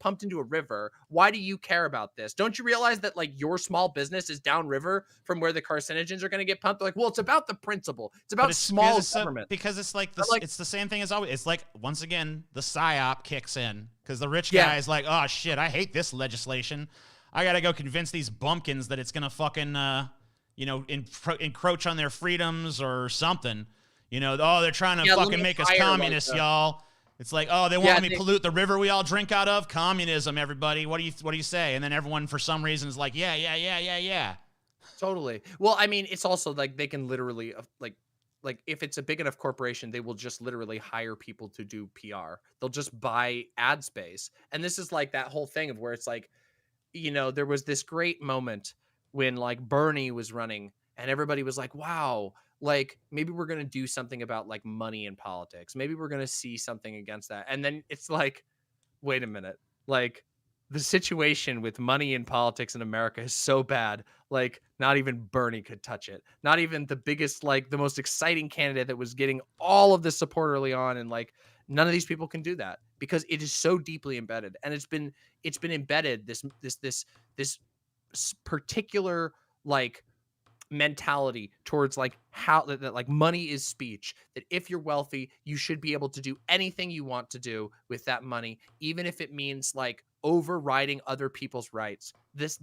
S1: pumped into a river. Why do you care about this? Don't you realize that like your small business is downriver from where the carcinogens are going to get pumped? They're like, well, it's about the principle. It's about small government.
S2: Because it's like this, it's the same thing as always. It's like, once again, the psyop kicks in because the rich guy is like, oh shit, I hate this legislation. I got to go convince these bumpkins that it's going to fucking, encroach on their freedoms or something. They're trying to fucking make us communists, y'all. It's like, oh, they want me to pollute the river we all drink out of? Communism, everybody. What do you say? And then everyone, for some reason, is like, yeah.
S1: Totally. Well, I mean, it's also like they can literally, like if it's a big enough corporation, they will just literally hire people to do PR. They'll just buy ad space. And this is like that whole thing of where it's like, there was this great moment when like Bernie was running and everybody was like, wow, like maybe we're going to do something about like money in politics. Maybe we're going to see something against that. And then it's like, wait a minute, like the situation with money in politics in America is so bad. Like not even Bernie could touch it. Not even the biggest, like the most exciting candidate that was getting all of the support early on. And like, none of these people can do that because it is so deeply embedded. And it's been embedded this particular like mentality towards like how that like money is speech, that if you're wealthy you should be able to do anything you want to do with that money, even if it means like overriding other people's rights. This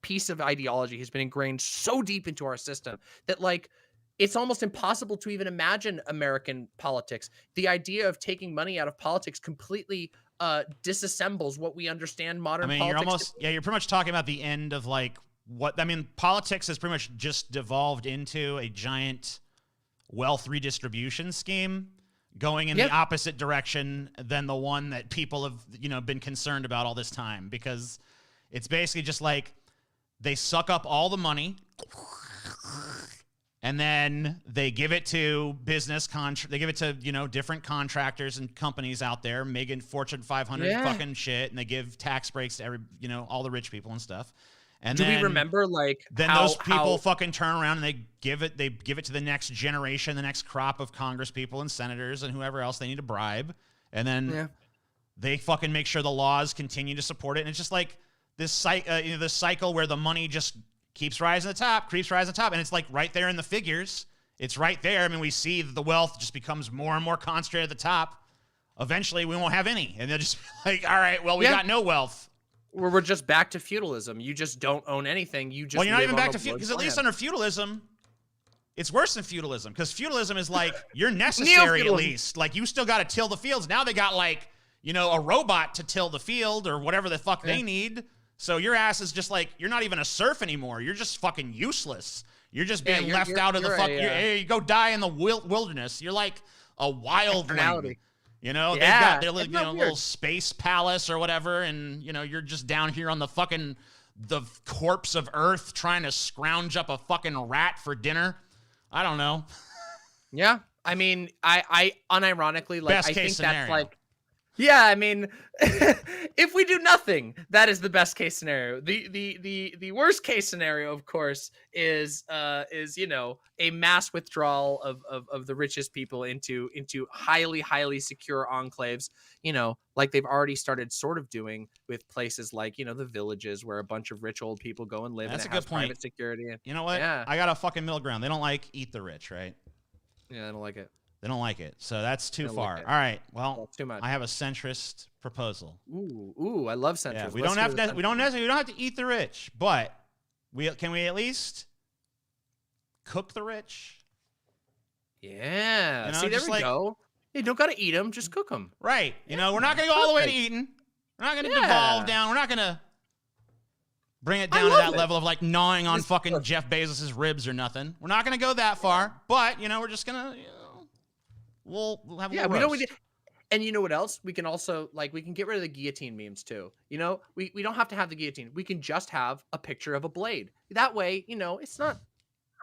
S1: piece of ideology has been ingrained so deep into our system that like it's almost impossible to even imagine American politics. The idea of taking money out of politics completely disassembles what we understand modern politics.
S2: You're pretty much talking about the end of like politics has pretty much just devolved into a giant wealth redistribution scheme going in the opposite direction than the one that people have, been concerned about all this time, because it's basically just like they suck up all the money and then they give it to they give it to, different contractors and companies out there making Fortune 500 fucking shit, and they give tax breaks to all the rich people and stuff. And
S1: do we remember like
S2: those people fucking turn around and they give it to the next generation, the next crop of Congress people and senators and whoever else they need to bribe, and then they fucking make sure the laws continue to support it. And it's just like this this cycle where the money just keeps rising to the top, and it's like right there in the figures. It's right there. I mean, we see that the wealth just becomes more and more concentrated at the top. Eventually, we won't have any, and they're just like, all right, well, we got no wealth.
S1: We're just back to feudalism. You just don't own anything. You just
S2: you're not even back to feudalism, because at least under feudalism, it's worse than feudalism, because feudalism is like you're necessary at least. Like you still got to till the fields. Now they got like a robot to till the field or whatever the fuck they need. So your ass is just like you're not even a serf anymore. You're just fucking useless. You're just being left out of the fuck. You go die in the wilderness. You're like a wildling. They've got their little space palace or whatever, and you're just down here on the corpse of Earth trying to scrounge up a fucking rat for dinner. I don't know.
S1: Yeah, I mean, I unironically like
S2: Best
S1: I
S2: case
S1: think
S2: scenario.
S1: that's like Yeah, I mean, if we do nothing, that is the best case scenario. The worst case scenario, of course, is a mass withdrawal of the richest people into highly secure enclaves, like they've already started sort of doing with places like, the villages where a bunch of rich old people go and live.
S2: That's
S1: and
S2: a
S1: it
S2: good
S1: has
S2: point.
S1: private security.
S2: You know what?
S1: Yeah.
S2: I got a fucking middle ground. They don't like eat the rich, right?
S1: Yeah, I don't like it.
S2: They don't like it. So that's too far.
S1: Like
S2: all right. Well,
S1: that's too much.
S2: I have a centrist proposal.
S1: Ooh, I love centrist.
S2: Yeah, we don't have to eat the rich, but can we at least cook the rich?
S1: Yeah. See, there we go. You don't got to eat them, just cook them.
S2: Right. We're not going to go all the way to eating. We're not going to devolve down. We're not going to bring it down to that level of like gnawing on fucking Jeff Bezos's ribs or nothing. We're not going to go that far, but we're just going to we'll have a little roast.
S1: And you know what else? We can also we can get rid of the guillotine memes too. We don't have to have the guillotine. We can just have a picture of a blade. That way, it's not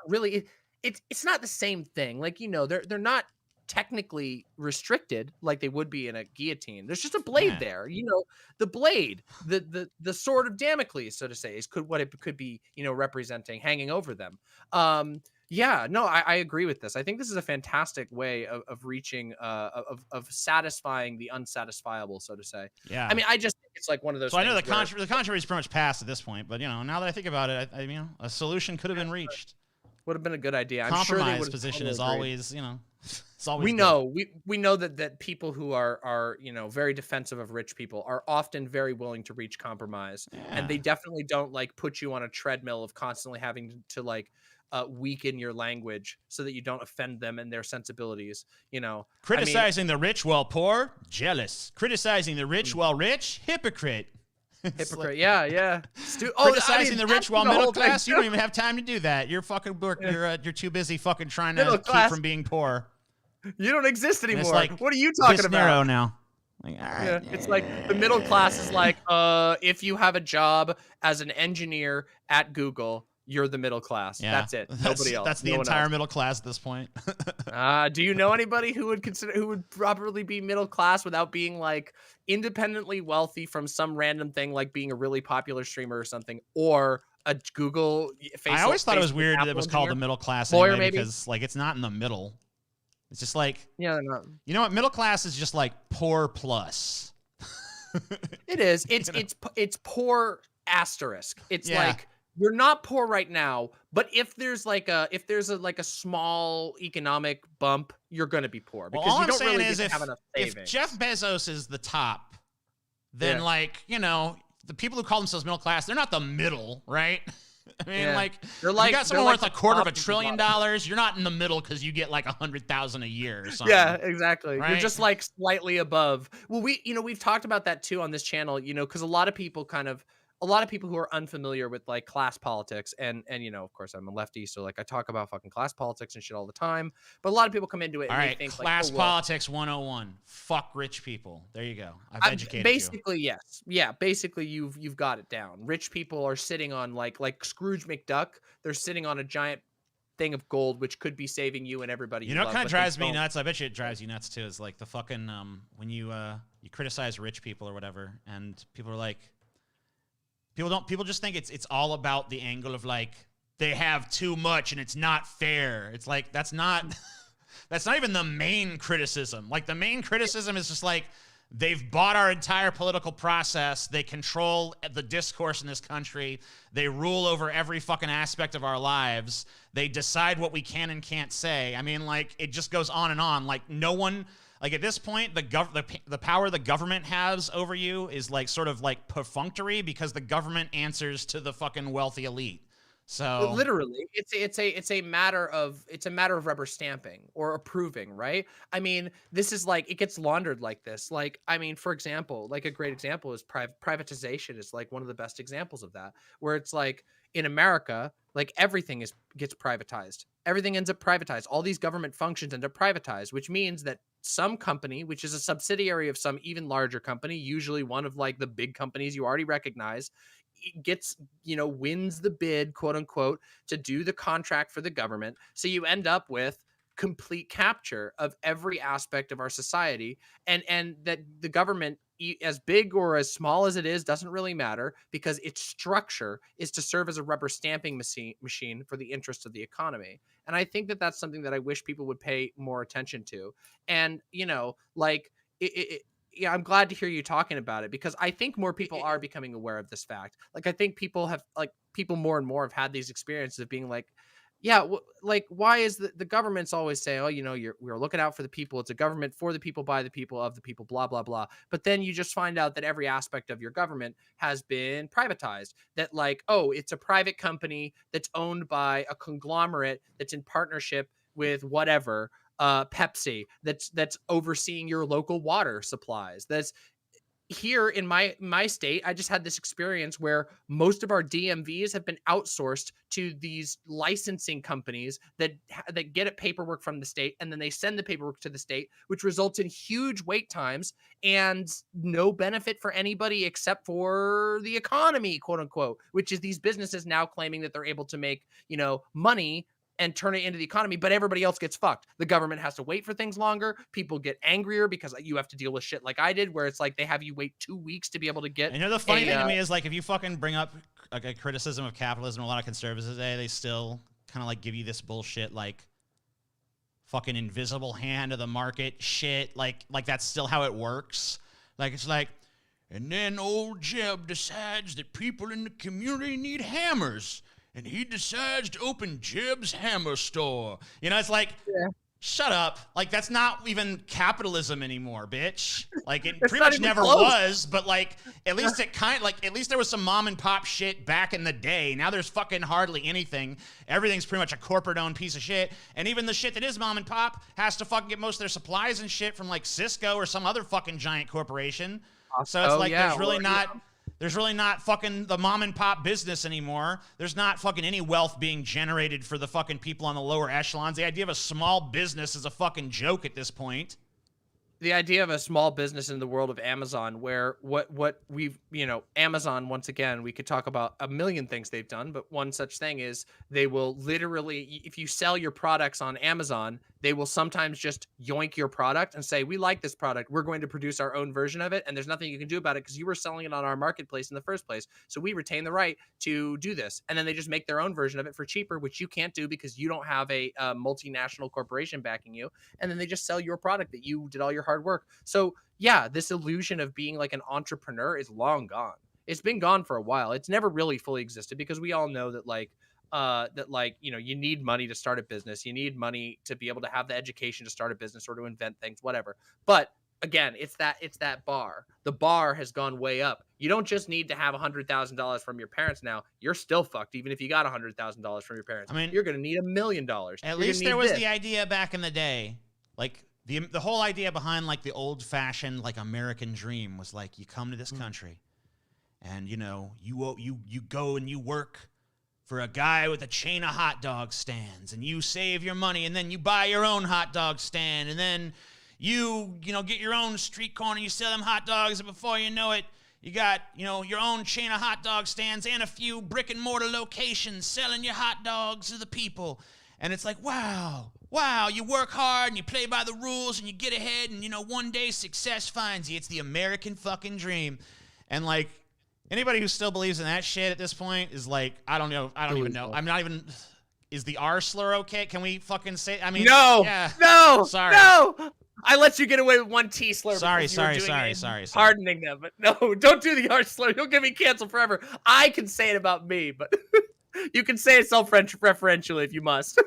S1: really it's not the same thing. They're not technically restricted like they would be in a guillotine. There's just a blade there. The blade, the sword of Damocles, so to say, is what it could be, representing, hanging over them. Yeah, no, I agree with this. I think this is a fantastic way of reaching, of satisfying the unsatisfiable, so to say.
S2: Yeah.
S1: I mean, I just think it's like one of those.
S2: So I know the controversy is pretty much past at this point, but now that I think about it, a solution could have been reached.
S1: Would have been a good idea. I'm
S2: Compromise
S1: sure they
S2: position is always, it's always.
S1: We know we know that people who are very defensive of rich people are often very willing to reach compromise, and they definitely don't put you on a treadmill of constantly having to weaken your language so that you don't offend them and their sensibilities.
S2: Criticizing the rich while poor, jealous. Criticizing the rich while rich, hypocrite.
S1: Hypocrite, yeah.
S2: Criticizing the rich while middle class, you don't even have time to do that. You're fucking you're too busy fucking trying to keep from being poor.
S1: You don't exist anymore. What are you talking about?
S2: Narrow now.
S1: It's like the middle class is if you have a job as an engineer at Google, you're the middle class. Yeah, that's it. Nobody else.
S2: That's the entire middle class at this point.
S1: Do you know anybody who would properly be middle class without being independently wealthy from some random thing like being a really popular streamer or something, or a Google?
S2: I always thought it was weird that it was called the middle class anyway, maybe? Because it's not in the middle. It's just
S1: they're not.
S2: You know what? Middle class is just poor plus.
S1: It is. It's poor asterisk. It's you're not poor right now, but if there's a small economic bump, you're going to be poor because
S2: all
S1: you don't
S2: really
S1: have enough savings.
S2: If Jeff Bezos is the top, then the people who call themselves middle class, they're not the middle, right? I mean, you got someone worth $250 billion. You're not in the middle because you get $100,000 a year or something.
S1: Yeah, exactly.
S2: Right?
S1: You're just slightly above. Well, we've talked about that too on this channel. Because a lot of people who are unfamiliar with class politics and of course I'm a lefty, so I talk about fucking class politics and shit all the time. But a lot of people come into it and they think
S2: class politics 101. Fuck rich people. There you go. I've educated
S1: basically, you. Yes. Yeah, basically you've got it down. Rich people are sitting on like Scrooge McDuck. They're sitting on a giant thing of gold which could be saving you and everybody.
S2: You know what kind of drives me nuts? I bet you it drives you nuts too. Is the fucking when you criticize rich people or whatever and people are like, People just think it's all about the angle of they have too much and it's not fair. It's that's not even the main criticism. The main criticism is just they've bought our entire political process. They control the discourse in this country. They rule over every fucking aspect of our lives. They decide what we can and can't say. I mean, it just goes on and on. No one. At this point, the power the government has over you is sort of perfunctory because the government answers to the fucking wealthy elite. So
S1: literally, it's a matter of rubber stamping or approving, right? I mean, this is it gets laundered like this. I mean, for example, a great example is privatization is one of the best examples of that, where it's in America, everything gets privatized. Everything ends up privatized. All these government functions end up privatized, which means that some company, which is a subsidiary of some even larger company, usually one of the big companies you already recognize, gets, wins the bid, quote unquote, to do the contract for the government. So you end up with complete capture of every aspect of our society, and that the government, as big or as small as it is, doesn't really matter, because its structure is to serve as a rubber stamping machine for the interest of the economy. And I think that that's something that I wish people would pay more attention to. And like yeah, I'm glad to hear you talking about it, because I think more people are becoming aware of this fact. Like, I think people more and more have had these experiences of being like, yeah, like, why is the government's always saying, oh, we're looking out for the people. It's a government for the people, by the people, of the people, blah, blah, blah. But then you just find out that every aspect of your government has been privatized. That, like, oh, it's a private company that's owned by a conglomerate that's in partnership with whatever, Pepsi, that's overseeing your local water supplies. That's here in my state. I just had this experience where most of our DMVs have been outsourced to these licensing companies that get it paperwork from the state, and then they send the paperwork to the state, which results in huge wait times and no benefit for anybody except for the economy, quote unquote, which is these businesses now claiming that they're able to make, money and turn it into the economy, but everybody else gets fucked. The government has to wait for things longer. People get angrier because you have to deal with shit like I did, where it's like they have you wait 2 weeks to be able to get.
S2: The funny thing to me is, like, if you fucking bring up like a criticism of capitalism, a lot of conservatives today, they still kind of like give you this bullshit, like, fucking invisible hand of the market shit. Like that's still how it works. Like, it's like, and then old Jeb decides that people in the community need hammers, and he decides to open Jeb's Hammer Store. It's like, yeah. Shut up. Like, that's not even capitalism anymore, bitch. Like, it pretty much never was, but, like, at least at least there was some mom and pop shit back in the day. Now there's fucking hardly anything. Everything's pretty much a corporate-owned piece of shit. And even the shit that is mom and pop has to fucking get most of their supplies and shit from, like, Cisco or some other fucking giant corporation. So it's there's really not fucking the mom and pop business anymore. There's not fucking any wealth being generated for the fucking people on the lower echelons. The idea of a small business is a fucking joke at this point.
S1: The idea of a small business in the world of Amazon, where what we've, Amazon, once again, we could talk about a million things they've done, but one such thing is they will literally, if you sell your products on Amazon, they will sometimes just yoink your product and say, we like this product, we're going to produce our own version of it, and there's nothing you can do about it because you were selling it on our marketplace in the first place, so we retain the right to do this. And then they just make their own version of it for cheaper, which you can't do because you don't have a multinational corporation backing you, and then they just sell your product that you did all your hard work. So yeah, this illusion of being like an entrepreneur is long gone. It's been gone for a while. It's never really fully existed, because we all know that you need money to start a business. You need money to be able to have the education to start a business or to invent things, whatever. But again, it's that bar. The bar has gone way up. You don't just need to have $100,000 from your parents now. You're still fucked, even if you got $100,000 from your parents. I mean, you're going to need $1 million.
S2: At least there was the idea back in the day, like the whole idea behind, like, the old-fashioned, like, American dream was like, you come to this country, and you go and you work for a guy with a chain of hot dog stands, and you save your money, and then you buy your own hot dog stand, and then you get your own street corner, you sell them hot dogs, and before you know it, you got, your own chain of hot dog stands and a few brick and mortar locations selling your hot dogs to the people. And it's like, wow, you work hard and you play by the rules and you get ahead, and one day success finds you. It's the American fucking dream. And, like, anybody who still believes in that shit at this point is like, I don't even know. I'm not even. Is the R slur okay? Can we fucking say? I mean,
S1: no,
S2: yeah.
S1: No,
S2: sorry,
S1: no. I let you get away with one T slur.
S2: Sorry.
S1: Pardoning them, but no, don't do the R slur. You'll get me canceled forever. I can say it about me, but you can say it self-referentially if you must.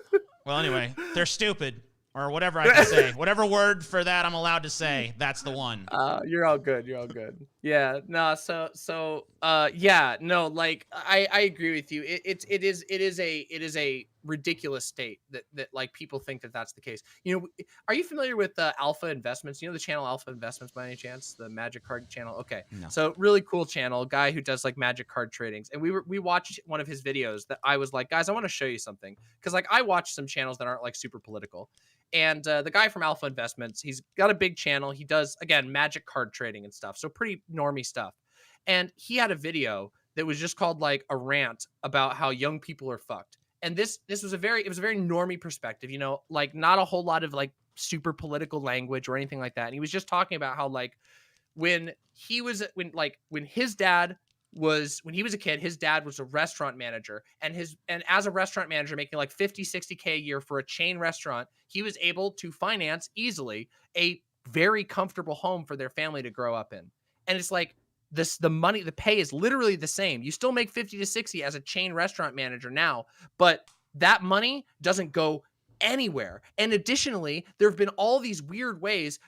S2: Well, anyway, they're stupid. Or whatever I can say. Whatever word for that I'm allowed to say, that's the one.
S1: You're all good. Yeah, no, yeah, no, like, I agree with you. It is a ridiculous state that like people think that that's the case. Are you familiar with Alpha Investments? The channel Alpha Investments by any chance? The magic card channel? Okay.
S2: No.
S1: So really cool channel, guy who does like magic card tradings. And we watched one of his videos that I was like, guys, I want to show you something. Because, like, I watch some channels that aren't like super political. And the guy from Alpha Investments, he's got a big channel. He does, again, magic card trading and stuff. So pretty normie stuff. And he had a video that was just called, like, a rant about how young people are fucked. And this was a very normie perspective, you know, like not a whole lot of like super political language or anything like that. And he was just talking about how like when he was when his dad was when he was a kid, his dad was a restaurant manager, and as a restaurant manager making like 50-60K a year for a chain restaurant, he was able to finance easily a very comfortable home for their family to grow up in. And it's like the pay is literally the same. You still make 50 to 60 as a chain restaurant manager now, but that money doesn't go anywhere. And additionally, there have been all these weird ways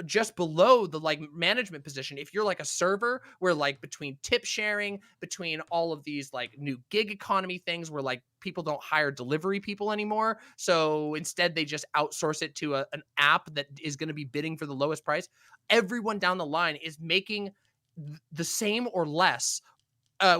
S1: just below the like management position. If you're like a server, where like between tip sharing, between all of these like new gig economy things where like people don't hire delivery people anymore, so instead they just outsource it to an app that is going to be bidding for the lowest price. Everyone down the line is making the same or less,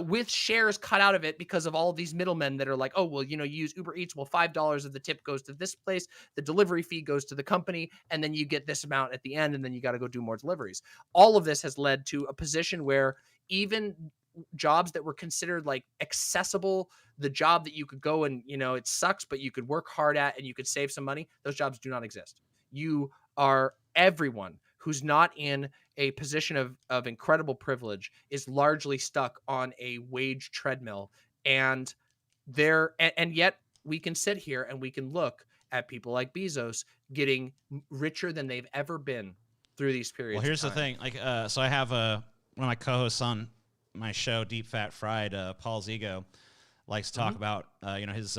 S1: with shares cut out of it because of all of these middlemen that are like, oh, well, you know, you use Uber Eats. Well, $5 of the tip goes to this place. The delivery fee goes to the company. And then you get this amount at the end. And then you got to go do more deliveries. All of this has led to a position where even jobs that were considered like accessible, the job that you could go and, you know, it sucks, but you could work hard at and you could save some money. Those jobs do not exist. You are everyone who's not in a position of incredible privilege is largely stuck on a wage treadmill. And yet we can sit here and we can look at people like Bezos getting richer than they've ever been through these periods.
S2: Well, here's the thing. Like, so I have one of my co-hosts on my show, Deep Fat Fried, Paul Zigo, likes to talk about, you know, his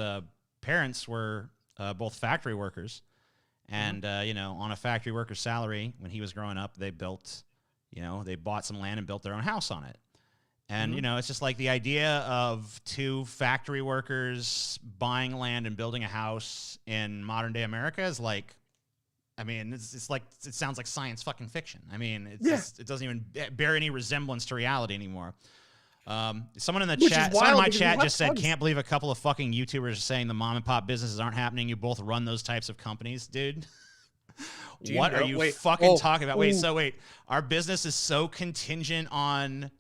S2: parents were both factory workers. And, you know, on a factory worker's salary, when he was growing up, they built, you know, they bought some land and built their own house on it. And, you know, it's just like the idea of two factory workers buying land and building a house in modern day America is like, I mean, it's like, it sounds like science fucking fiction. I mean, it's just, it doesn't even bear any resemblance to reality anymore. Someone in the chat, someone in my chat just said, can't believe a couple of fucking YouTubers are saying the mom and pop businesses aren't happening. You both run those types of companies, dude. What are you fucking talking about? Wait, our business is so contingent on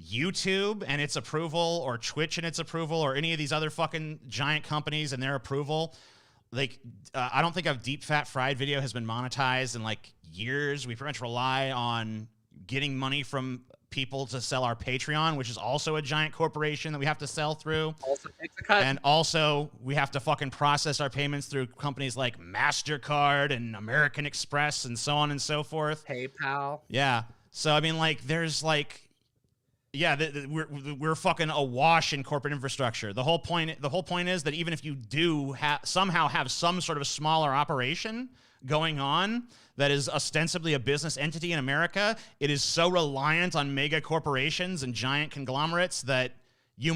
S2: YouTube and its approval, or Twitch and its approval, or any of these other fucking giant companies and their approval. Like, I don't think a Deep Fat Fried video has been monetized in like years. We pretty much rely on getting money from people to sell our Patreon, which is also a giant corporation that we have to sell through.
S1: Also takes a cut.
S2: And also we have to fucking process our payments through companies like MasterCard and American Express and so on and so forth.
S1: PayPal.
S2: Yeah. So, I mean, like, there's like, yeah, we're fucking awash in corporate infrastructure. The whole point is that even if you do somehow have some sort of smaller operation going on that is ostensibly a business entity in America, it is so reliant on mega corporations and giant conglomerates that you're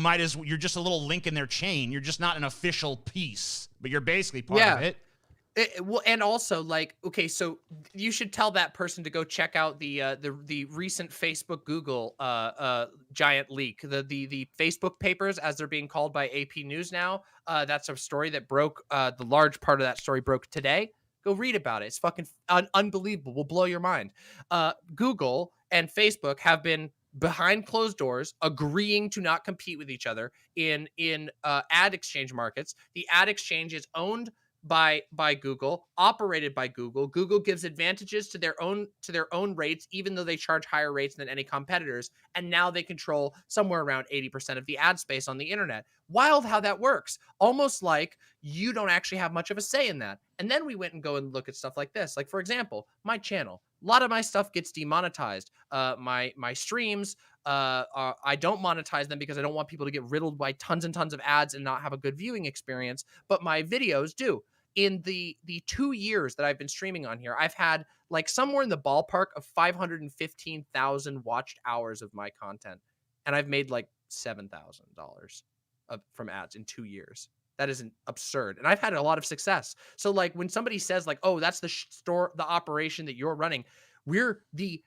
S2: just a little link in their chain. You're just not an official piece, but you're basically part of it.
S1: Well, and also, like, okay, so you should tell that person to go check out the recent Facebook Google giant leak, the Facebook papers, as they're being called by AP News now. That's a story that broke. The large part of that story broke today. Go read about it. It's fucking unbelievable. Will blow your mind. Google and Facebook have been behind closed doors agreeing to not compete with each other in ad exchange markets. The ad exchange is owned by Google, operated by Google. Google gives advantages to their own rates, even though they charge higher rates than any competitors. And now they control somewhere around 80% of the ad space on the internet. Wild how that works. Almost like you don't actually have much of a say in that. And then we went and go and look at stuff like this. Like, for example, my channel. A lot of my stuff gets demonetized. My streams, I don't monetize them because I don't want people to get riddled by tons and tons of ads and not have a good viewing experience. But my videos do. In the 2 years that I've been streaming on here, I've had like somewhere in the ballpark of 515,000 watched hours of my content. And I've made like $7,000 from ads in 2 years. That isn't absurd. And I've had a lot of success. So like when somebody says like, oh, that's the operation that you're running, we're the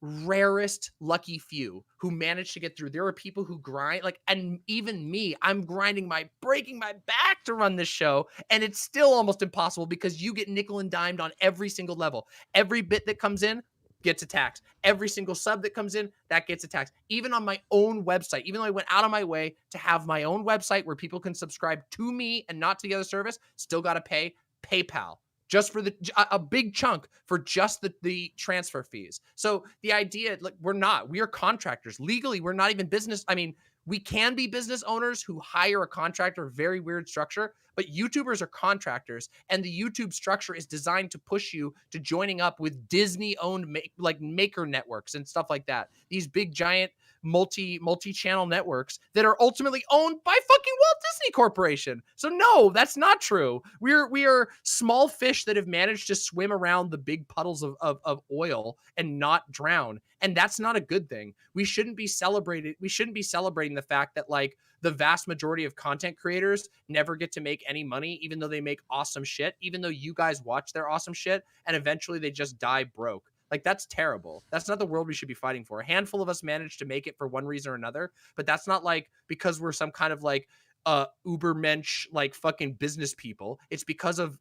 S1: rarest lucky few who managed to get through. There are people who grind, like, and even me, I'm breaking my back to run this show. And it's still almost impossible because you get nickel and dimed on every single level. Every bit that comes in, gets a tax. Every single sub that comes in, that gets a tax. Even on my own website, even though I went out of my way to have my own website where people can subscribe to me and not to the other service, still got to pay PayPal just for a big chunk for just the transfer fees. So the idea, like, we are contractors. Legally, we're not even business. I mean, we can be business owners who hire a contractor, very weird structure, but YouTubers are contractors, and the YouTube structure is designed to push you to joining up with Disney-owned maker networks and stuff like that. These big, giant, multi-channel networks that are ultimately owned by fucking Walt Disney Corporation. So no, that's not true. We are small fish that have managed to swim around the big puddles of oil and not drown. And that's not a good thing. We shouldn't be celebrating the fact that, like, the vast majority of content creators never get to make any money, even though they make awesome shit, even though you guys watch their awesome shit, and eventually they just die broke. Like, that's terrible. That's not the world we should be fighting for. A handful of us managed to make it for one reason or another, but that's not like because we're some kind of like ubermensch, like fucking business people. It's because of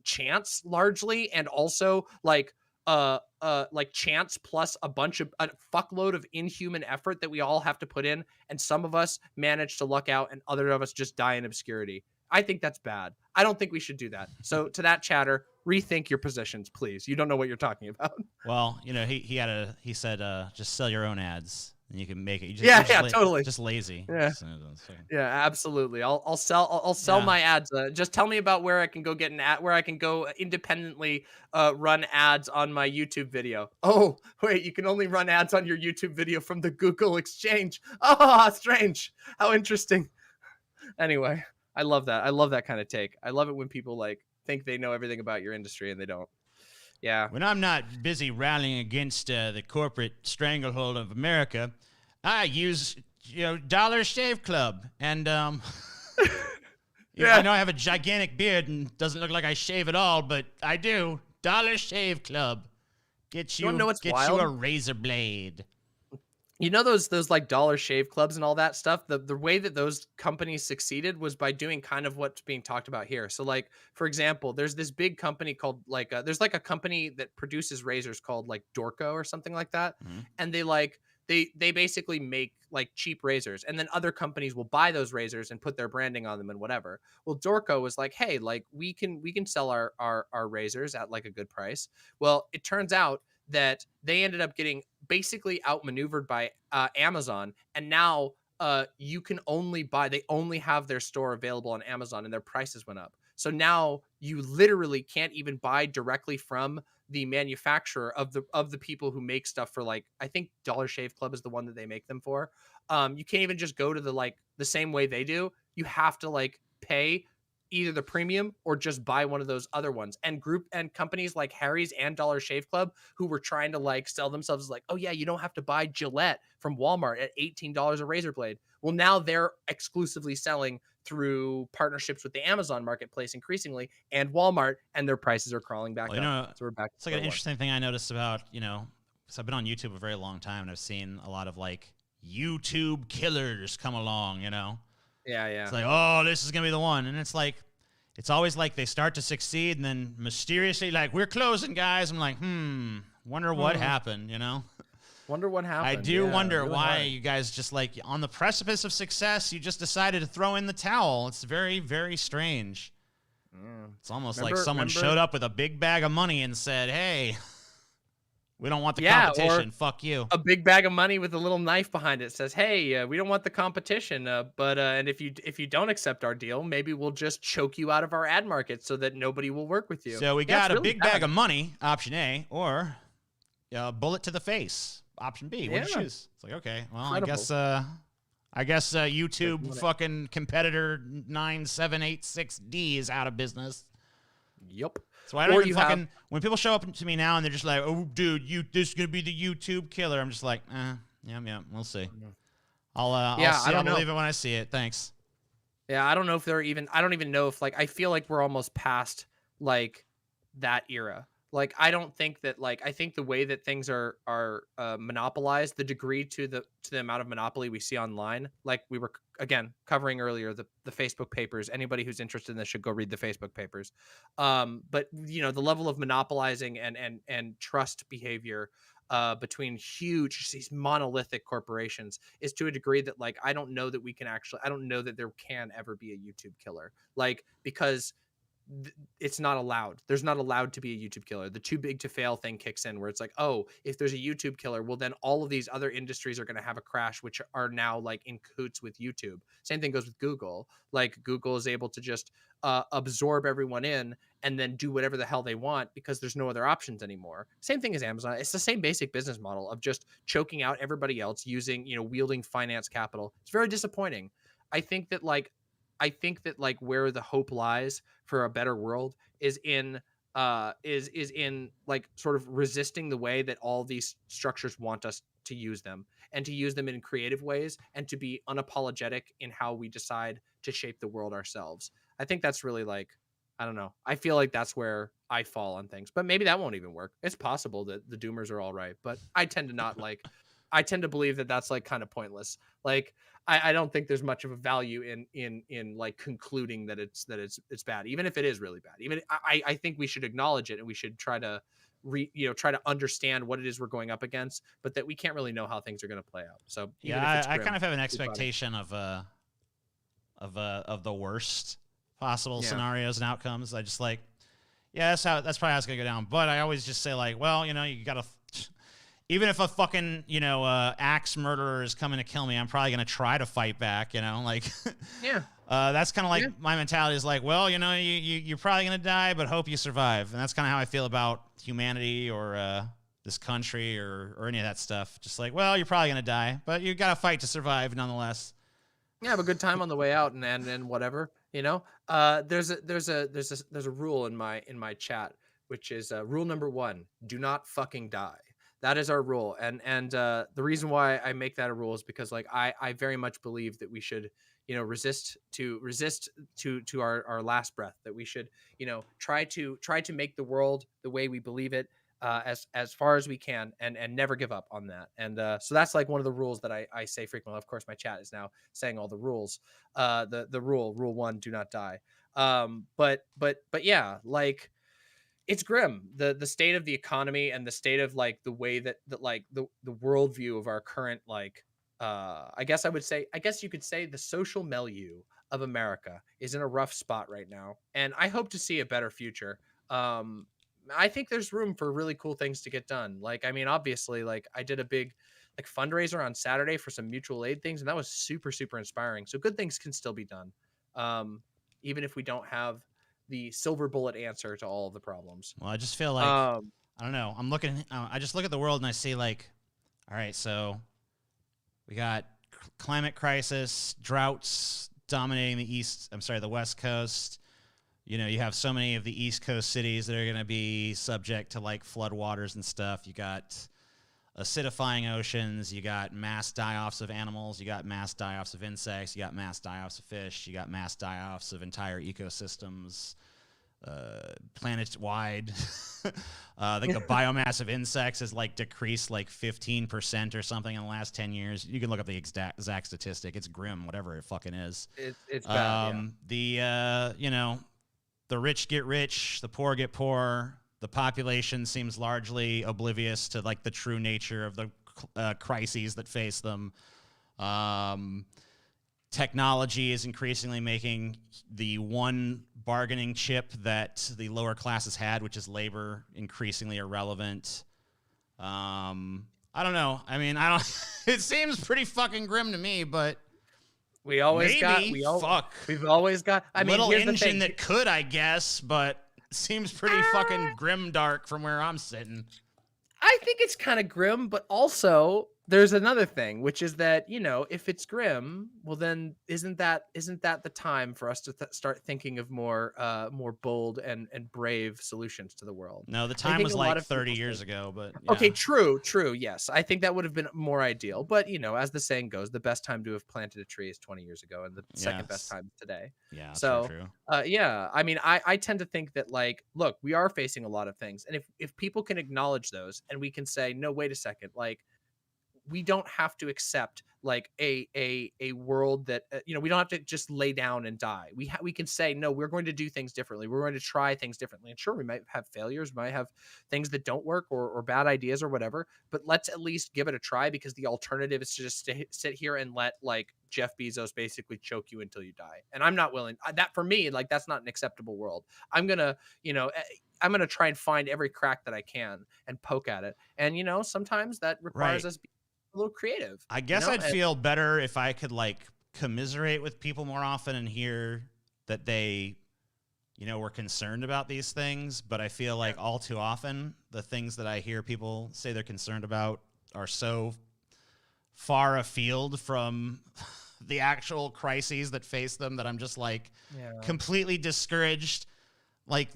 S1: chance largely, and also like chance plus a fuckload of inhuman effort that we all have to put in, and some of us manage to luck out and other of us just die in obscurity. I think that's bad. I don't think we should do that. So to that chatter, rethink your positions, please. You don't know what you're talking about.
S2: Well, you know, he said just sell your own ads and you can make it.
S1: Totally.
S2: Just lazy.
S1: Yeah, absolutely. I'll sell my ads. Just tell me about where I can go get an ad, where I can go independently run ads on my YouTube video. Oh, wait, you can only run ads on your YouTube video from the Google Exchange. Oh, strange. How interesting. Anyway, I love that. I love that kind of take. I love it when people like think they know everything about your industry and they don't. Yeah.
S2: When I'm not busy rallying against the corporate stranglehold of America, I use, Dollar Shave Club. And I know I have a gigantic beard and doesn't look like I shave at all, but I do. Dollar Shave Club. Get you a razor blade.
S1: You know those like Dollar Shave Clubs and all that stuff? The way that those companies succeeded was by doing kind of what's being talked about here. So, like, for example, there's this big company called there's like a company that produces razors called like Dorco or something like that. Mm-hmm. And they basically make like cheap razors, and then other companies will buy those razors and put their branding on them and whatever. Well, Dorco was like, hey, like we can sell our razors at like a good price. Well, it turns out that they ended up getting basically outmaneuvered by Amazon, and now they only have their store available on Amazon, and their prices went up. So now you literally can't even buy directly from the manufacturer of the people who make stuff for, like, I think Dollar Shave Club is the one that they make them for. You can't even just go to the same way they do. You have to like pay either the premium or just buy one of those other ones. And companies like Harry's and Dollar Shave Club, who were trying to like sell themselves as like, oh yeah, you don't have to buy Gillette from Walmart at $18 a razor blade. Well, now they're exclusively selling through partnerships with the Amazon marketplace increasingly and Walmart, and their prices are crawling back up. So we're back.
S2: It's like an interesting thing I noticed about, because I've been on YouTube a very long time, and I've seen a lot of like YouTube killers come along, Yeah. It's like, oh, this is going to be the one. And it's like, it's always like they start to succeed and then mysteriously like, we're closing, guys. I'm like, wonder what happened,
S1: Wonder what happened.
S2: I do wonder why you guys just like on the precipice of success, you just decided to throw in the towel. It's very, very strange. It's almost like someone showed up with a big bag of money and said, hey, we don't want the competition. Fuck you.
S1: A big bag of money with a little knife behind it says, hey, we don't want the competition. But if you don't accept our deal, maybe we'll just choke you out of our ad market so that nobody will work with you.
S2: So we got a big bag of money, option A, or bullet to the face, option B. What do you choose? It's like, okay, well, incredible. I guess YouTube fucking competitor 9786D is out of business.
S1: Yep.
S2: So I don't even when people show up to me now and they're just like, oh, dude, this is going to be the YouTube killer. I'm just like, yeah, we'll see. I'll believe it when I see it. Thanks.
S1: Yeah, I don't know if I don't even know if, like, I feel like we're almost past, like, that era. Like, I don't think that, like, I think the way that things are monopolized, the degree to the amount of monopoly we see online, like we were again covering earlier, the Facebook papers. Anybody who's interested in this should go read the Facebook papers. But you know, the level of monopolizing and trust behavior between these monolithic corporations is to a degree that, like, I don't know that there can ever be a YouTube killer, like, because it's not allowed. There's not allowed to be a YouTube killer. The too big to fail thing kicks in, where it's like, oh, if there's a YouTube killer, well, then all of these other industries are going to have a crash, which are now like in cahoots with YouTube. Same thing goes with Google. Like, Google is able to just absorb everyone in and then do whatever the hell they want because there's no other options anymore. Same thing as Amazon. It's the same basic business model of just choking out everybody else using, you know, wielding finance capital. It's very disappointing. I think that like where the hope lies for a better world is in like sort of resisting the way that all these structures want us to use them, and to use them in creative ways, and to be unapologetic in how we decide to shape the world ourselves. I think that's really, like, I don't know. I feel like that's where I fall on things, but maybe that won't even work. It's possible that the doomers are all right, but I tend to not like, I tend to believe that that's like kind of pointless. Like, I don't think there's much of a value in like concluding that it's bad, even if it is really bad. Even I think we should acknowledge it, and we should try to try to understand what it is we're going up against, but that we can't really know how things are going to play out. So
S2: yeah, I kind of have an expectation of the worst possible scenarios and outcomes. I just like, yeah, that's probably how it's gonna go down. But I always just say, like, well, you know, you gotta. Even if a fucking, you know, axe murderer is coming to kill me, I'm probably going to try to fight back, you know, like,
S1: yeah.
S2: That's kind of like my mentality is like, well, you know, you're probably going to die, but hope you survive. And that's kind of how I feel about humanity or this country or any of that stuff. Just like, well, you're probably going to die, but you got to fight to survive nonetheless.
S1: Yeah, have a good time on the way out and whatever, you know. There's a rule in my chat, which is rule number 1: do not fucking die. That is our rule, and the reason why I make that a rule is because, like, I very much believe that we should, you know, resist to our last breath. That we should, you know, try to make the world the way we believe it, as far as we can, and never give up on that. And so that's like one of the rules that I say frequently. Of course, my chat is now saying all the rules. The rule 1: do not die. But yeah, like, it's grim, the state of the economy and the state of, like, the way that like the worldview of our current, like, I guess you could say the social milieu of America is in a rough spot right now, and I hope to see a better future. I think there's room for really cool things to get done. Like, I mean, obviously, like, I did a big, like, fundraiser on Saturday for some mutual aid things, and that was super, super inspiring. So good things can still be done, even if we don't have the silver bullet answer to all of the problems.
S2: Well, I just feel like, I don't know. I just look at the world and I see, like, all right, so we got climate crisis, droughts dominating the West Coast. You know, you have so many of the East Coast cities that are going to be subject to, like, floodwaters and stuff. You got acidifying oceans, you got mass die-offs of animals, you got mass die-offs of insects, you got mass die-offs of fish, you got mass die-offs of entire ecosystems, planet-wide. I think the biomass of insects has, like, decreased like 15% or something in the last 10 years. You can look up the exact statistic. It's grim, whatever it fucking is.
S1: It's bad,
S2: you know, the rich get rich, the poor get poor. The population seems largely oblivious to, like, the true nature of the crises that face them. Technology is increasingly making the one bargaining chip that the lower classes had, which is labor, increasingly irrelevant. I don't know. I mean, it seems pretty fucking grim to me, but
S1: we've always got. I mean,
S2: little
S1: here's
S2: engine
S1: the thing.
S2: that could, I guess, but seems pretty fucking grim dark from where I'm sitting.
S1: I think it's kind of grim, but also there's another thing, which is that, if it's grim, well then isn't that the time for us to start thinking of more bold and brave solutions to the world?
S2: No, the
S1: I
S2: time
S1: think
S2: was
S1: a lot
S2: like
S1: of
S2: 30
S1: people
S2: years
S1: think,
S2: ago, but
S1: okay,
S2: yeah.
S1: true, yes. I think that would have been more ideal, but as the saying goes, the best time to have planted a tree is 20 years ago, and the second best
S2: Yes.
S1: time is today.
S2: Yeah,
S1: So,
S2: true.
S1: yeah, I mean, I tend to think that, like, look, we are facing a lot of things, and if people can acknowledge those, and we can say, no, wait a second, like, we don't have to accept like a world that we don't have to just lay down and die. We can say, no, we're going to do things differently, we're going to try things differently, and sure, we might have failures, we might have things that don't work, or bad ideas or whatever, but let's at least give it a try, because the alternative is to just sit here and let like Jeff Bezos basically choke you until you die. And I'm not willing, that for me, like, that's not an acceptable world. I'm gonna I'm gonna try and find every crack that I can and poke at it, and sometimes that requires
S2: Right.
S1: us a little creative.
S2: I guess I'd feel better if I could like commiserate with people more often and hear that they, were concerned about these things. But I feel like all too often the things that I hear people say they're concerned about are so far afield from the actual crises that face them that I'm just like completely discouraged. Like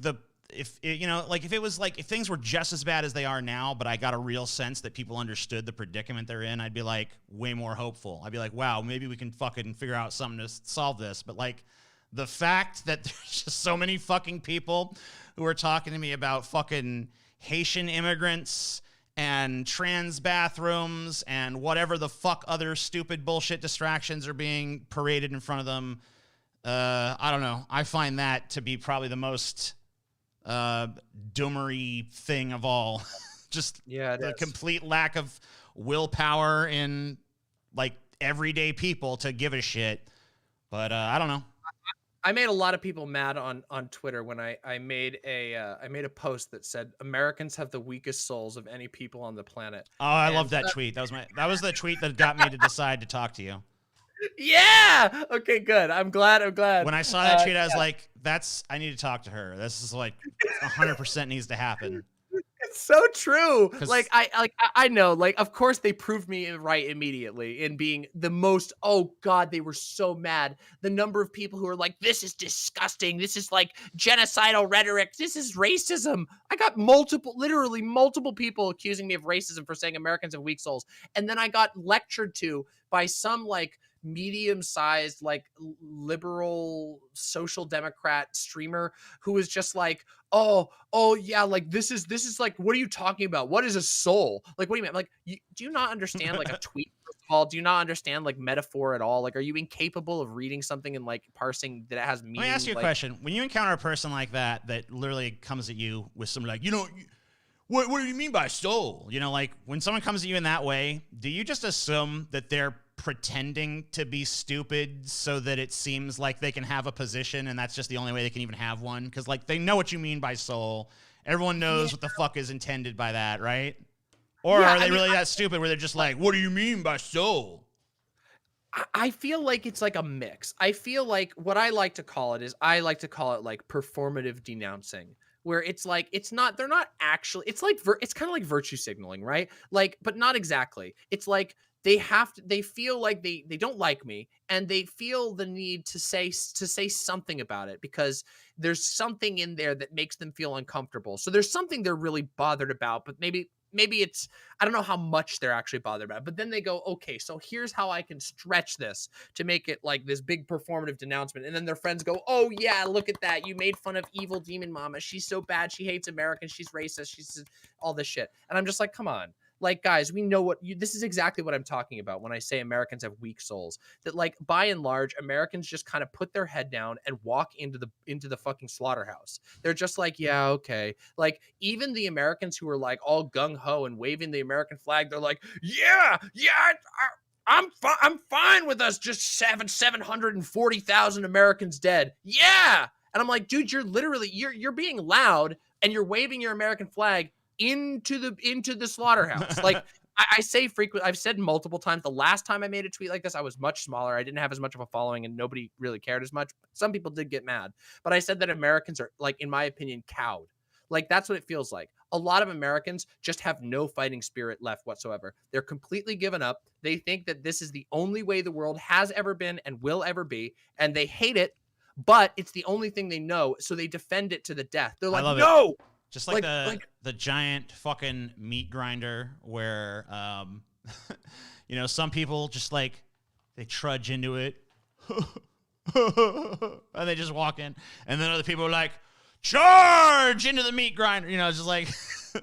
S2: if it was like, if things were just as bad as they are now, but I got a real sense that people understood the predicament they're in, I'd be like way more hopeful. I'd be like, wow, maybe we can fucking figure out something to solve this. But like the fact that there's just so many fucking people who are talking to me about fucking Haitian immigrants and trans bathrooms and whatever the fuck other stupid bullshit distractions are being paraded in front of them. I don't know. I find that to be probably the most doomery thing of all. Just the complete lack of willpower in like everyday people to give a shit. But I don't know.
S1: I made a lot of people mad on Twitter when I made a post that said Americans have the weakest souls of any people on the planet.
S2: Oh, I love that tweet. That was the tweet that got me to decide to talk to you.
S1: Yeah. Okay, good. I'm glad.
S2: When I saw that tweet, I was like, I need to talk to her. This is like 100% needs to happen.
S1: It's so true. Like I know, like, of course they proved me right immediately in being the most, oh God, they were so mad. The number of people who are like, this is disgusting. This is like genocidal rhetoric. This is racism. I got literally multiple people accusing me of racism for saying Americans have weak souls. And then I got lectured to by some like medium-sized like liberal social democrat streamer who was just like, oh yeah, like this is like, what are you talking about? What is a soul? Like, what do you mean? Like, do you not understand like a tweet? First of all, do you not understand like metaphor at all? Like, are you incapable of reading something and like parsing that it has meaning?
S2: Let me ask you a question. When you encounter a person like that literally comes at you with some like, what do you mean by soul? Like when someone comes at you in that way, do you just assume that they're pretending to be stupid so that it seems like they can have a position and that's just the only way they can even have one? Because like they know what you mean by soul. Everyone knows what the fuck is intended by that, right? Or are they really that stupid where they're just like, what do you mean by soul?
S1: I feel like it's like a mix. I feel like what I like to call it like performative denouncing, where it's like, they're not actually, it's kind of like virtue signaling, right? Like, but not exactly. It's like they feel like they don't like me, and they feel the need to say something about it because there's something in there that makes them feel uncomfortable. So there's something they're really bothered about, but maybe it's, I don't know how much they're actually bothered about it, but then they go, okay, so here's how I can stretch this to make it like this big performative denouncement. And then their friends go, oh yeah, look at that. You made fun of evil DemonMama. She's so bad. She hates Americans. She's racist. She's all this shit. And I'm just like, come on. Like, guys, we know this is exactly what I'm talking about when I say Americans have weak souls. That like, by and large, Americans just kind of put their head down and walk into the fucking slaughterhouse. They're just like, yeah, okay. Like, even the Americans who are like all gung ho and waving the American flag, they're like, yeah, I'm fine with us just having 740,000 Americans dead. Yeah. And I'm like, dude, you're being loud and you're waving your American flag into the slaughterhouse. Like, I say frequently, I've said multiple times, the last time I made a tweet like this, I was much smaller. I didn't have as much of a following and nobody really cared as much. Some people did get mad, but I said that Americans are, like, in my opinion, cowed. Like, that's what it feels like. a lot of Americans just have no fighting spirit left whatsoever. They're completely given up. They think that this is the only way the world has ever been and will ever be, and they hate it, but it's the only thing they know, so they defend it to the death. They're like, no!
S2: Just like the giant fucking meat grinder where, you know, some people just like, they trudge into it and they just walk in, and then other people are like, charge into the meat grinder, you know, just like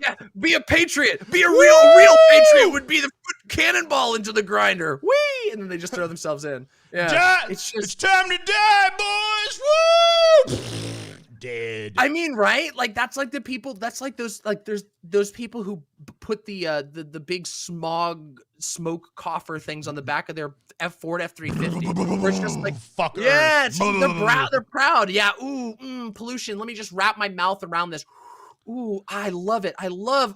S1: yeah, be a patriot, be a real patriot would be the cannonball into the grinder, whee, and then they just throw themselves in. Yeah,
S2: it's time to die, boys. Woo! Dead.
S1: I mean, right? Like that's like the people. That's like there's those people who put the big smoke coffer things on the back of their Ford F-350. Where it's just like
S2: fucker.
S1: Yeah, it's they're proud. Yeah, ooh, pollution. Let me just wrap my mouth around this. Ooh, I love it. I love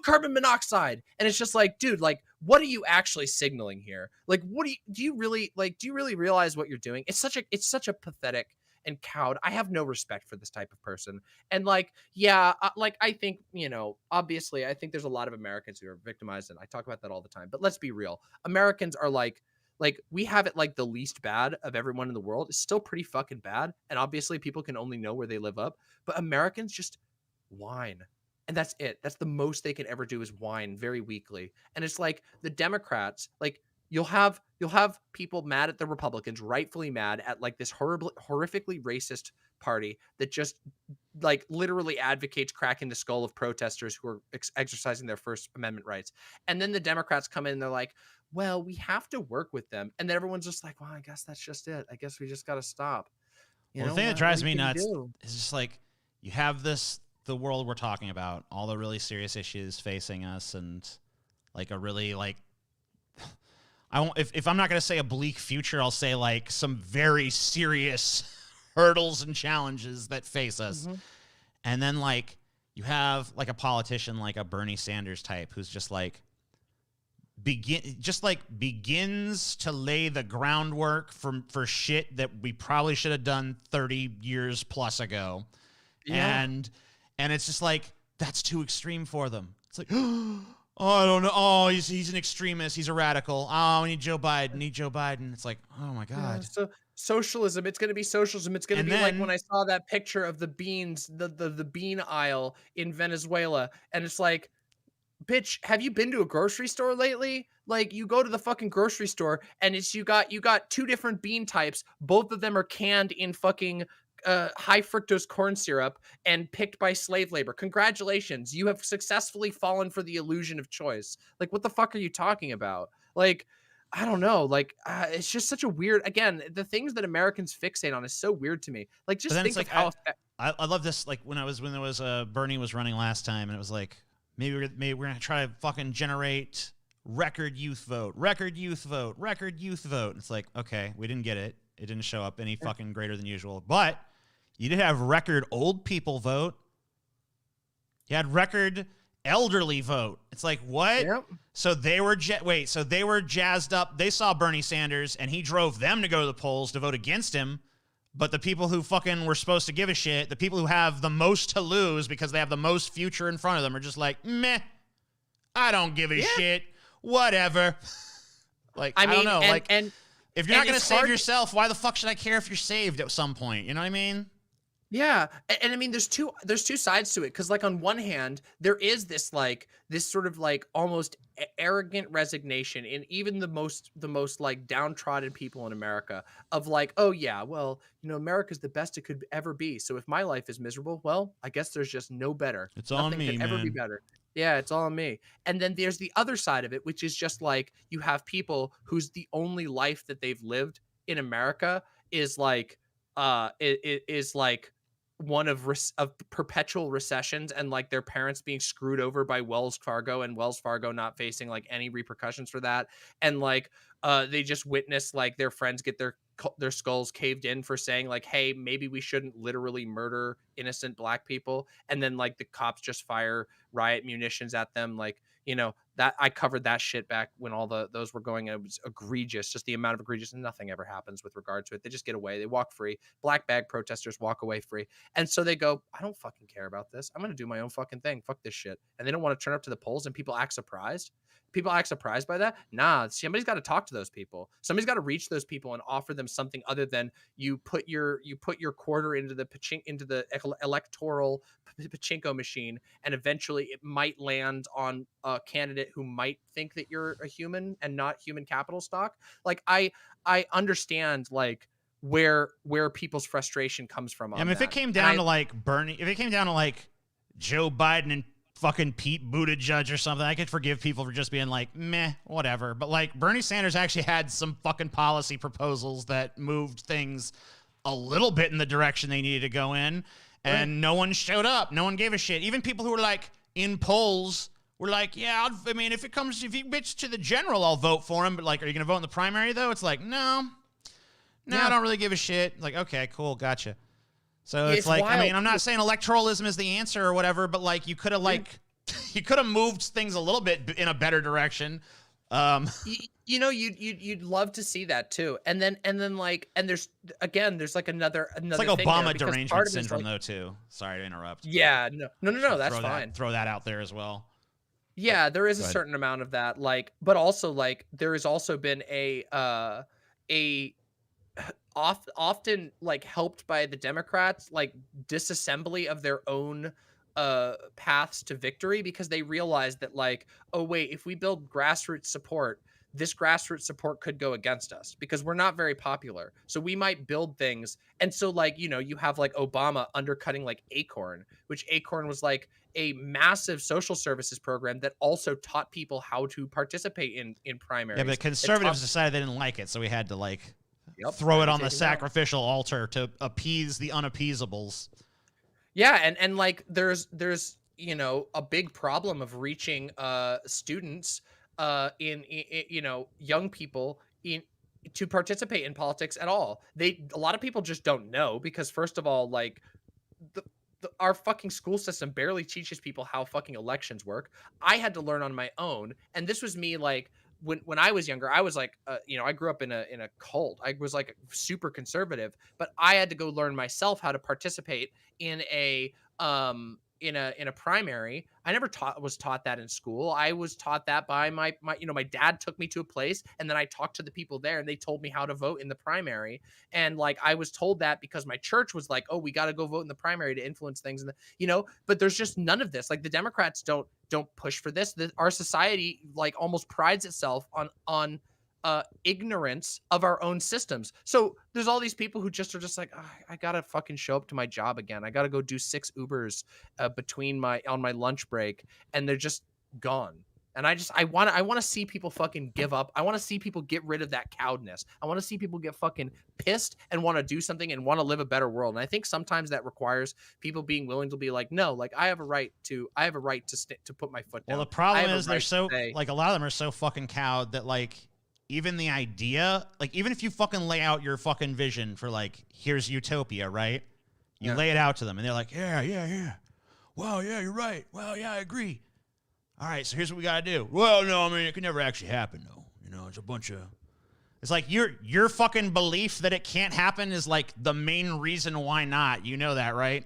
S1: carbon monoxide. And it's just like, dude, like, what are you actually signaling here? Like, what do you really realize what you're doing? It's such a pathetic and cowed. I have no respect for this type of person. And like, yeah, like I think, you know, obviously I think there's a lot of Americans who are victimized, and I talk about that all the time, but let's be real. Americans are like we have it like the least bad of everyone in the world. It's still pretty fucking bad. And obviously people can only know where they live up, but Americans just whine. And that's it. That's the most they can ever do is whine very weakly. And it's like the Democrats, like you'll have people mad at the Republicans, rightfully mad at like this horrifically racist party that just like literally advocates cracking the skull of protesters who are exercising their First Amendment rights. And then the Democrats come in and they're like, well, we have to work with them. And then everyone's just like, well, I guess that's just it. I guess we just got to stop.
S2: The thing that drives me nuts is just like, you have the world we're talking about, all the really serious issues facing us, and like a really like, if I'm not going to say a bleak future, I'll say like some very serious hurdles and challenges that face us. Mm-hmm. And then like you have like a politician like a Bernie Sanders type who's just like begins to lay the groundwork for shit that we probably should have done 30 years plus ago. Yeah. And it's just like, that's too extreme for them. It's like, oh, I don't know. Oh, he's an extremist. He's a radical. Oh, we need Joe Biden. It's like, oh my God.
S1: Yeah, so socialism. It's going to be socialism. It's going to be like when I saw that picture of the beans, the bean aisle in Venezuela. And it's like, bitch, have you been to a grocery store lately? Like you go to the fucking grocery store and it's, you got two different bean types. Both of them are canned in fucking high fructose corn syrup and picked by slave labor. Congratulations. You have successfully fallen for the illusion of choice. Like, what the fuck are you talking about? Like, I don't know. Like, it's just such a weird, again, the things that Americans fixate on is so weird to me. Like, just think of how
S2: I love this. Like when there was Bernie was running last time, and it was like, maybe we're going to try to fucking generate record youth vote. It's like, okay, we didn't get it. It didn't show up any fucking greater than usual. But you did have record old people vote. You had record elderly vote. It's like, what? Yep. So they were jazzed up. They saw Bernie Sanders and he drove them to go to the polls to vote against him. But the people who fucking were supposed to give a shit, the people who have the most to lose because they have the most future in front of them, are just like, meh, I don't give a shit. Whatever. Like, I don't know. If you're not going to save yourself, why the fuck should I care if you're saved at some point? You know what I mean?
S1: Yeah. And I mean, there's two sides to it. Cause like on one hand, there is this sort of like almost arrogant resignation in even the most like downtrodden people in America of like, oh yeah, well, you know, America's the best it could ever be. So if my life is miserable, well, I guess there's just no better.
S2: It's on me, man. Ever be better.
S1: Yeah, it's all on me. And then there's the other side of it, which is just like you have people whose the only life that they've lived in America is like is like one of perpetual recessions and like their parents being screwed over by Wells Fargo and Wells Fargo not facing like any repercussions for that. And like they just witness like their friends get their skulls caved in for saying like, hey, maybe we shouldn't literally murder innocent black people. And then like the cops just fire riot munitions at them. Like, you know, that I covered that shit back when all those were going. And it was egregious, just the amount of egregious, and nothing ever happens with regard to it. They just get away. They walk free. Black bag protesters walk away free. And so they go, I don't fucking care about this. I'm going to do my own fucking thing. Fuck this shit. And they don't want to turn up to the polls, and people act surprised. People act surprised by that. Nah, somebody's got to talk to those people. Somebody's got to reach those people and offer them something other than you put your quarter into the electoral pachinko machine, and eventually it might land on a candidate who might think that you're a human and not human capital stock. Like I understand like where people's frustration comes from.
S2: I mean, if it came down to like Bernie, if it came down to like Joe Biden and fucking Pete Buttigieg or something, I could forgive people for just being like, meh, whatever. But like Bernie Sanders actually had some fucking policy proposals that moved things a little bit in the direction they needed to go in, and no one showed up. No one gave a shit. Even people who were like in polls were like, yeah, I mean, if he bitch to the general, I'll vote for him. But like, are you going to vote in the primary though? It's like, no, I don't really give a shit. Like, okay, cool. Gotcha. So it's like, wild. I mean, I'm not saying electoralism is the answer or whatever, but like you could have you could have moved things a little bit in a better direction.
S1: You know, you'd love to see that too. And then like, and there's like another
S2: it's like Obama derangement syndrome though too. Sorry to interrupt.
S1: Yeah, no, that's fine.
S2: Throw that out there as well.
S1: Yeah, there is a certain amount of that, like, but also like there has also been a often like helped by the Democrats, like disassembly of their own paths to victory, because they realize that like, oh wait, if we build grassroots support, this grassroots support could go against us because we're not very popular. So we might build things. And so like, you know, you have like Obama undercutting like Acorn, which Acorn was like a massive social services program that also taught people how to participate in primaries.
S2: Yeah, but conservatives decided they didn't like it, so we had to like throw it on the sacrificial altar to appease the unappeasables.
S1: Yeah, and like there's you know a big problem of reaching students in you know young people to participate in politics at all. A lot of people just don't know, because first of all, like our fucking school system barely teaches people how fucking elections work. I had to learn on my own, and this was me like when I was younger. I was like you know, I grew up in a cult. I was like super conservative, but I had to go learn myself how to participate in a primary. I never was taught that in school. I was taught that by my you know, my dad took me to a place, and then I talked to the people there, and they told me how to vote in the primary. And like I was told that because my church was like, oh, we got to go vote in the primary to influence things, and you know. But there's just none of this. Like the Democrats don't push for this. Our society like almost prides itself on ignorance of our own systems. So there's all these people who just are just like, oh, I gotta fucking show up to my job again. I gotta go do 6 Ubers on my lunch break, and they're just gone. And I want to see people fucking give up. I want to see people get rid of that cowedness. I want to see people get fucking pissed and want to do something and want to live a better world. And I think sometimes that requires people being willing to be like, no, like I have a right to put my foot down.
S2: Well, the problem is they're so like, a lot of them are so fucking cowed that like, even the idea, like, even if you fucking lay out your fucking vision for, like, here's utopia, right? You lay it out to them, and they're like, yeah. Well, yeah, you're right. Well, yeah, I agree. All right, so here's what we got to do. Well, no, I mean, it could never actually happen, though. You know, it's a bunch of... It's like your fucking belief that it can't happen is, like, the main reason why not. You know that, right?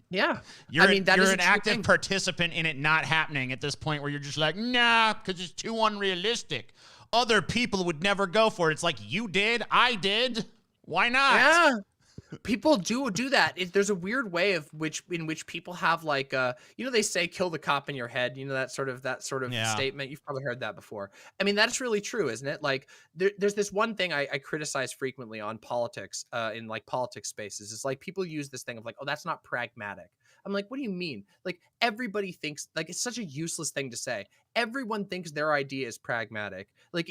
S1: Yeah.
S2: You're an active participant in it not happening at this point where you're just like, nah, because it's too unrealistic. Other people would never go for it. It's like, you did, I did. Why not?
S1: Yeah. People do that. There's a weird way in which people have like you know, they say kill the cop in your head, you know, that sort of statement. You've probably heard that before. I mean, that's really true, isn't it? Like there's this one thing I criticize frequently on politics in like politics spaces. It's like people use this thing of like, oh, that's not pragmatic. I'm like, what do you mean? Like everybody thinks, like, it's such a useless thing to say. Everyone thinks their idea is pragmatic. Like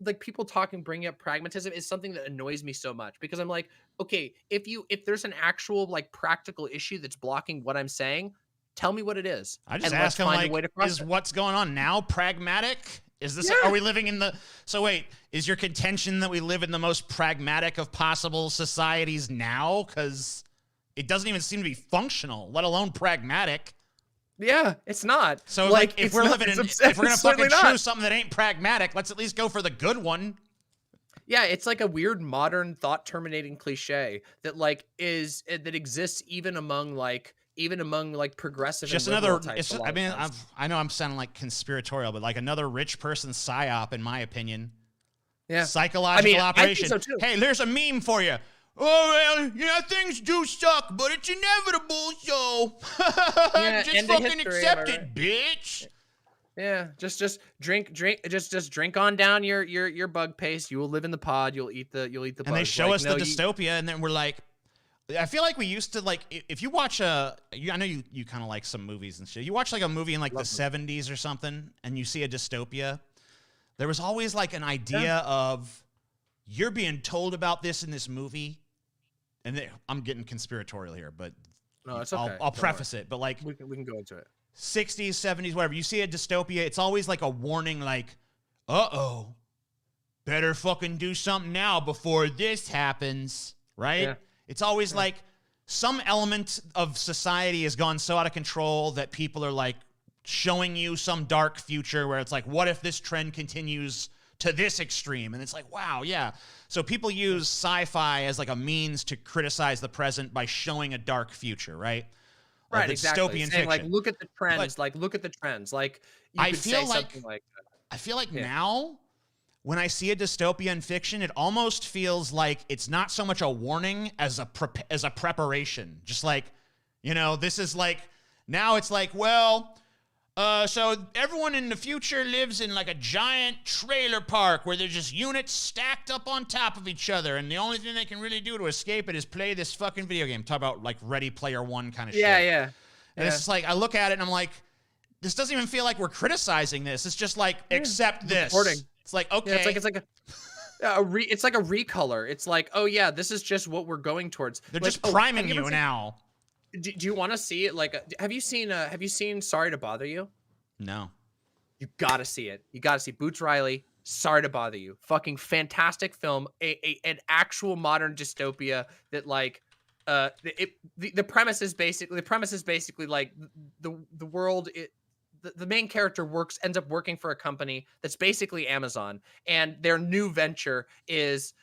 S1: like people bringing up pragmatism is something that annoys me so much, because I'm like, okay, if there's an actual like practical issue that's blocking what I'm saying, tell me what it is.
S2: I just ask him, like, is what's going on now pragmatic? Is this, are we living in so wait, is your contention that we live in the most pragmatic of possible societies now? Because it doesn't even seem to be functional, let alone pragmatic.
S1: Yeah, it's not.
S2: So like if we're gonna fucking choose something that ain't pragmatic, let's at least go for the good one.
S1: Yeah, it's like a weird modern thought terminating cliche that like that exists even among like progressive.
S2: Just another. I mean, I know I'm sounding like conspiratorial, but like another rich person psyop, in my opinion.
S1: Yeah,
S2: psychological operation.
S1: I think so too.
S2: Hey, there's a meme for you. Oh, well, yeah, things do suck, but it's inevitable, so just fucking accept it, bitch.
S1: Yeah, just drink, just drink on down your bug paste. You will live in the pod. You'll eat the bugs.
S2: And they show us the dystopia, and then we're like, I feel like we used to like if you watch I know you kind of like some movies and shit. You watch like a movie in like the 70s or something, and you see a dystopia. There was always like an idea of you're being told about this in this movie. And I'm getting conspiratorial here, but
S1: no, it's okay.
S2: I'll preface it. But like
S1: we can go into it.
S2: 60s, 70s, whatever. You see a dystopia, it's always like a warning, like, uh-oh, better fucking do something now before this happens, right? Yeah. It's always like some element of society has gone so out of control that people are like showing you some dark future where it's like, what if this trend continues to this extreme? And it's like, wow, yeah. So people use sci-fi as like a means to criticize the present by showing a dark future, right?
S1: Right, exactly. Dystopian fiction. Like, look at the trends. Look at the trends. Like,
S2: I feel like now, when I see a dystopia in fiction, it almost feels like it's not so much a warning as a preparation. Just like, this is like, now it's like, well, so everyone in the future lives in like a giant trailer park where there's just units stacked up on top of each other, and the only thing they can really do to escape it is play this fucking video game. Talk about like Ready Player One kind of shit.
S1: Yeah.
S2: And it's just like, I look at it and I'm like, this doesn't even feel like we're criticizing this. It's just like, accept this.
S1: Reporting.
S2: It's like, okay.
S1: Yeah, it's like a recolor. It's like, oh yeah, this is just what we're going towards.
S2: They're just priming you now.
S1: Do you want to see it? Like, have you seen Sorry to Bother You?
S2: No.
S1: You gotta see it. You gotta see Boots Riley. Sorry to Bother You. Fucking fantastic film. An actual modern dystopia that like, the premise is basically like the world. The main character ends up working for a company that's basically Amazon, and their new venture is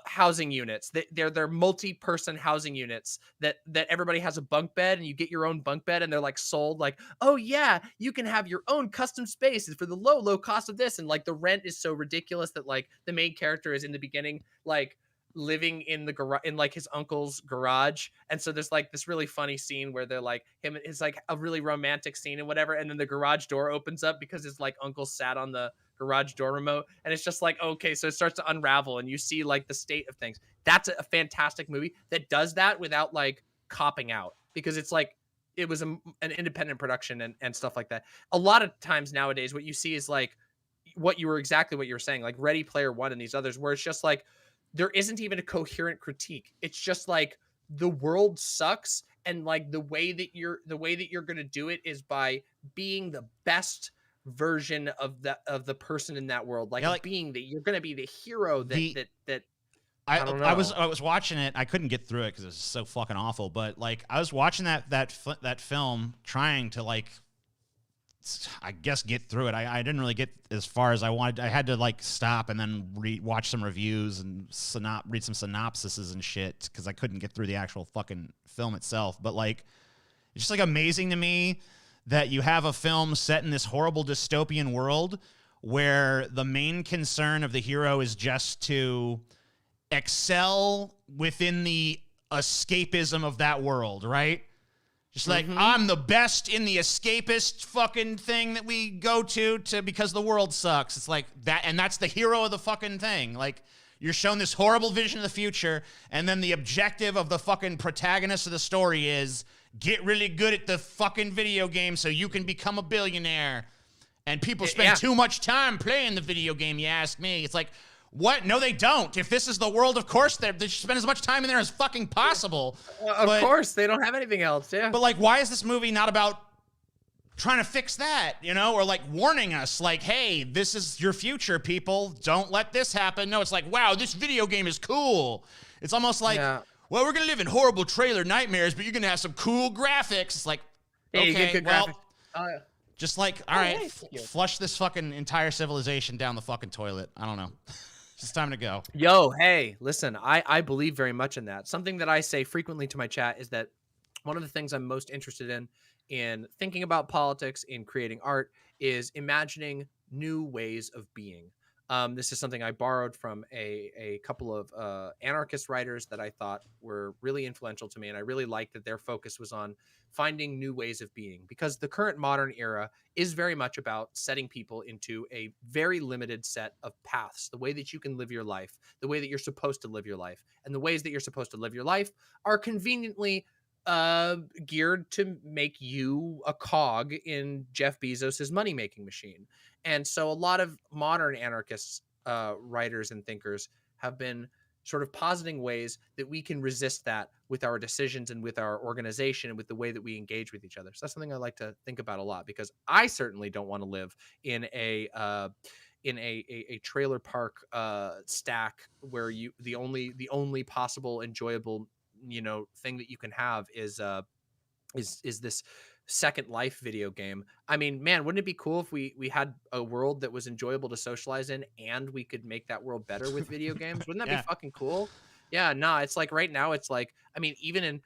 S1: housing units. They're multi-person housing units that everybody has a bunk bed, and you get your own bunk bed, and they're like sold like, oh yeah, you can have your own custom spaces for the low cost of this. And like the rent is so ridiculous that like the main character is in the beginning like living in the garage, in like his uncle's garage. And so there's like this really funny scene where they're like it's like a really romantic scene and whatever, and then the garage door opens up because his like uncle sat on the garage door remote, and it's just like, okay, so it starts to unravel and you see like the state of things. That's a fantastic movie that does that without like copping out, because it's like it was an independent production and stuff like that. A lot of times nowadays what you see is like exactly what you were saying, like Ready Player One and these others, where it's just like there isn't even a coherent critique. It's just like the world sucks, and like the way that you're going to do it is by being the best version of the person in that world, like being that you're going to be the hero that
S2: I was watching it. I couldn't get through it because it was so fucking awful. But like I was watching that film, trying to like, I guess, get through it. I didn't really get as far as I wanted. I had to like stop and then watch some reviews and read some synopsises and shit because I couldn't get through the actual fucking film itself. But like, it's just like amazing to me that you have a film set in this horrible dystopian world where the main concern of the hero is just to excel within the escapism of that world, right? Just like, I'm the best in the escapist fucking thing that we go to because the world sucks. It's like that, and that's the hero of the fucking thing. Like, you're shown this horrible vision of the future, and then the objective of the fucking protagonist of the story is get really good at the fucking video game so you can become a billionaire. And people spend too much time playing the video game, you ask me. It's like, what? No, they don't. If this is the world, of course they should spend as much time in there as fucking possible.
S1: Of course, they don't have anything else, yeah.
S2: But like, why is this movie not about trying to fix that, or like warning us, like, hey, this is your future, people. Don't let this happen. No, it's like, wow, this video game is cool. It's almost like, well, we're going to live in horrible trailer nightmares, but you're going to have some cool graphics. It's like, okay, well, Just like, all right, flush this fucking entire civilization down the fucking toilet. I don't know. It's time to go.
S1: Yo, hey, listen, I believe very much in that. Something that I say frequently to my chat is that one of the things I'm most interested in thinking about politics, in creating art, is imagining new ways of being. This is something I borrowed from a couple of anarchist writers that I thought were really influential to me, and I really liked that their focus was on finding new ways of being, because the current modern era is very much about setting people into a very limited set of paths, the way that you can live your life, the way that you're supposed to live your life, and the ways that you're supposed to live your life are conveniently geared to make you a cog in Jeff Bezos's money-making machine. And so a lot of modern anarchists, writers and thinkers have been sort of positing ways that we can resist that with our decisions and with our organization and with the way that we engage with each other. So that's something I like to think about a lot, because I certainly don't want to live in a trailer park stack where you the only possible enjoyable thing that you can have is this Second Life video game. I mean, man, wouldn't it be cool if we had a world that was enjoyable to socialize in, and we could make that world better with video games? Wouldn't that be fucking cool? Yeah, nah, it's like right now it's like, I mean, even in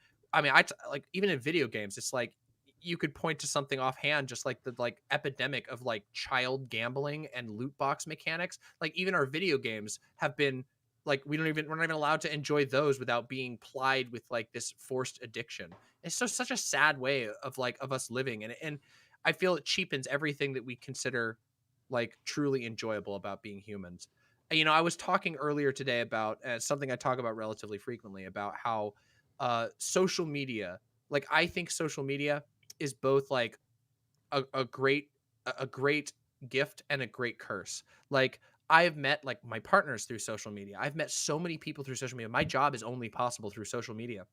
S1: video games, it's like you could point to something offhand, just like the epidemic of like child gambling and loot box mechanics. Like even our video games have been like, we're not even allowed to enjoy those without being plied with like this forced addiction. It's such a sad way of us living, and I feel it cheapens everything that we consider like truly enjoyable about being humans. I was talking earlier today about something I talk about relatively frequently, about how social media, like I think social media is both like a great gift and a great curse. Like I've met like my partners through social media. I've met so many people through social media. My job is only possible through social media.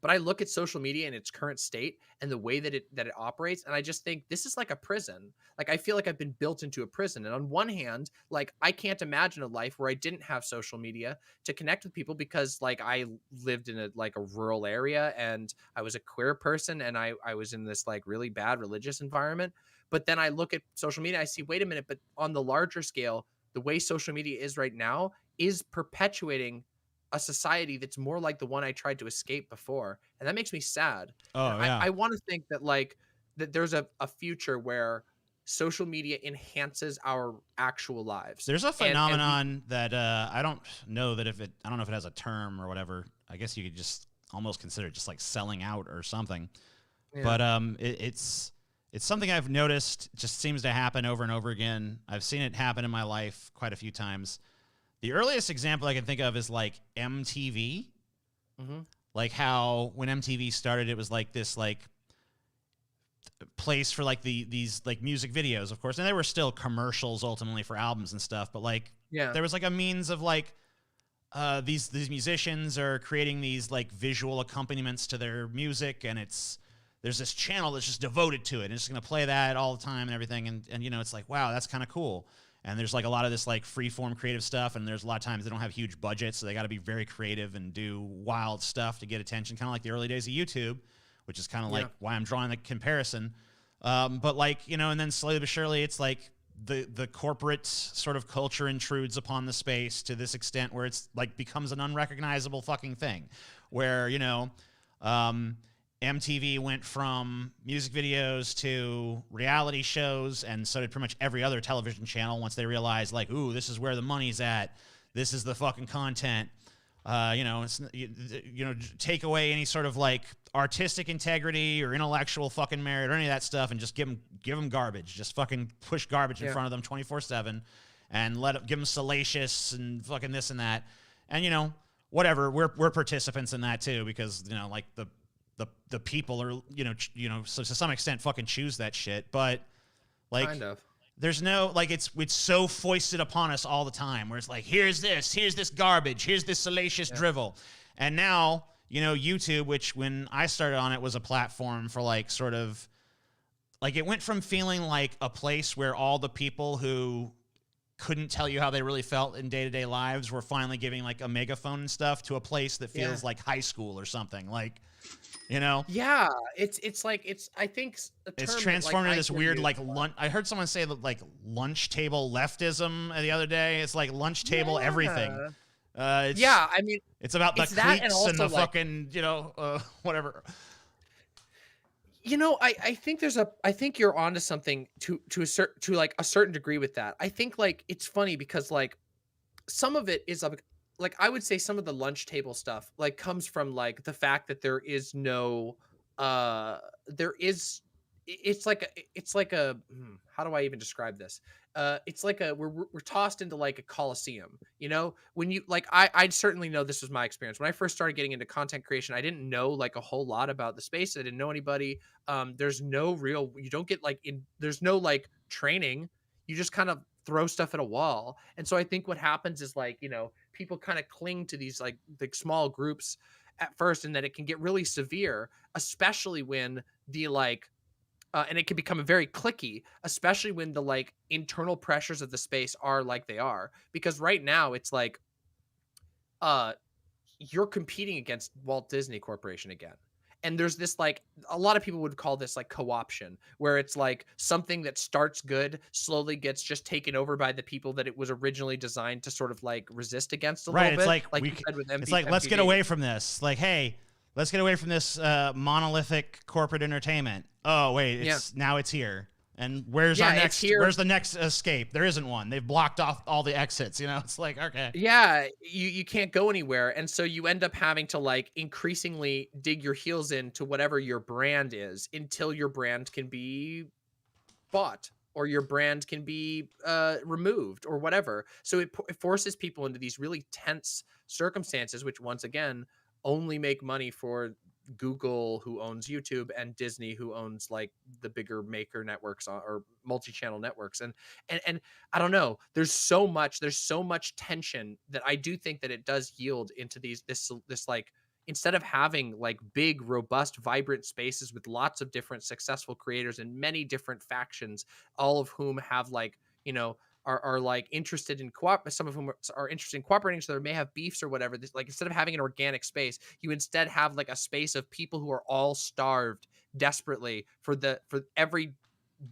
S1: But I look at social media in its current state and the way that it operates, and I just think this is like a prison. Like I feel like I've been built into a prison. And on one hand, like I can't imagine a life where I didn't have social media to connect with people, because like I lived in a rural area, and I was a queer person, and I was in this like really bad religious environment. But then I look at social media, I see, wait a minute, but on the larger scale, the way social media is right now is perpetuating a society that's more like the one I tried to escape before. And that makes me sad.
S2: Oh, yeah.
S1: I want to think that that there's a future where social media enhances our actual lives.
S2: There's a phenomenon that I don't know if it has a term or whatever. I guess you could just almost consider it just like selling out or something. Yeah. But it's something I've noticed just seems to happen over and over again. I've seen it happen in my life quite a few times. The earliest example I can think of is like MTV. Mm-hmm. Like how when MTV started, it was like this like place for like these like music videos, of course. And there were still commercials ultimately for albums and stuff. But like there was like a means of like these musicians are creating these like visual accompaniments to their music, and there's this channel that's just devoted to it, and it's just going to play that all the time and everything. And it's like, wow, that's kind of cool. And there's like a lot of this like free-form creative stuff, and there's a lot of times they don't have huge budgets, so they got to be very creative and do wild stuff to get attention, kind of like the early days of YouTube, which is kind of like why I'm drawing the comparison. But like, and then slowly but surely it's like the corporate sort of culture intrudes upon the space to this extent where it's like becomes an unrecognizable fucking thing, where, MTV went from music videos to reality shows, and so did pretty much every other television channel once they realized, like, ooh, this is where the money's at. This is the fucking content. Take away any sort of like artistic integrity or intellectual fucking merit or any of that stuff, and just give them garbage. Just fucking push garbage in front of them 24/7, and give them salacious and fucking this and that. And whatever, we're participants in that too, because like the people are so to some extent fucking choose that shit, but like kind of. There's no like it's so foisted upon us all the time, where it's like here's this garbage, here's this salacious drivel. And now YouTube, which when I started on it was a platform for like sort of like, it went from feeling like a place where all the people who couldn't tell you how they really felt in day-to-day lives were finally giving like a megaphone and stuff, to a place that feels like high school or something. Like You know?
S1: Yeah, it's like I think a term
S2: it's transformed
S1: that,
S2: into this weird like lunch. I heard someone say that like lunch table leftism the other day. It's like lunch table everything.
S1: Yeah, I mean,
S2: it's about the
S1: it's that, and
S2: cliques and
S1: also
S2: the
S1: like,
S2: fucking whatever.
S1: you know, I think I think you're onto something to a certain degree with that. I think like it's funny because like some of it is like I would say some of the lunch table stuff like comes from like the fact that there is no there is it's like a how do I even describe this? It's like a we're tossed into like a coliseum, you know? When you like I certainly know this was my experience. When I first started getting into content creation, I didn't know like a whole lot about the space. I didn't know anybody. There's no real you don't get like there's no like training. You just kind of throw stuff at a wall. And so I think what happens is like, you know, people kind of cling to these like small groups at first, and then it can get really severe, especially when the like and it can become very clicky, especially when the like internal pressures of the space are like they are. Because right now it's like uh you're competing against Walt Disney Corporation again. And there's this like a lot of people would call this like co-option, where it's like something that starts good slowly gets just taken over by the people that it was originally designed to sort of like resist against a
S2: Right.
S1: little
S2: It's
S1: bit.
S2: like
S1: You said with
S2: it's like let's get away from this. Like, hey, let's get away from this monolithic corporate entertainment. Oh wait, now it's here. And where's our next? Where's the next escape? There isn't one. They've blocked off all the exits. You know, it's like okay.
S1: Yeah, you can't go anywhere, and so you end up having to like increasingly dig your heels into whatever your brand is until your brand can be bought or your brand can be removed or whatever. So it forces people into these really tense circumstances, which once again only make money for Google, who owns YouTube, and Disney, who owns like the bigger maker networks or multi-channel networks. And I don't know. There's so much tension that I do think that it does yield into this like, instead of having like big, robust, vibrant spaces with lots of different successful creators and many different factions, all of whom have like, you know, are like interested in some of whom are interested in cooperating, so there may have beefs or whatever. This, like, instead of having an organic space, you instead have like a space of people who are all starved desperately for every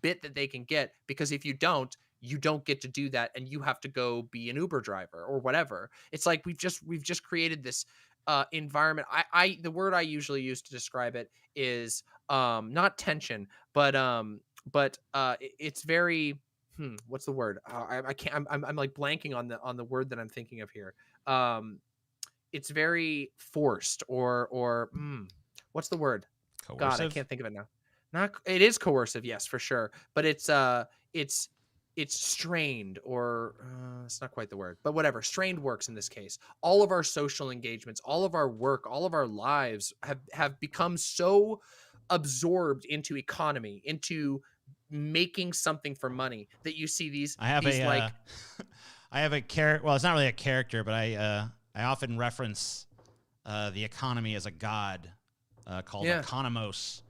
S1: bit that they can get, because if you don't get to do that, and you have to go be an Uber driver or whatever. It's like we've just created this environment. I the word I usually use to describe it is not tension, but it's very what's the word? I can't. I'm like blanking on the word that I'm thinking of here. It's very forced or what's the word?
S2: Coercive?
S1: God, I can't think of it now. It is coercive, yes, for sure. But it's strained, or it's not quite the word, but whatever. Strained works in this case. All of our social engagements, all of our work, all of our lives have become so absorbed into economy, into making something for money, that you see these
S2: I have a character. Well, it's not really a character, but I often reference the economy as a god called Economos.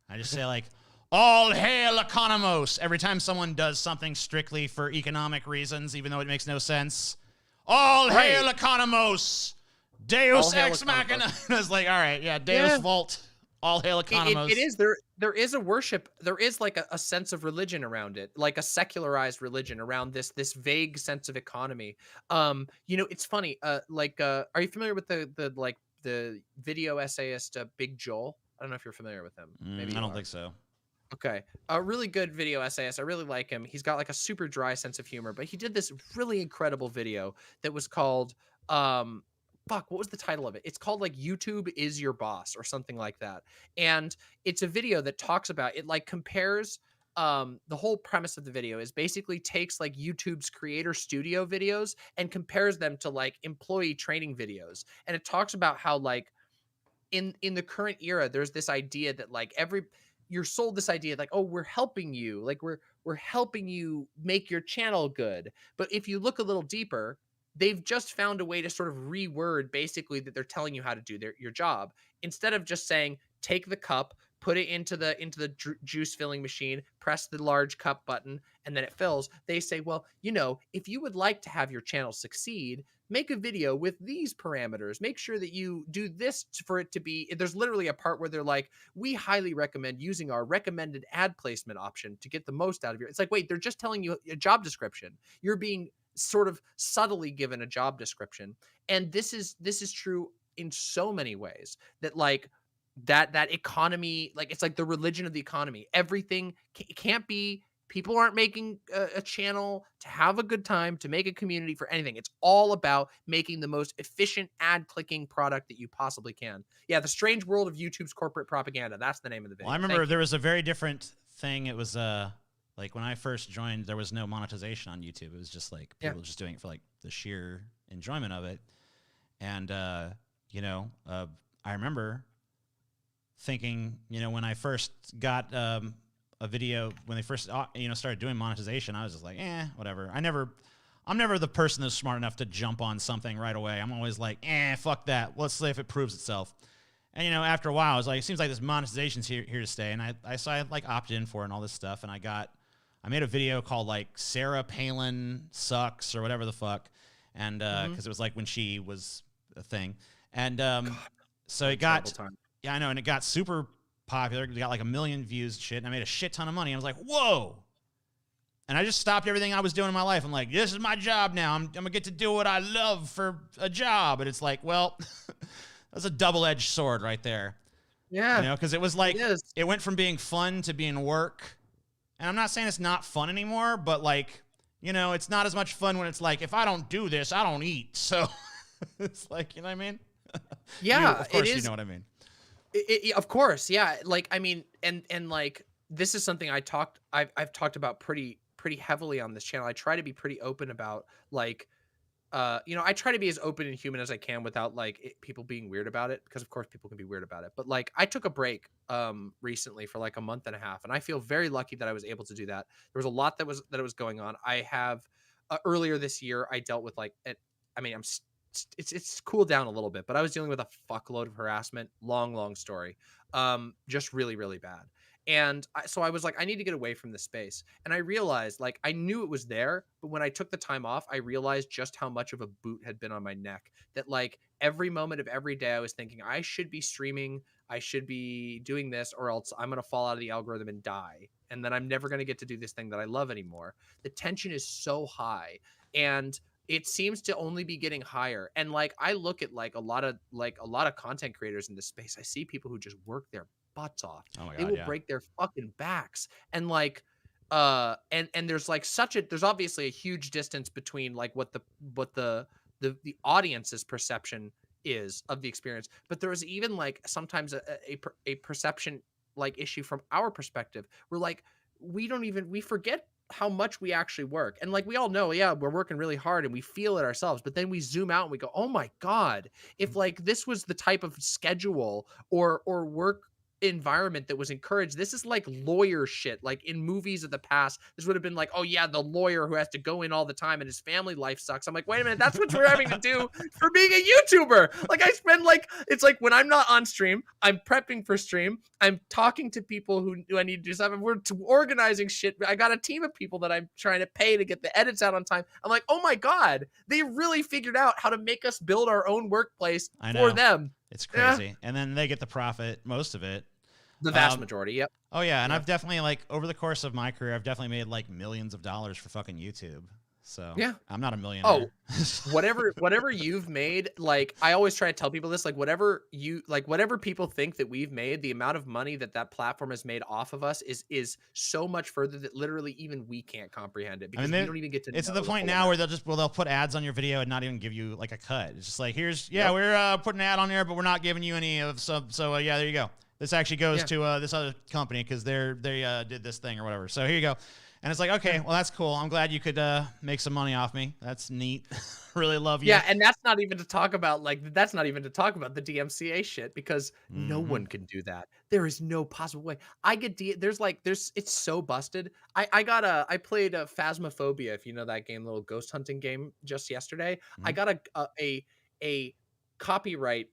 S2: I just say like, all hail Economos every time someone does something strictly for economic reasons, even though it makes no sense. All hail Economos, Deus ex machina. It's like, all right, Deus Volt. All hail Economos.
S1: It is there is a worship, there is like a sense of religion around it, like a secularized religion around this vague sense of economy. You know, it's funny. Are you familiar with the video essayist Big Joel? I don't know if you're familiar with him. Maybe
S2: I don't think so.
S1: Okay. A really good video essayist. I really like him. He's got like a super dry sense of humor, but he did this really incredible video that was called what was the title of it? It's called like YouTube is Your Boss or something like that. And it's a video that talks about it, like compares the whole premise of the video is basically takes like YouTube's creator studio videos and compares them to like employee training videos. And it talks about how like in the current era, there's this idea that like you're sold this idea like, oh, we're helping you, like we're helping you make your channel good. But if you look a little deeper, they've just found a way to sort of reword basically that they're telling you how to do your job, instead of just saying take the cup, put it into the juice filling machine, press the large cup button, and then it fills. They say, well, if you would like to have your channel succeed, make a video with these parameters. Make sure that you do this for it to be. There's literally a part where they're like, we highly recommend using our recommended ad placement option to get the most out of your. It's like, wait, they're just telling you a job description. You're being sort of subtly given a job description. And this is true in so many ways, that like that economy, like it's like the religion of the economy. Everything can't be, people aren't making a channel to have a good time, to make a community, for anything. It's all about making the most efficient ad clicking product that you possibly can. Yeah, the strange world of YouTube's corporate propaganda. That's the name of the video.
S2: Well, I remember there was a very different thing. It was like when I first joined, there was no monetization on YouTube. It was just like people just doing it for like the sheer enjoyment of it. And I remember thinking, when I first got a video, when they first started doing monetization, I was just like, whatever. I'm never the person that's smart enough to jump on something right away. I'm always like, fuck that. Let's see if it proves itself. And after a while, I was like, it seems like this monetization's here to stay. And I like opted in for it and all this stuff. And I made a video called like Sarah Palin sucks or whatever the fuck. And because it was like when she was a thing. And so it got, I know. And it got super popular. It got like 1 million views and shit. And I made a shit ton of money. I was like, whoa. And I just stopped everything I was doing in my life. I'm like, this is my job now. I'm going to get to do what I love for a job. And it's like, well, that's a double-edged sword right there.
S1: Yeah.
S2: Because it was like, it went from being fun to being work. And I'm not saying it's not fun anymore, but like, it's not as much fun when it's like, if I don't do this, I don't eat. So it's like, you know what I mean?
S1: Yeah,
S2: of course
S1: it is.
S2: You know what I mean?
S1: Of course. Yeah. Like, I mean, and like, this is something I've talked about pretty heavily on this channel. I try to be pretty open about like, I try to be as open and human as I can without like people being weird about it, because of course people can be weird about it. But like, I took a break recently for like a month and a half, and I feel very lucky that I was able to do that. There was a lot that was going on. I have earlier this year I dealt with like it's cooled down a little bit, but I was dealing with a fuckload of harassment. Long story. Just really, really bad. And so I was like, I need to get away from this space. And I realized, like, I knew it was there, but when I took the time off, I realized just how much of a boot had been on my neck. That like every moment of every day I was thinking, I should be streaming, I should be doing this, or else I'm going to fall out of the algorithm and die. And then I'm never going to get to do this thing that I love anymore. The tension is so high. And it seems to only be getting higher. And like, I look at like a lot of content creators in this space. I see people who just work their butts off.
S2: Oh my God,
S1: they will break their fucking backs. And like, and there's like there's obviously a huge distance between like what the audience's perception is of the experience. But there is even like sometimes a perception like issue from our perspective. We're like, we forget how much we actually work. And like, we all know, yeah, we're working really hard and we feel it ourselves, but then we zoom out and we go, oh my God, if like this was the type of schedule or work environment that was encouraged. This is like lawyer shit. Like in movies of the past, this would have been like, oh yeah, the lawyer who has to go in all the time and his family life sucks. I'm like, wait a minute, that's what we're having to do for being a YouTuber. Like I spend like, it's like when I'm not on stream, I'm prepping for stream, I'm talking to people who I need to do stuff, and we're organizing shit. I got a team of people that I'm trying to pay to get the edits out on time. I'm like, oh my God, they really figured out how to make us build our own workplace for them.
S2: It's crazy. Yeah. And then they get the profit, most of it.
S1: The vast majority, yep.
S2: Oh, yeah, and I've definitely, like, over the course of my career, I've definitely made, like, millions of dollars for fucking YouTube. So, yeah. I'm not a millionaire.
S1: Oh, whatever you've made, like, I always try to tell people this, like, whatever people think that we've made, the amount of money that platform has made off of us is so much further that literally even we can't comprehend it, because we don't even get to know.
S2: It's to the point now where they'll put ads on your video and not even give you, like, a cut. It's just like, we're putting an ad on there, but we're not giving you any of, so yeah, there you go. This actually goes to this other company because they did this thing or whatever. So here you go. And it's like, okay, well, that's cool. I'm glad you could make some money off me. That's neat. Really love you.
S1: Yeah, and that's not even to talk about the DMCA shit, because no one can do that. There is no possible way. I get it's so busted. I played Phasmophobia, if you know that game, little ghost hunting game, just yesterday. I got a copyright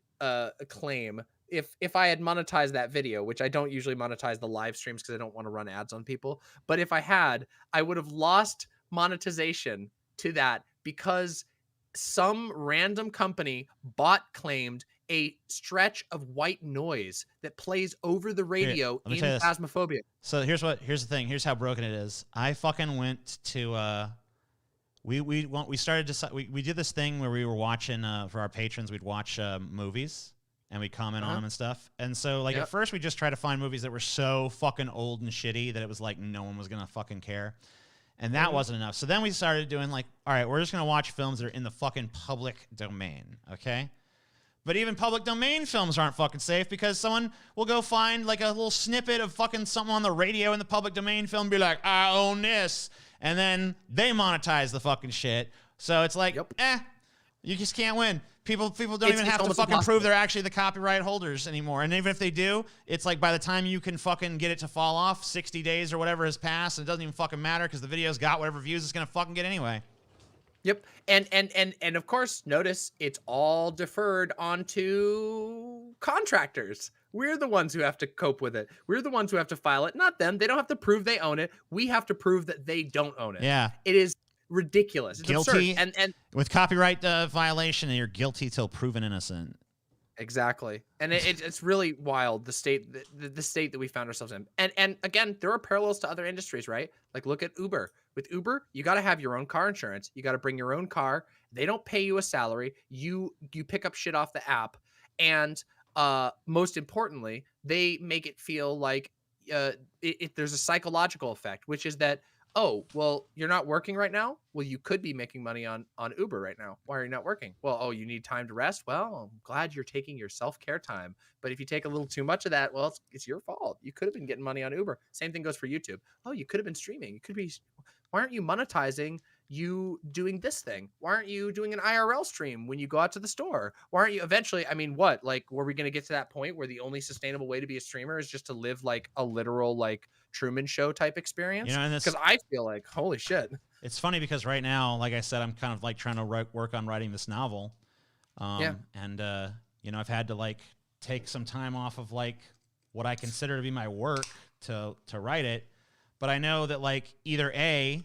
S1: claim if I had monetized that video, which I don't usually monetize the live streams because I don't want to run ads on people, but if I had, I would have lost monetization to that because some random company bot claimed a stretch of white noise that plays over the radio in Phasmophobia.
S2: So here's the thing. Here's how broken it is. I fucking went to we started to we did this thing where we were watching for our patrons, we'd watch movies and we'd comment on them and stuff. And so like at first we just tried to find movies that were so fucking old and shitty that it was like no one was gonna fucking care. And that wasn't enough. So then we started doing like, all right, we're just going to watch films that are in the fucking public domain, okay? But even public domain films aren't fucking safe because someone will go find like a little snippet of fucking something on the radio in the public domain film and be like, I own this. And then they monetize the fucking shit. So it's like, you just can't win. People don't even have to fucking prove they're actually the copyright holders anymore. And even if they do, it's like by the time you can fucking get it to fall off, 60 days or whatever has passed, and it doesn't even fucking matter because the video's got whatever views it's gonna fucking get anyway.
S1: Yep. And of course, notice it's all deferred onto contractors. We're the ones who have to cope with it. We're the ones who have to file it, not them. They don't have to prove they own it. We have to prove that they don't own it.
S2: Yeah.
S1: It is ridiculous. It's
S2: guilty
S1: absurd. And
S2: with copyright violation, and you're guilty till proven innocent.
S1: Exactly. And it's really wild, the state that we found ourselves in. And again, there are parallels to other industries, right? Like look at Uber. With Uber, you got to have your own car insurance. You got to bring your own car. They don't pay you a salary. You pick up shit off the app. And most importantly, they make it feel like there's a psychological effect, which is that, oh, well, you're not working right now? Well, you could be making money on Uber right now. Why are you not working? Well, oh, you need time to rest? Well, I'm glad you're taking your self-care time. But if you take a little too much of that, well, it's your fault. You could have been getting money on Uber. Same thing goes for YouTube. Oh, you could have been streaming. You could be... Why aren't you monetizing you doing this thing? Why aren't you doing an IRL stream when you go out to the store? Why aren't you eventually, I mean, what? Like, were we going to get to that point where the only sustainable way to be a streamer is just to live like a literal, like, Truman Show type experience?
S2: You know,
S1: because I feel like, holy shit.
S2: It's funny because right now, like I said, I'm kind of like trying to work on writing this novel. And, you know, I've had to like take some time off of like what I consider to be my work to write it. But I know that like either A,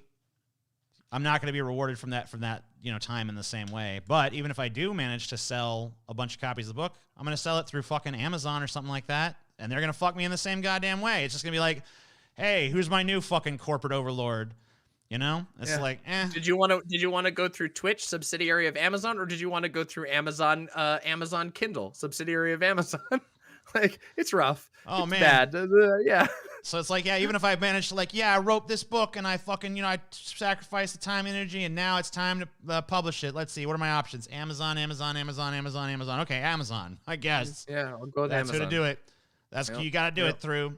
S2: I'm not going to be rewarded from that, you know, time in the same way. But even if I do manage to sell a bunch of copies of the book, I'm going to sell it through fucking Amazon or something like that. And they're going to fuck me in the same goddamn way. It's just going to be like, hey, who's my new fucking corporate overlord? You know, it's like,
S1: Did you want to go through Twitch, subsidiary of Amazon, or did you want to go through Amazon Kindle, subsidiary of Amazon? Like, it's rough.
S2: Oh,
S1: it's
S2: man.
S1: Bad. Yeah.
S2: So it's like, yeah, even if I managed to like, yeah, I wrote this book and I fucking, you know, I sacrificed the time and energy and now it's time to publish it. Let's see. What are my options? Amazon. Okay, Amazon, I guess.
S1: Yeah, I'll go with
S2: That's
S1: Amazon.
S2: who to do it. That's who you got to do it through.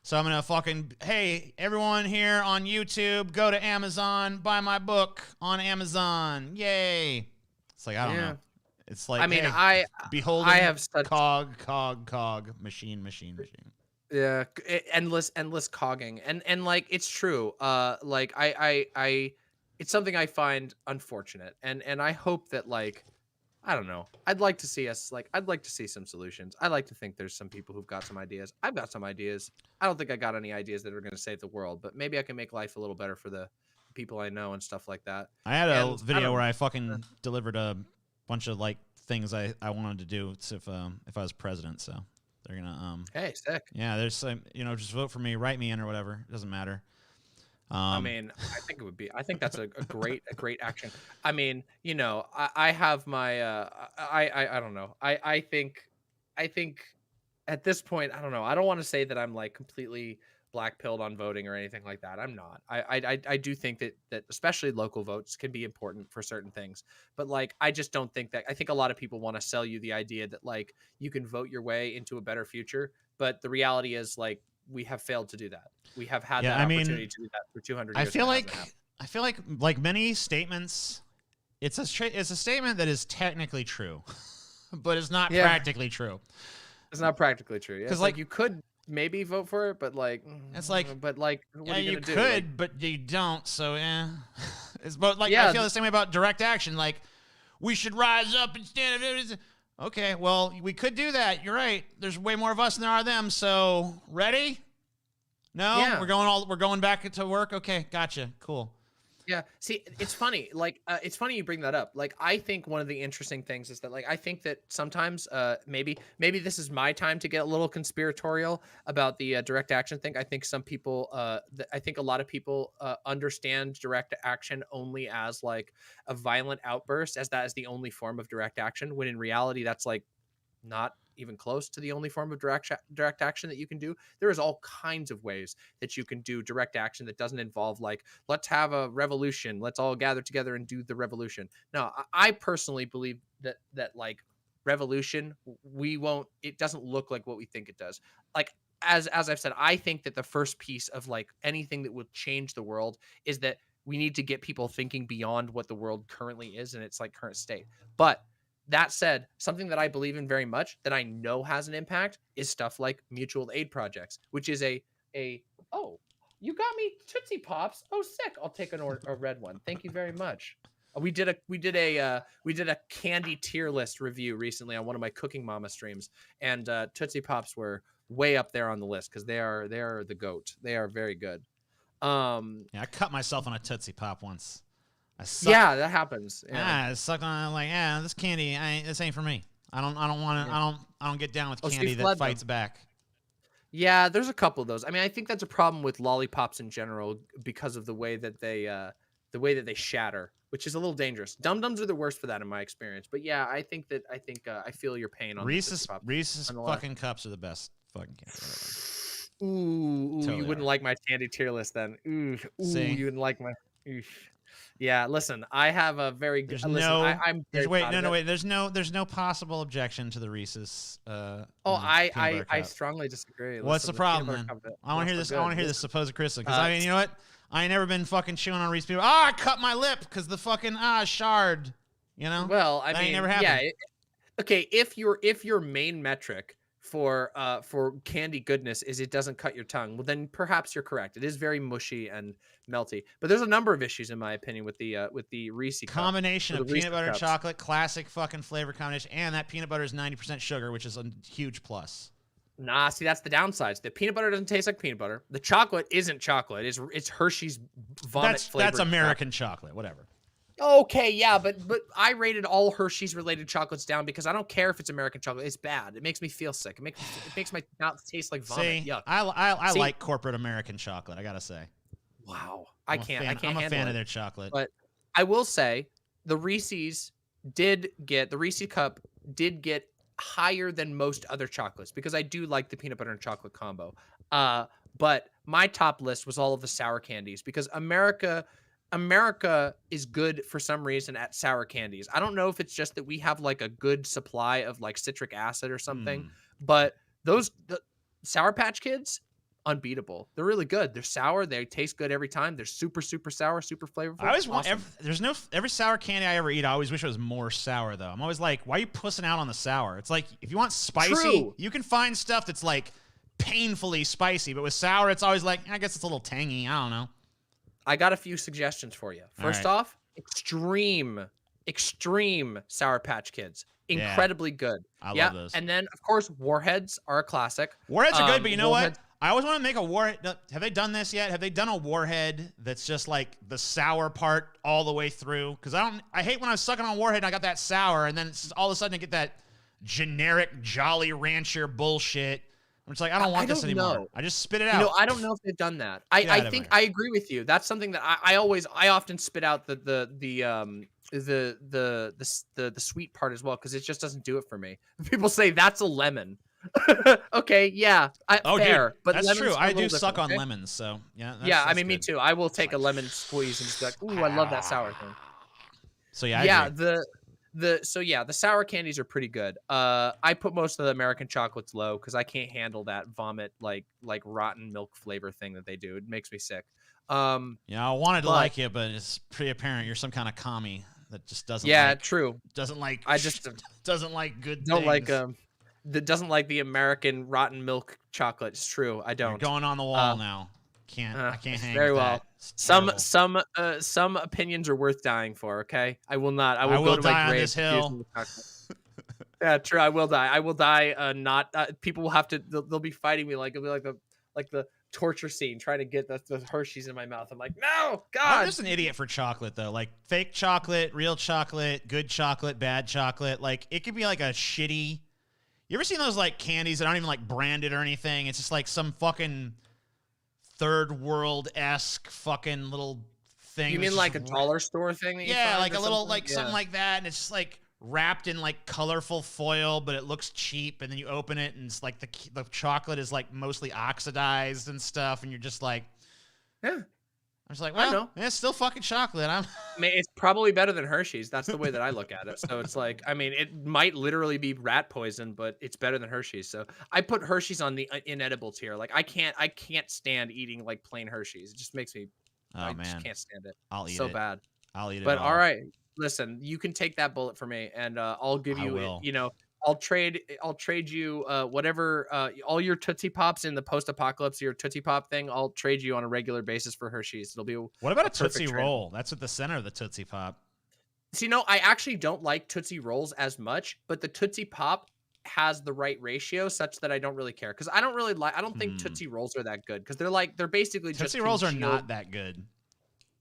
S2: So I'm going to fucking, hey, everyone here on YouTube, go to Amazon, buy my book on Amazon. Yay. It's like, I don't know. It's like,
S1: I mean,
S2: hey, behold,
S1: I have such
S2: cog, machine.
S1: Yeah, endless cogging, and like it's true. Like I, it's something I find unfortunate, and I hope that like, I don't know. I'd like to see some solutions. I like to think there's some people who've got some ideas. I've got some ideas. I don't think I got any ideas that are going to save the world, but maybe I can make life a little better for the people I know and stuff like that.
S2: I had a video where I fucking delivered a bunch of like things I wanted to do if I was president. So they're gonna
S1: hey, sick.
S2: Yeah, there's some, you know, just vote for me, write me in or whatever. It doesn't matter.
S1: I mean, I think that's a great action. I mean, you know, I have my I don't know. I think at this point, I don't know. I don't want to say that I'm like completely black-pilled on voting or anything like that. I'm not. I do think that especially local votes can be important for certain things. But like, I just don't think that. I think a lot of people want to sell you the idea that like you can vote your way into a better future. But the reality is like we have failed to do that. We have had that opportunity to do that for 200 years.
S2: I feel like many statements, it's a statement that is technically true, but it's not practically true.
S1: It's not practically true. Because like you could maybe vote for it, but like
S2: it's like,
S1: but like what are you gonna do?
S2: Could,
S1: like,
S2: but you don't. So it's but like I feel the same way about direct action. Like we should rise up and stand. Okay, well, we could do that. You're right. There's way more of us than there are them. So, ready? No,
S1: Yeah.
S2: we're going back to work. Okay, gotcha. Cool.
S1: Yeah. See, it's funny. Like, it's funny you bring that up. Like, I think one of the interesting things is that, like, I think that sometimes, maybe this is my time to get a little conspiratorial about the direct action thing. I think some people, I think a lot of people understand direct action only as like a violent outburst, as that is the only form of direct action. When in reality, that's like not even close to the only form of direct action that you can do. There is all kinds of ways that you can do direct action that doesn't involve like, let's have a revolution, let's all gather together and do the revolution. No, I personally believe that like revolution, it doesn't look like what we think it does. Like, as I've said, I think that the first piece of like anything that will change the world is that we need to get people thinking beyond what the world currently is and its like current state. But that said, something that I believe in very much that I know has an impact is stuff like mutual aid projects, which is oh, you got me Tootsie Pops. Oh, sick. I'll take a red one. Thank you very much. We did a candy tier list review recently on one of my Cooking Mama streams, and Tootsie Pops were way up there on the list because they are the GOAT. They are very good.
S2: Yeah, I cut myself on a Tootsie Pop once.
S1: Yeah, that happens.
S2: Yeah, I sucked on like, this candy, this ain't for me. I don't want to. I don't get down with candy that fights back.
S1: Yeah, there's a couple of those. I mean, I think that's a problem with lollipops in general because of the way that they shatter, which is a little dangerous. Dum Dums are the worst for that in my experience. But yeah, I feel your pain on
S2: Reese's fucking cups are the best fucking candy.
S1: Ooh, totally you wouldn't like my candy tier list then. Ooh, you wouldn't like my. Yeah, listen, I have a very good.
S2: There's no possible objection to the Reese's.
S1: I strongly disagree.
S2: What's the problem, then? I want to hear this. I want to hear this supposed criticism because I mean, you know what? I ain't never been fucking chewing on Reese's people. I cut my lip because the fucking shard. You know.
S1: Well, I
S2: mean,
S1: ain't
S2: never happened.
S1: Yeah. Okay, if your main metric for candy goodness is it doesn't cut your tongue, well then perhaps you're correct. It is very mushy and melty. But there's a number of issues in my opinion with the Reese
S2: combination of peanut butter and chocolate, classic fucking flavor combination, and that peanut butter is 90% sugar, which is a huge plus.
S1: Nah, see, that's the downside. The peanut butter doesn't taste like peanut butter. The chocolate isn't chocolate. It's Hershey's vomit flavor.
S2: That's American chocolate, whatever.
S1: Okay, yeah, but I rated all Hershey's related chocolates down because I don't care if it's American chocolate. It's bad. It makes me feel sick. It makes my mouth taste like vomit.
S2: See,
S1: yuck.
S2: I like corporate American chocolate, I gotta say.
S1: Wow. I can't
S2: I'm a fan of their chocolate.
S1: But I will say the Reese's Reese cup did get higher than most other chocolates because I do like the peanut butter and chocolate combo. But my top list was all of the sour candies because America is good for some reason at sour candies. I don't know if it's just that we have like a good supply of like citric acid or something, but the Sour Patch Kids, unbeatable. They're really good. They're sour. They taste good every time. They're super, super sour, super flavorful.
S2: I always want every sour candy I ever eat, I always wish it was more sour though. I'm always like, why are you pussing out on the sour? It's like, if you want spicy, you can find stuff that's like painfully spicy, but with sour, it's always like, I guess it's a little tangy. I don't know.
S1: I got a few suggestions for you. First off, extreme Sour Patch Kids. Incredibly good.
S2: I love those.
S1: And then, of course, Warheads are a classic.
S2: Warheads are good, but you know what? I always want to make a warhead. Have they done this yet? Have they done a warhead that's just like the sour part all the way through? Because I hate when I was sucking on warhead and I got that sour, and then it's all of a sudden I get that generic Jolly Rancher bullshit. I'm just like, I don't want this anymore. I just spit it out.
S1: I don't know if they've done that. I think I agree with you. That's something that I often spit out the sweet part as well because it just doesn't do it for me. People say that's a lemon. Okay, yeah, fair.
S2: Dude,
S1: but
S2: that's true. I do suck on lemons, so yeah.
S1: Yeah, I mean, me too. I will take a lemon squeeze and just be like, ooh, I love that sour thing.
S2: So yeah,
S1: the sour candies are pretty good. I put most of the American chocolates low because I can't handle that vomit like rotten milk flavor thing that they do. It makes me sick.
S2: I wanted to like you, but it's pretty apparent you're some kind of commie that just doesn't.
S1: Yeah, true.
S2: Doesn't like. Doesn't like good.
S1: Don't like that doesn't like the American rotten milk chocolate. It's true. I don't.
S2: You're going on the wall now. I can't hang
S1: very
S2: with
S1: well.
S2: That.
S1: Some opinions are worth dying for. Okay, I will not. I
S2: will
S1: go
S2: to
S1: die
S2: my grave on this hill.
S1: Yeah, true. I will die. I will die. Not people will have to. They'll be fighting me like it'll be like the torture scene trying to get the Hershey's in my mouth. I'm like, no, God.
S2: I'm just an idiot for chocolate though. Like fake chocolate, real chocolate, good chocolate, bad chocolate. Like it could be like a shitty. You ever seen those like candies that aren't even like branded or anything? It's just like some fucking third world-esque fucking little thing.
S1: You mean like a dollar store thing? That
S2: yeah, like a little like something like that, and it's just like wrapped in like colorful foil, but it looks cheap. And then you open it, and it's like the chocolate is like mostly oxidized and stuff, and you're just like,
S1: yeah.
S2: I'm just like, well, it's still fucking chocolate. I
S1: mean, it's probably better than Hershey's. That's the way that I look at it. So it's like, I mean, it might literally be rat poison, but it's better than Hershey's. So I put Hershey's on the inedible tier. Like I can't stand eating like plain Hershey's. It just makes me, I just can't stand it.
S2: I'll eat
S1: so
S2: it.
S1: bad.
S2: I'll eat it.
S1: But all right, listen, you can take that bullet for me, and I'll give you, you know, I'll trade you whatever all your Tootsie Pops in the post-apocalypse, your Tootsie Pop thing. I'll trade you on a regular basis for Hershey's. It'll be
S2: what about a Tootsie Roll? That's at the center of the Tootsie Pop.
S1: So, you know, I actually don't like Tootsie Rolls as much, but the Tootsie Pop has the right ratio such that I don't really care because I don't think Tootsie Rolls are that good because they're basically
S2: Tootsie Rolls are not that good.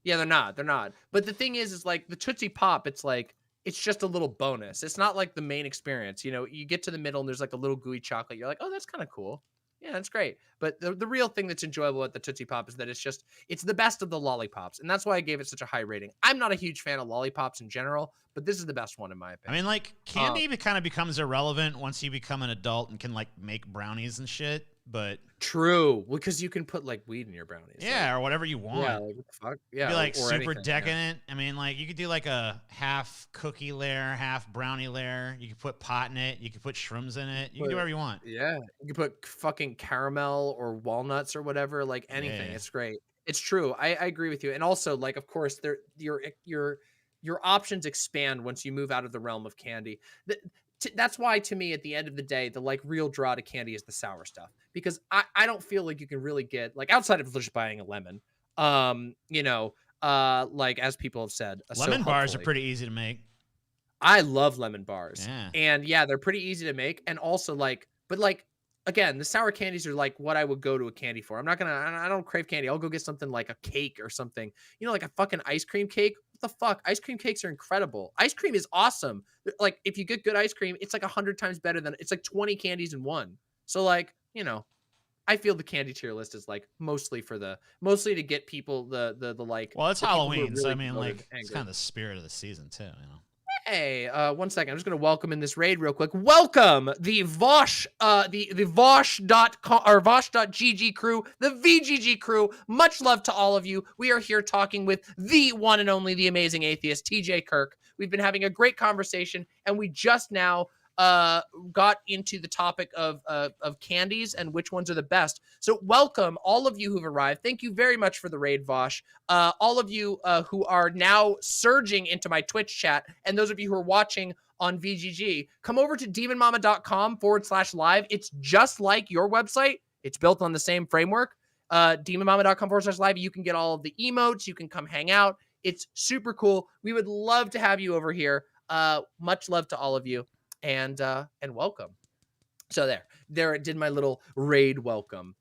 S1: Yeah, they're not. But the thing is like the Tootsie Pop, it's like it's just a little bonus. It's not like the main experience. You know, you get to the middle and there's like a little gooey chocolate. You're like, oh, that's kind of cool. Yeah, that's great. But the real thing that's enjoyable at the Tootsie Pop is that it's the best of the lollipops. And that's why I gave it such a high rating. I'm not a huge fan of lollipops in general, but this is the best one in my opinion.
S2: I mean, like candy kind of becomes irrelevant once you become an adult and can like make brownies and shit. But
S1: true, because you can put like weed in your brownies.
S2: Yeah, or whatever you want.
S1: Yeah, like what the fuck? Yeah,
S2: be like super
S1: anything,
S2: decadent. Yeah. I mean, like you could do like a half cookie layer, half brownie layer. You could put pot in it. You could put shrooms in it. You can do whatever you want.
S1: Yeah, you can put fucking caramel or walnuts or whatever, like anything. Yeah. It's great. It's true. I agree with you. And also, like, of course, your options expand once you move out of the realm of candy. That's why, to me, at the end of the day, the like real draw to candy is the sour stuff, because I don't feel like you can really get like outside of just buying a lemon, you know, like as people have said,
S2: lemon bars are pretty easy to make.
S1: I love lemon bars, and yeah, they're pretty easy to make, and also like, but like again, the sour candies are like what I would go to a candy for. I don't crave candy. I'll go get something like a cake or something, you know, like a fucking ice cream cake. What the fuck? Ice cream cakes are incredible. Ice cream is awesome. Like if you get good ice cream, it's like 100 times better than it's like 20 candies in one. So like, you know, I feel the candy tier list is like mostly to get people the like.
S2: Well, it's Halloween, really, so I mean, like it's kind of the spirit of the season too, you know.
S1: Hey, 1 second. I'm just going to welcome in this raid real quick. Welcome the Vosh, the Vosh.com or Vosh.gg crew, the VGG crew. Much love to all of you. We are here talking with the one and only, the amazing atheist, TJ Kirk. We've been having a great conversation, and we just now got into the topic of candies and which ones are the best. So welcome all of you who've arrived. Thank you very much for the raid, Vosh. All of you who are now surging into my Twitch chat, and those of you who are watching on VGG, come over to demonmama.com/live. It's just like your website. It's built on the same framework. demonmama.com/live. You can get all of the emotes. You can come hang out. It's super cool. We would love to have you over here. Much love to all of you. And welcome. So there did my little raid welcome.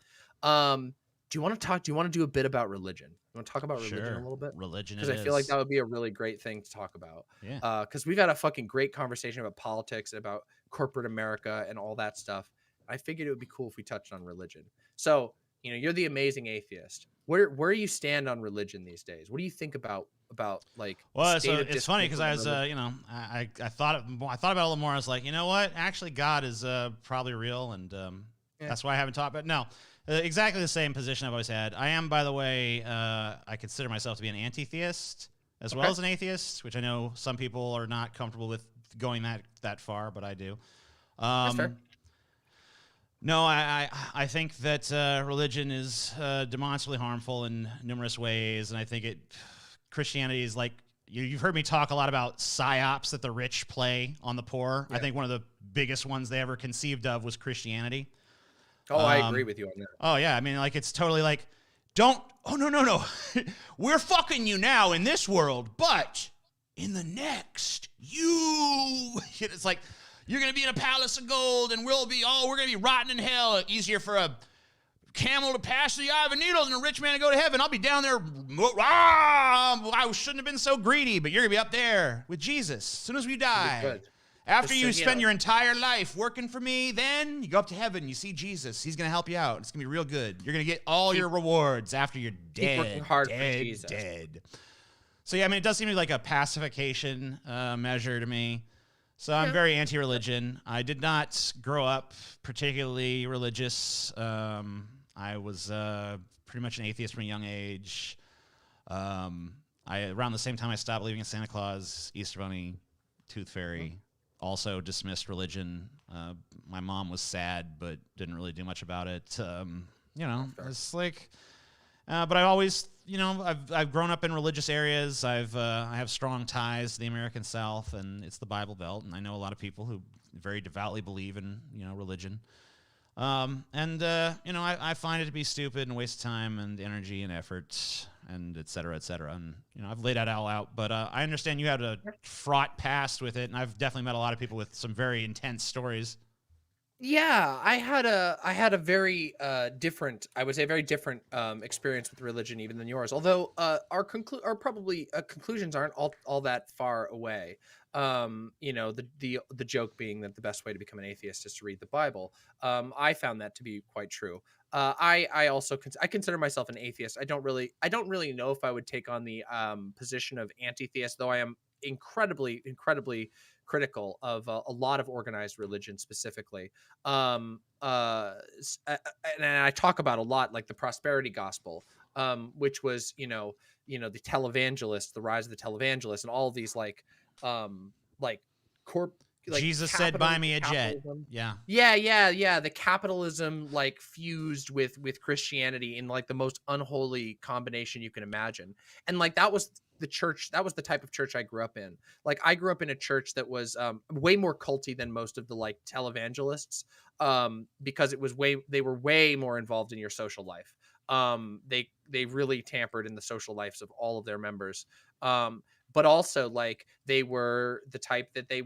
S1: Do you want to do a bit about religion? You want to talk about religion a little bit?
S2: Religion,
S1: because I feel like that would be a really great thing to talk about.
S2: Yeah.
S1: Because we've had a fucking great conversation about politics, about corporate America, and all that stuff. I figured it would be cool if we touched on religion. So, you know, you're the amazing atheist. Where you stand on religion these days? What do you think about like?
S2: Well, so it's funny because I was you know, I thought about it a little more. I was like, you know what? Actually, God is probably real, and that's why I haven't talked about. No, exactly the same position I've always had. I am, by the way, I consider myself to be an anti-theist as well as an atheist, which I know some people are not comfortable with going that far, but I do.
S1: That's fair.
S2: No, I think that religion is demonstrably harmful in numerous ways, and I think Christianity is like, you've heard me talk a lot about psyops that the rich play on the poor. Yeah. I think one of the biggest ones they ever conceived of was Christianity.
S1: Oh, I agree with you on that.
S2: Oh, yeah. I mean, like, it's totally like, no. We're fucking you now in this world, but in the next, it's like, you're going to be in a palace of gold, and we're going to be rotting in hell. Easier for a camel to pass through the eye of a needle than a rich man to go to heaven. I'll be down there. I shouldn't have been so greedy, but you're going to be up there with Jesus as soon as we die. After you spend your entire life working for me, then you go up to heaven, you see Jesus. He's going to help you out. It's going to be real good. You're going to get all your rewards after you're dead.
S1: Keep working hard for Jesus.
S2: Dead. So, yeah, I mean, it does seem to be like a pacification measure to me. So I'm very anti-religion. I did not grow up particularly religious. I was pretty much an atheist from a young age. Around the same time I stopped believing in Santa Claus, Easter Bunny, Tooth Fairy. Also dismissed religion. My mom was sad, but didn't really do much about it. It's like, but I always, I've grown up in religious areas. I have strong ties to the American South, and it's the Bible Belt. And I know a lot of people who very devoutly believe in, religion. I find it to be stupid and a waste of time and energy and effort and et cetera, et cetera. And, I've laid that all out, but I understand you had a fraught past with it, and I've definitely met a lot of people with some very intense stories.
S1: Yeah, I had a very different, I would say, very different experience with religion even than yours. Although our conclusions aren't all that far away. The joke being that the best way to become an atheist is to read the Bible. I found that to be quite true. I also I consider myself an atheist. I don't really know if I would take on the position of anti-theist, though I am incredibly critical of a lot of organized religion specifically. And I talk about a lot, like the prosperity gospel, which was, the televangelists, the rise of the televangelists, and all of these
S2: Jesus said, "Buy me a jet."
S1: Yeah. The capitalism fused with Christianity in the most unholy combination you can imagine. And that was the church. That was the type of church I grew up in. I grew up in a church that was way more culty than most of the televangelists, because they were way more involved in your social life. They really tampered in the social lives of all of their members. But also they were the type that they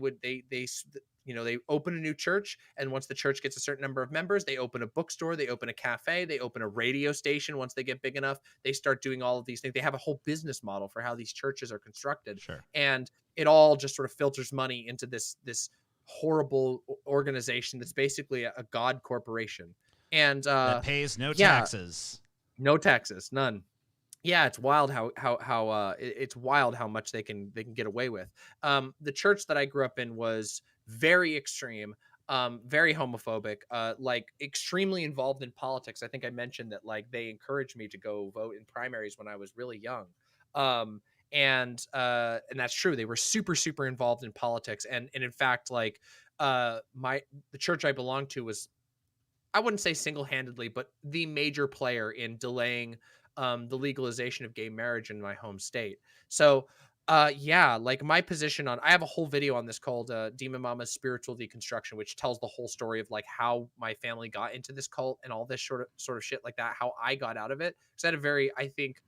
S1: open a new church, and once the church gets a certain number of members, they open a bookstore, they open a cafe, they open a radio station. Once they get big enough, they start doing all of these things. They have a whole business model for how these churches are constructed.
S2: Sure.
S1: And it all just sort of filters money into this horrible organization that's basically a god corporation. And
S2: that pays no taxes.
S1: No taxes, none. Yeah, it's wild how it's wild how much they can get away with. The church that I grew up in was very extreme, very homophobic, extremely involved in politics. I think I mentioned that they encouraged me to go vote in primaries when I was really young. And that's true. They were super involved in politics, and in fact, the church I belonged to was, I wouldn't say single-handedly, but the major player in delaying the legalization of gay marriage in my home state. So my position on, I have a whole video on this called DemonMama's Spiritual Deconstruction, which tells the whole story of how my family got into this cult and all this sort of shit like that, how I got out of it. Because I had a very, I think,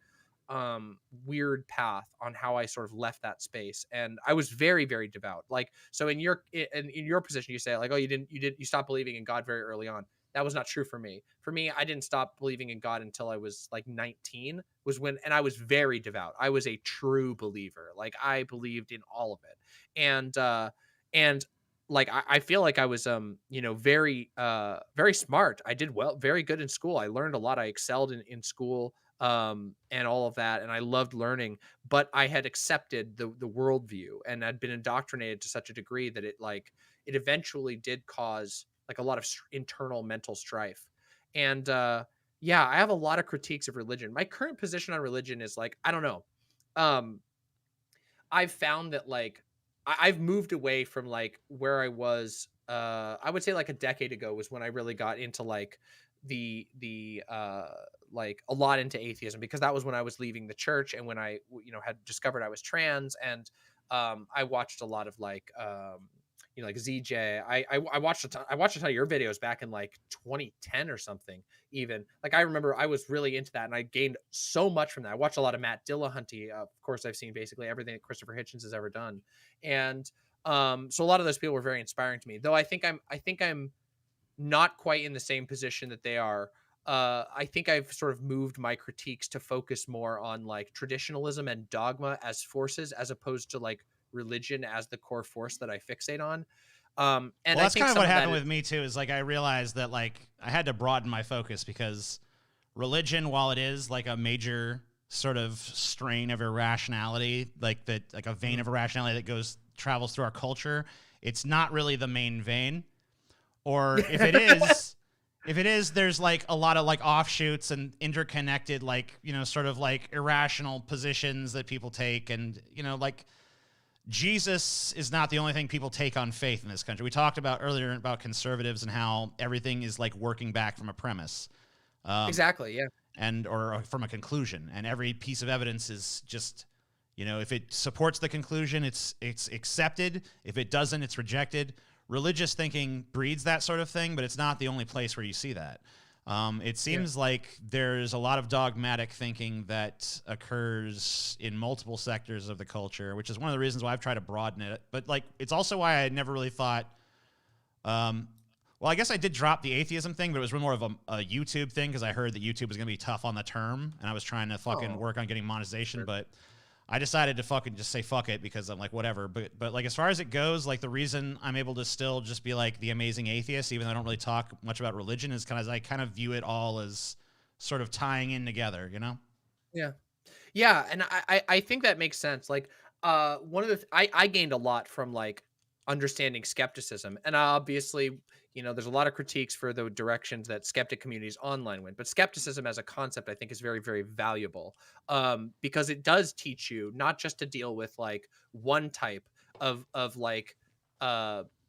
S1: weird path on how I sort of left that space, and I was very devout. So in your position, you say you stopped believing in God very early on. That was not true for me. For me, I didn't stop believing in God until I was 19, and I was very devout. I was a true believer. I believed in all of it. And I feel like I was, very smart. I did well, very good in school. I learned a lot. I excelled in school, and all of that. And I loved learning, but I had accepted the worldview and had been indoctrinated to such a degree that it eventually did cause a lot of internal mental strife. And I have a lot of critiques of religion. My current position on religion is I don't know. I've found that I've moved away from where I was. I would say a decade ago was when I really got into a lot into atheism, because that was when I was leaving the church and when I had discovered I was trans, and I watched a lot of ZJ. I watched a ton of your videos back in 2010 or something. Even I remember I was really into that, and I gained so much from that. I watched a lot of Matt Dillahunty. Of course, I've seen basically everything that Christopher Hitchens has ever done, and So a lot of those people were very inspiring to me, though I think I'm not quite in the same position that they are. I think I've sort of moved my critiques to focus more on like traditionalism and dogma as forces, as opposed to like religion as the core force that I fixate on. And
S2: well,
S1: I
S2: that's
S1: think
S2: kind of
S1: some
S2: what
S1: of that
S2: happened with me too. Is like I realized that like I had to broaden my focus because religion, while it is like a major sort of strain of irrationality, like that, like a vein of irrationality that travels through our culture, it's not really the main vein. Or if it is, there's like a lot of like offshoots and interconnected, like, you know, sort of like irrational positions that people take. And, you know, like Jesus is not the only thing people take on faith in this country. We talked about earlier about conservatives and how everything is like working back from a premise.
S1: Exactly. Yeah.
S2: And or from a conclusion, and every piece of evidence is just, you know, if it supports the conclusion, it's accepted. If it doesn't, it's rejected. Religious thinking breeds that sort of thing, but it's not the only place where you see that. It seems like there's a lot of dogmatic thinking that occurs in multiple sectors of the culture, which is one of the reasons why I've tried to broaden it. But like, it's also why I never really thought. Well, I guess I did drop the atheism thing, but it was more of a YouTube thing because I heard that YouTube was going to be tough on the term, and I was trying to fucking work on getting monetization, but I decided to fucking just say fuck it because I'm like, whatever. But like, as far as it goes, like the reason I'm able to still just be like the amazing atheist, even though I don't really talk much about religion, is because I kind of view it all as sort of tying in together, you know?
S1: Yeah. Yeah. And I think that makes sense. Like, one of the, I gained a lot from like understanding skepticism. And obviously, you know, there's a lot of critiques for the directions that skeptic communities online went, but skepticism as a concept, I think, is very, very valuable, because it does teach you not just to deal with like one type of like,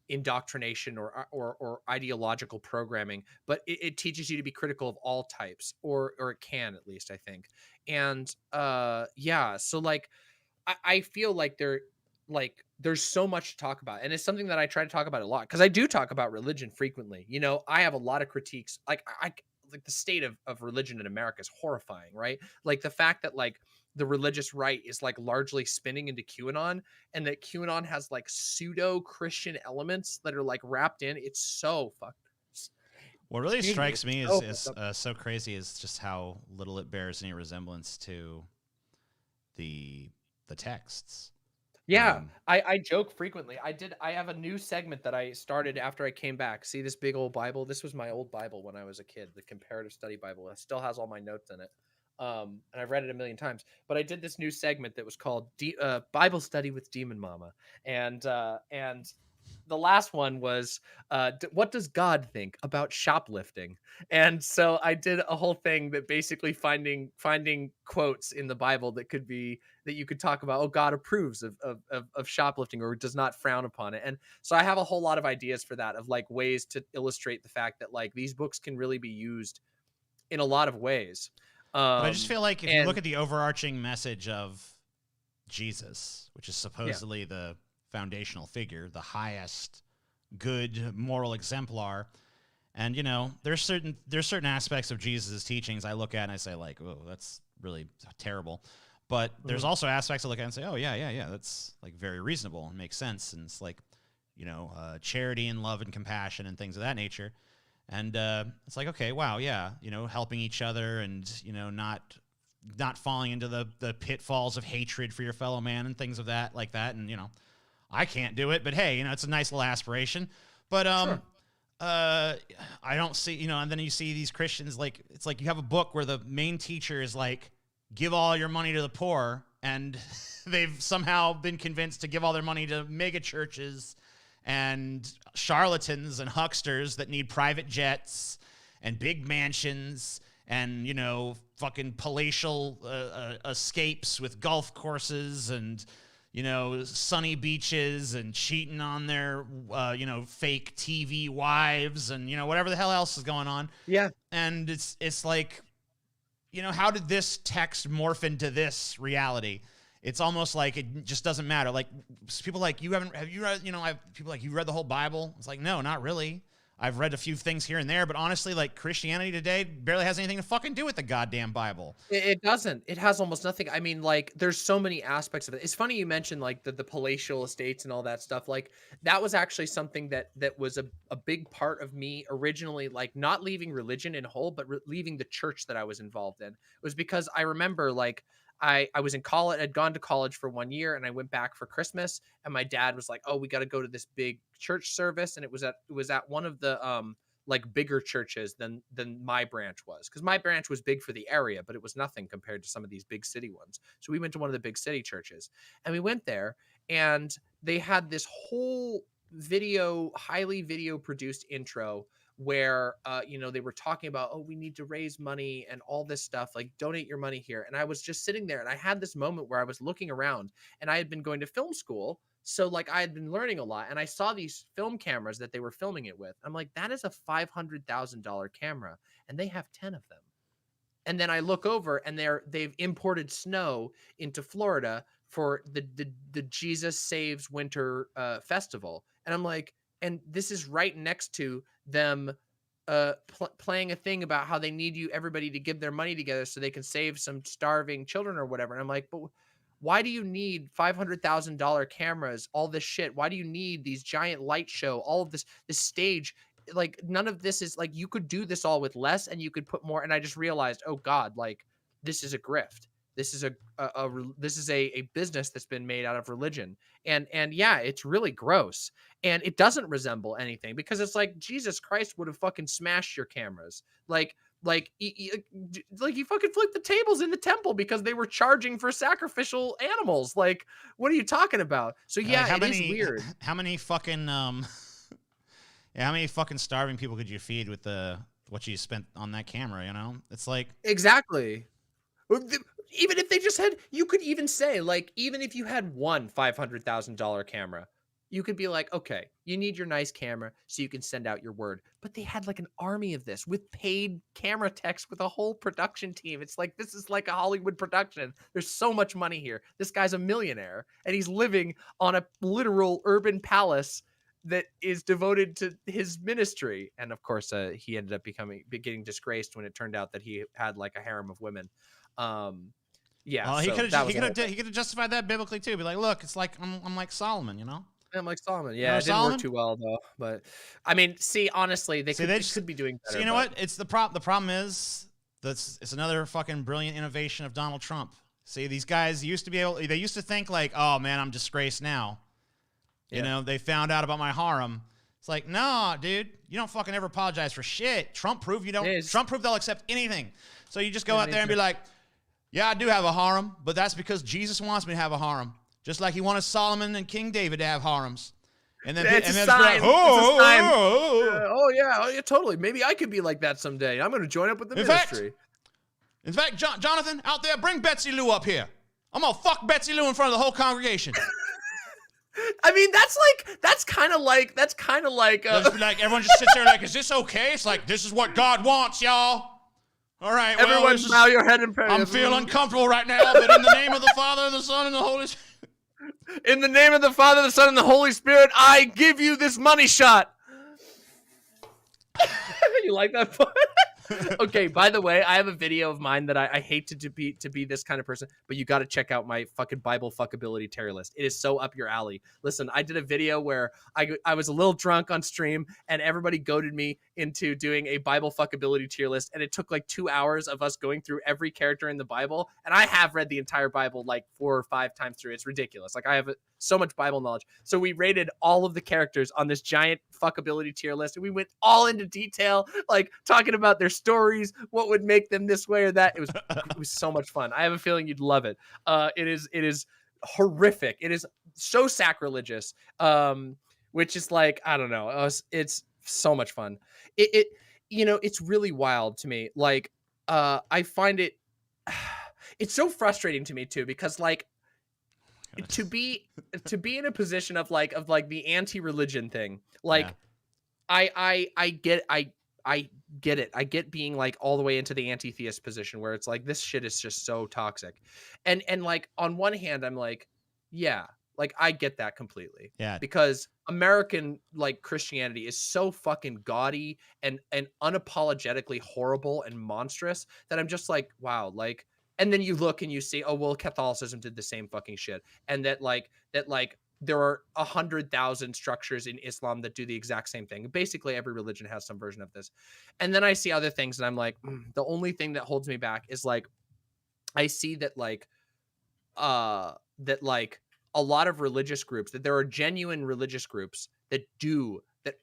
S1: indoctrination or ideological programming, but it teaches you to be critical of all types, or it can, at least, I think. And yeah, so like I feel like there's so much to talk about, and it's something that I try to talk about a lot, because I do talk about religion frequently. You know, I have a lot of critiques. Like I like the state of religion in America is horrifying, right? Like the fact that like the religious right is like largely spinning into QAnon, and that QAnon has like pseudo Christian elements that are like wrapped in. It's so fucked.
S2: What really
S1: Excuse
S2: strikes
S1: me.
S2: me
S1: So
S2: is so crazy is just how little it bears any resemblance to the texts.
S1: Yeah, I joke frequently. I have a new segment that I started after I came back. See this big old Bible? This was my old Bible when I was a kid, the comparative study Bible. It still has all my notes in it. And I've read it a million times. But I did this new segment that was called Bible Study with DemonMama. And the last one was what does God think about shoplifting? And so I did a whole thing that basically finding quotes in the Bible that you could talk about. Oh, God approves of shoplifting or does not frown upon it. And so I have a whole lot of ideas for that, of like ways to illustrate the fact that like these books can really be used in a lot of ways.
S2: But I just feel like if you look at the overarching message of Jesus, which is supposedly the foundational figure, the highest good moral exemplar, and you know, there's certain aspects of Jesus' teachings I look at and I say like, oh, that's really terrible. But there's also aspects I look at and say, oh yeah, that's like very reasonable and makes sense, and it's like, you know, charity and love and compassion and things of that nature. And it's like, okay, wow, yeah, you know, helping each other and, you know, not falling into the pitfalls of hatred for your fellow man and things of that, like that. And, you know, I can't do it, but hey, you know, it's a nice little aspiration. But
S1: Sure.
S2: I don't see, you know, and then you see these Christians, like, it's like you have a book where the main teacher is like, give all your money to the poor, and they've somehow been convinced to give all their money to mega churches and charlatans and hucksters that need private jets and big mansions and, you know, fucking palatial escapes with golf courses and, you know, sunny beaches and cheating on their, you know, fake TV wives and, you know, whatever the hell else is going on.
S1: Yeah.
S2: And it's like, you know, how did this text morph into this reality? It's almost like it just doesn't matter. Like people like, have you read, you know, people like, you read the whole Bible? It's like, no, not really. I've read a few things here and there, but honestly, like Christianity today barely has anything to fucking do with the goddamn Bible.
S1: It doesn't. It has almost nothing. I mean, like, there's so many aspects of it. It's funny you mentioned like the palatial estates and all that stuff. Like, that was actually something that was a big part of me originally, like not leaving religion in whole, but leaving the church that I was involved in. It was because I remember like I was in college, I'd gone to college for 1 year, and I went back for Christmas, and my dad was like, "Oh, we got to go to this big church service," and it was at one of the like bigger churches than my branch was, because my branch was big for the area, but it was nothing compared to some of these big city ones. So we went to one of the big city churches, and we went there, and they had this whole highly video produced intro where they were talking about, oh, we need to raise money and all this stuff, like donate your money here. And I was just sitting there, and I had this moment where I was looking around, and I had been going to film school, so like I had been learning a lot, and I saw these film cameras that they were filming it with. I'm like, that is a $500,000 camera, and they have 10 of them. And then I look over, and they've imported snow into Florida for the Jesus Saves Winter festival. And I'm like, and this is right next to them playing a thing about how they need everybody to give their money together so they can save some starving children or whatever. And I'm like, but why do you need $500,000 cameras, all this shit? Why do you need these giant light show, all of this stage? Like, none of this is like, you could do this all with less, and you could put more. And I just realized, oh God, like, this is a grift. This is a business that's been made out of religion. And yeah, it's really gross. And it doesn't resemble anything, because it's like, Jesus Christ would have fucking smashed your cameras. Like he fucking flipped the tables in the temple because they were charging for sacrificial animals. Like, what are you talking about? So yeah, it is weird.
S2: How many fucking how many fucking starving people could you feed with what you spent on that camera? You know, it's like,
S1: exactly. Even if they just had, you could even say, like, even if you had one $500,000 camera, you could be like, okay, you need your nice camera so you can send out your word. But they had like an army of this with paid camera techs, with a whole production team. It's like, this is like a Hollywood production. There's so much money here. This guy's a millionaire, and he's living on a literal urban palace that is devoted to his ministry. And of course, he ended up getting disgraced when it turned out that he had like a harem of women. Yeah,
S2: well, he could have justified that biblically too. Be like, look, it's like I'm like Solomon, you know.
S1: I'm like Solomon. Yeah, it didn't work too well though. But I mean, see, honestly, they could be doing better.
S2: So you know what? It's the problem is it's another fucking brilliant innovation of Donald Trump. See, these guys used to think like, oh man, I'm disgraced now. You know, they found out about my harem. It's like, no, dude, you don't fucking ever apologize for shit. Trump proved you don't. Trump proved they'll accept anything. So you just go out there and be like, yeah, I do have a harem, but that's because Jesus wants me to have a harem. Just like he wanted Solomon and King David to have harems. And then
S1: it's a sign. Oh yeah, totally. Maybe I could be like that someday. I'm going to join up with the ministry.
S2: In fact, Jonathan, out there, bring Betsy Lou up here. I'm going to fuck Betsy Lou in front of the whole congregation.
S1: I mean, that's kind of like
S2: like everyone just sits there like, is this okay? It's like, this is what God wants, y'all. All right,
S1: everyone bow your head in prayer.
S2: I'm feeling uncomfortable right now, but in the name of the Father, the Son, and the Holy Spirit.
S1: In the name of the Father, the Son, and the Holy Spirit, I give you this money shot. You like that part? Okay, by the way, I have a video of mine that I hate to be this kind of person, but you got to check out my fucking Bible fuckability tier list. It is so up your alley. Listen, I did a video where I was a little drunk on stream, and everybody goaded me into doing a Bible fuckability tier list, and it took like 2 hours of us going through every character in the Bible, and I have read the entire Bible like 4 or 5 times through. It's ridiculous. Like, I have so much Bible knowledge. So we rated all of the characters on this giant fuckability tier list, and we went all into detail, like talking about their stories, what would make them this way or that. It was so much fun. I have a feeling you'd love it. It is horrific. It is so sacrilegious, which is like, I don't know. It's so much fun. It's really wild to me. Like, I find it's so frustrating to me too, because like, to be in a position of like the anti-religion thing, like, yeah. I get it. I get being like all the way into the anti-theist position where it's like, this shit is just so toxic. And like, on one hand, I'm like, yeah, like I get that completely.
S2: Yeah.
S1: Because American like Christianity is so fucking gaudy and unapologetically horrible and monstrous that I'm just like, wow, like, and then you look and you see, oh well, Catholicism did the same fucking shit, and that there are 100,000 structures in Islam that do the exact same thing. Basically, every religion has some version of this, and then I see other things, and I'm like, the only thing that holds me back is like, I see that like a lot of religious groups, that there are genuine religious groups that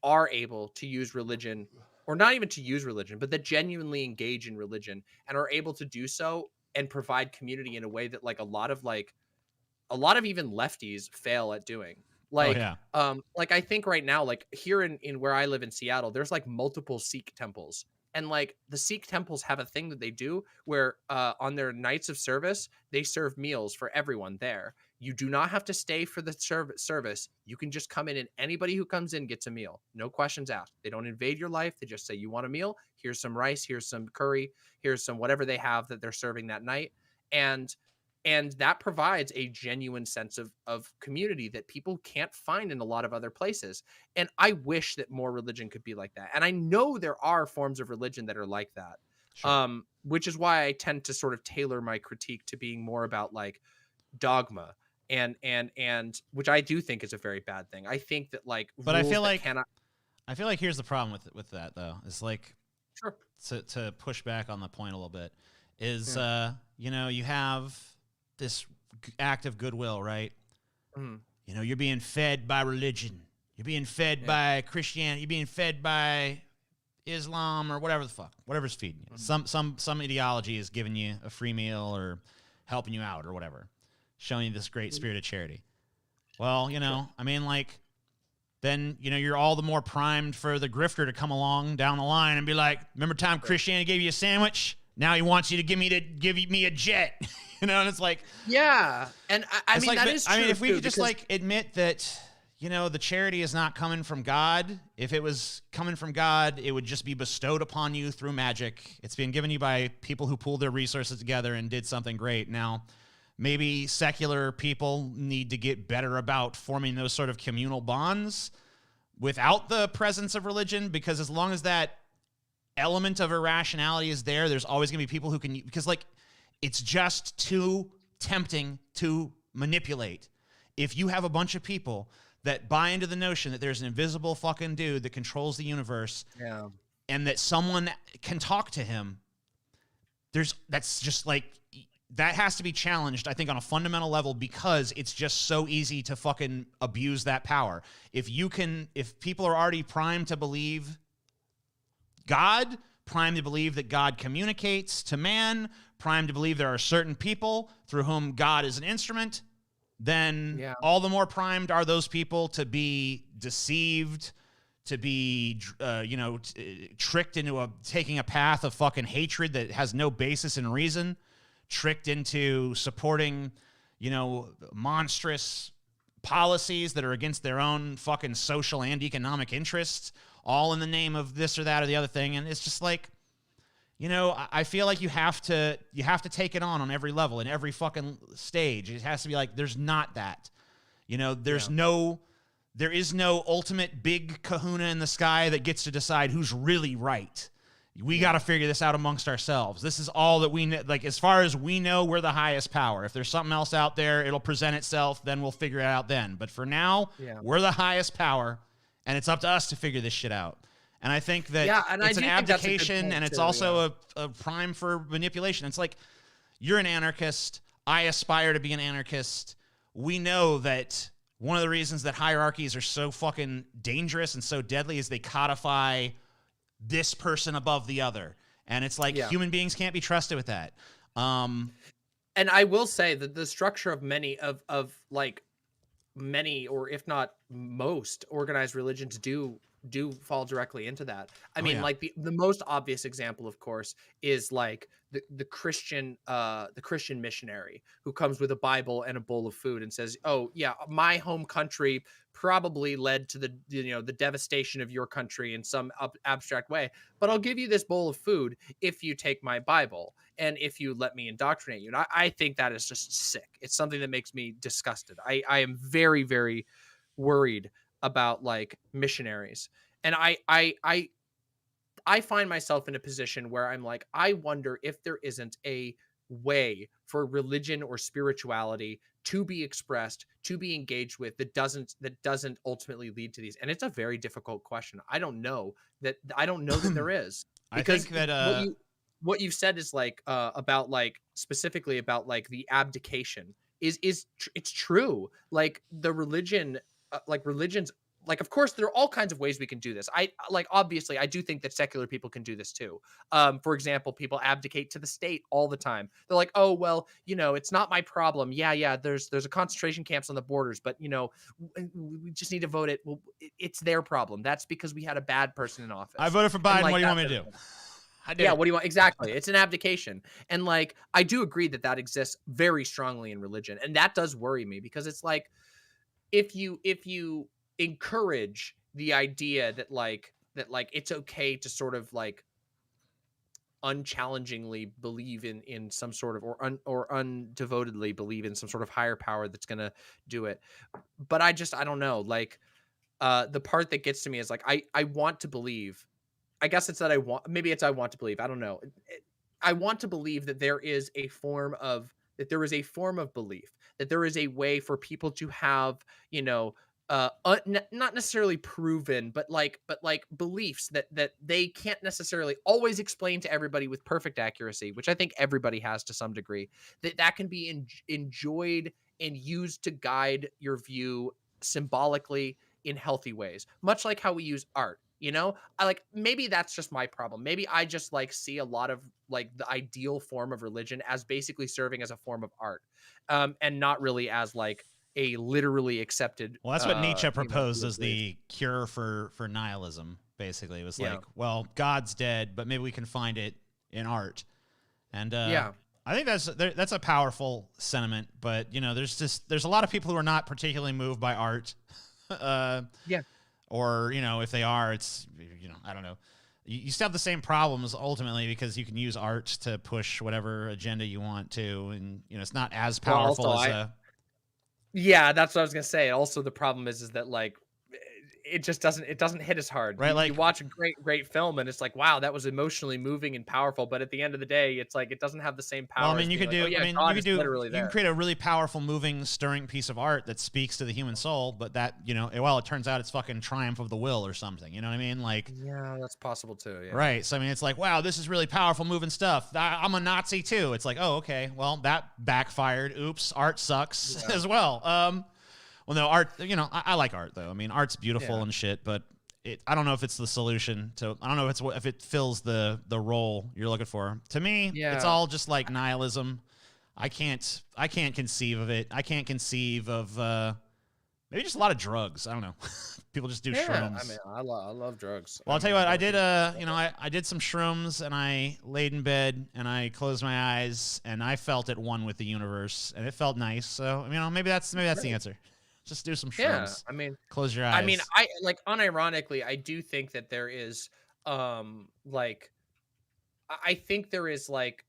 S1: are able to use religion, or not even to use religion, but that genuinely engage in religion and are able to do so and provide community in a way that like a lot of even lefties fail at doing.
S2: Oh yeah.
S1: Like I think right now, like here in where I live in Seattle, there's like multiple Sikh temples. And like the Sikh temples have a thing that they do where on their nights of service, they serve meals for everyone there. You do not have to stay for the service. You can just come in, and anybody who comes in gets a meal. No questions asked. They don't invade your life. They just say, you want a meal? Here's some rice. Here's some curry. Here's some whatever they have that they're serving that night. And that provides a genuine sense of community that people can't find in a lot of other places. And I wish that more religion could be like that. And I know there are forms of religion that are like that. Sure. Which is why I tend to sort of tailor my critique to being more about like dogma and which I do think is a very bad thing. I think that like,
S2: but I feel like here's the problem with that though. It's like,
S1: sure,
S2: to push back on the point a little bit is you know, you have this act of goodwill, right? Mm. You know, you're being fed by religion. You're being fed by Christianity. You're being fed by Islam or whatever the fuck, whatever's feeding you. Mm. Some ideology is giving you a free meal or helping you out or whatever, showing you this great spirit of charity. Well, you know, I mean, like, then, you know, you're all the more primed for the grifter to come along down the line and be like, remember time Christianity gave you a sandwich? Now he wants you to give me a jet. You know, and it's like,
S1: yeah. And I mean, like, that is true.
S2: I mean, if we could just like admit that, you know, the charity is not coming from God. If it was coming from God, it would just be bestowed upon you through magic. It's being given you by people who pooled their resources together and did something great. Now, maybe secular people need to get better about forming those sort of communal bonds without the presence of religion, because as long as that element of irrationality is there, there's always going to be people who can, because like, it's just too tempting to manipulate. If you have a bunch of people that buy into the notion that there's an invisible fucking dude that controls the universe, and that someone can talk to him, that's just like, that has to be challenged, I think, on a fundamental level, because it's just so easy to fucking abuse that power. If people are already primed to believe God, primed to believe that God communicates to man, primed to believe there are certain people through whom God is an instrument, then all the more primed are those people to be deceived, to be, tricked into taking a path of fucking hatred that has no basis in reason, tricked into supporting, you know, monstrous policies that are against their own fucking social and economic interests, all in the name of this or that or the other thing. And it's just like, you know, I feel like you have to take it on every level, in every fucking stage. It has to be like, there's not that, you know, there is no ultimate big kahuna in the sky that gets to decide who's really right. We got to figure this out amongst ourselves. This is all that we know. Like, as far as we know, we're the highest power. If there's something else out there, it'll present itself. Then we'll figure it out then. But for now, we're the highest power, and it's up to us to figure this shit out. And I think that it's an abdication, and it's also a prime for manipulation. It's like, you're an anarchist. I aspire to be an anarchist. We know that one of the reasons that hierarchies are so fucking dangerous and so deadly is they codify this person above the other. And it's like, human beings can't be trusted with that.
S1: And I will say that the structure of many, or if not most, organized religions do fall directly into that. I mean, like the most obvious example, of course, is like the Christian missionary who comes with a Bible and a bowl of food and says, "Oh yeah, my home country probably led to the devastation of your country in some abstract way, but I'll give you this bowl of food if you take my Bible and if you let me indoctrinate you." And I think that is just sick. It's something that makes me disgusted. I am very, very worried about like missionaries. And I find myself in a position where I'm like, I wonder if there isn't a way for religion or spirituality to be expressed, to be engaged with, that doesn't ultimately lead to these. And it's a very difficult question. I don't know that there is.
S2: I
S1: Because
S2: think that
S1: what you've said is like about like specifically about like the abdication it's true. Like the religion like religions, like of course there are all kinds of ways we can do this. I like obviously I do think that secular people can do this too. For example, people abdicate to the state all the time. They're like, oh well, it's not my problem. Yeah, there's a concentration camps on the borders, but we just need to vote it. Well, it's their problem. That's because we had a bad person in office.
S2: I voted for Biden.
S1: Like,
S2: what do you want me to do?
S1: Yeah, what do you want? Exactly. It's an abdication. And like I do agree that exists very strongly in religion. And that does worry me, because it's like if you encourage the idea that it's okay to sort of like unchallengingly believe in some sort of or undevotedly believe in some sort of higher power that's going to do it. But I don't know, like the part that gets to me is like I want to believe. I guess it's that I want to believe. I don't know. I want to believe that there is a form of belief, that there is a way for people to have, not necessarily proven, but like beliefs that they can't necessarily always explain to everybody with perfect accuracy, which I think everybody has to some degree, that can be enjoyed and used to guide your view symbolically in healthy ways, much like how we use art. I like, maybe that's just my problem. Maybe I just like see a lot of like the ideal form of religion as basically serving as a form of art, and not really as like a literally accepted.
S2: Well, that's what Nietzsche proposed as the cure for nihilism. Basically, it was like, well, God's dead, but maybe we can find it in art. And I think that's a powerful sentiment. But there's a lot of people who are not particularly moved by art. Or, if they are, it's, I don't know. You still have the same problems ultimately, because you can use art to push whatever agenda you want to. And, it's not as powerful as
S1: yeah, that's what I was going to say. Also, the problem is that like, it doesn't hit as hard.
S2: Right?
S1: You watch a great film and it's like, wow, that was emotionally moving and powerful. But at the end of the day, it's like, it doesn't have the same power.
S2: Well, I mean, you could do, you can create a really powerful, moving, stirring piece of art that speaks to the human soul, but that, it turns out it's fucking triumph of the will or something. You know what I mean? Like,
S1: yeah, that's possible too. Yeah.
S2: Right. So, I mean, it's like, wow, this is really powerful, moving stuff. I'm a Nazi too. It's like, oh, okay. Well, that backfired. Oops. Art sucks as well. Well, no, art, I like art, though. I mean, art's beautiful and shit, but I don't know if it's the solution to, I don't know if it fills the role you're looking for. To me, it's all just like nihilism. I can't conceive of it. I can't conceive of maybe just a lot of drugs. I don't know. People just do shrooms.
S1: I mean, I love drugs.
S2: Well, I'll tell you what, I did I did some shrooms, and I laid in bed and I closed my eyes and I felt at one with the universe, and it felt nice. So, maybe that's the answer. Just do some shrooms.
S1: Yeah, I mean,
S2: close your eyes.
S1: I mean, I like, unironically, I do think that there is, like, I think there is like,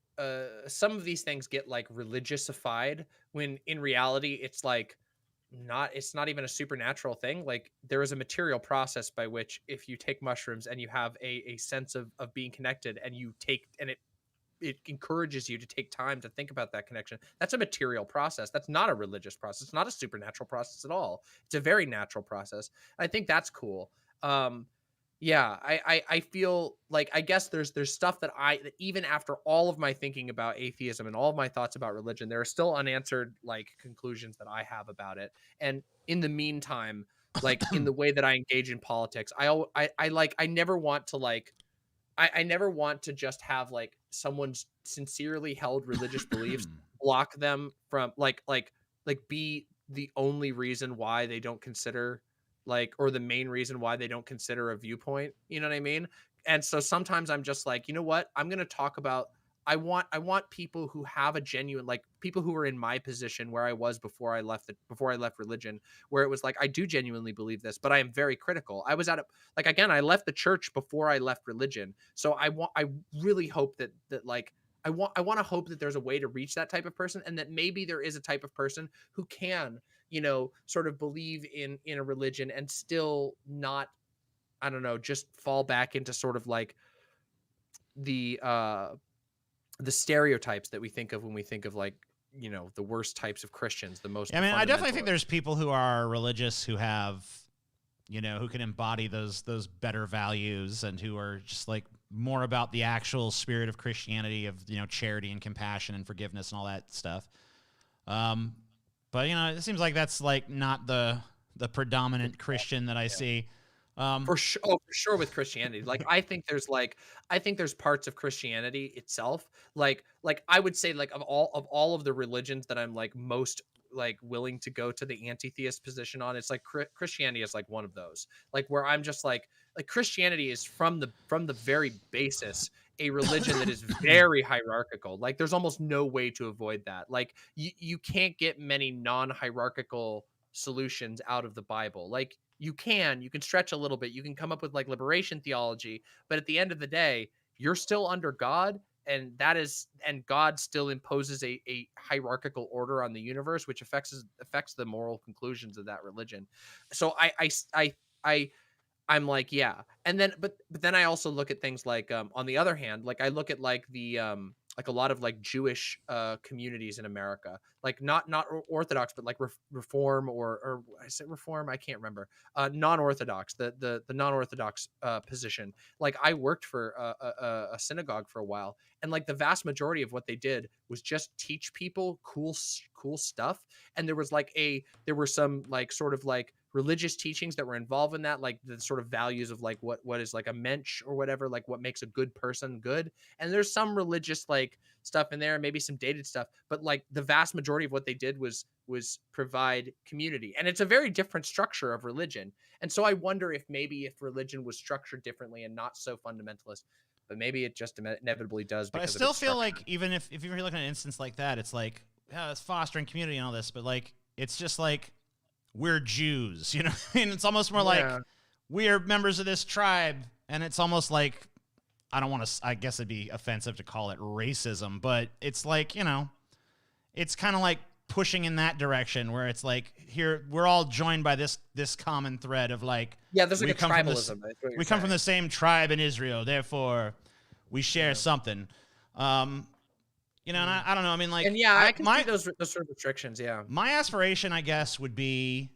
S1: some of these things get like religiousified when in reality it's like it's not even a supernatural thing. Like there is a material process by which if you take mushrooms and you have a sense of being connected, and you take, and it encourages you to take time to think about that connection. That's a material process. That's not a religious process. It's not a supernatural process at all. It's a very natural process. I think that's cool. I feel like, I guess there's stuff that even after all of my thinking about atheism and all of my thoughts about religion, there are still unanswered like conclusions that I have about it. And in the meantime, like in the way that I engage in politics, I never want to like, I never want to just have like someone's sincerely held religious beliefs block them from like be the only reason why they don't consider or the main reason why they don't consider a viewpoint. You know what I mean? And so sometimes I'm just like, you know what? I'm going to talk about, I want people who have a genuine, like people who are in my position where I was before I left religion, where it was like, I do genuinely believe this, but I am very critical. I was again, I left the church before I left religion. So I really hope that like, I want to hope that there's a way to reach that type of person, and that maybe there is a type of person who can sort of believe in a religion and still not, I don't know, just fall back into sort of like the stereotypes that we think of when we think of like, the worst types of Christians, the most.
S2: I mean, I definitely think there's people who are religious who have, who can embody those better values and who are just like more about the actual spirit of Christianity, of, charity and compassion and forgiveness and all that stuff. But it seems like that's like not the predominant Christian that I see.
S1: For sure with Christianity. Like I think there's parts of Christianity itself. Like I would say, like of all of the religions that I'm like most like willing to go to the anti-theist position on, it's like Christianity is like one of those. Like where I'm just like Christianity is from the very basis a religion that is very hierarchical. Like there's almost no way to avoid that. Like you can't get many non-hierarchical solutions out of the Bible. Like you can stretch a little bit, you can come up with like liberation theology, but at the end of the day, you're still under God, and God still imposes a hierarchical order on the universe, which affects the moral conclusions of that religion. So I'm like, yeah. And then, but then I also look at things like, on the other hand, like I look at like the, like a lot of like Jewish communities in America, like not Orthodox, but like Reform or I said Reform, I can't remember, non-Orthodox, the non-Orthodox position. Like I worked for a synagogue for a while, and like the vast majority of what they did was just teach people cool stuff. And there were some like sort of like religious teachings that were involved in that, like the sort of values of like what is like a mensch or whatever, like what makes a good person good. And there's some religious like stuff in there, maybe some dated stuff, but like the vast majority of what they did was provide community. And it's a very different structure of religion. And so I wonder if religion was structured differently and not so fundamentalist, but maybe it just inevitably does.
S2: But I still feel like even if you're looking at an instance like that, it's like, yeah, it's fostering community and all this, but like it's just like we're Jews, I mean, it's almost more like we are members of this tribe, and it's almost like, I don't want to, I guess it'd be offensive to call it racism, but it's like, it's kind of like pushing in that direction where it's like, here, we're all joined by this common thread of like,
S1: there's like a tribalism.
S2: We come from the same tribe in Israel, therefore we share something. And I don't know. I mean, like,
S1: and I can see those sort of restrictions. Yeah.
S2: My aspiration, I guess, would be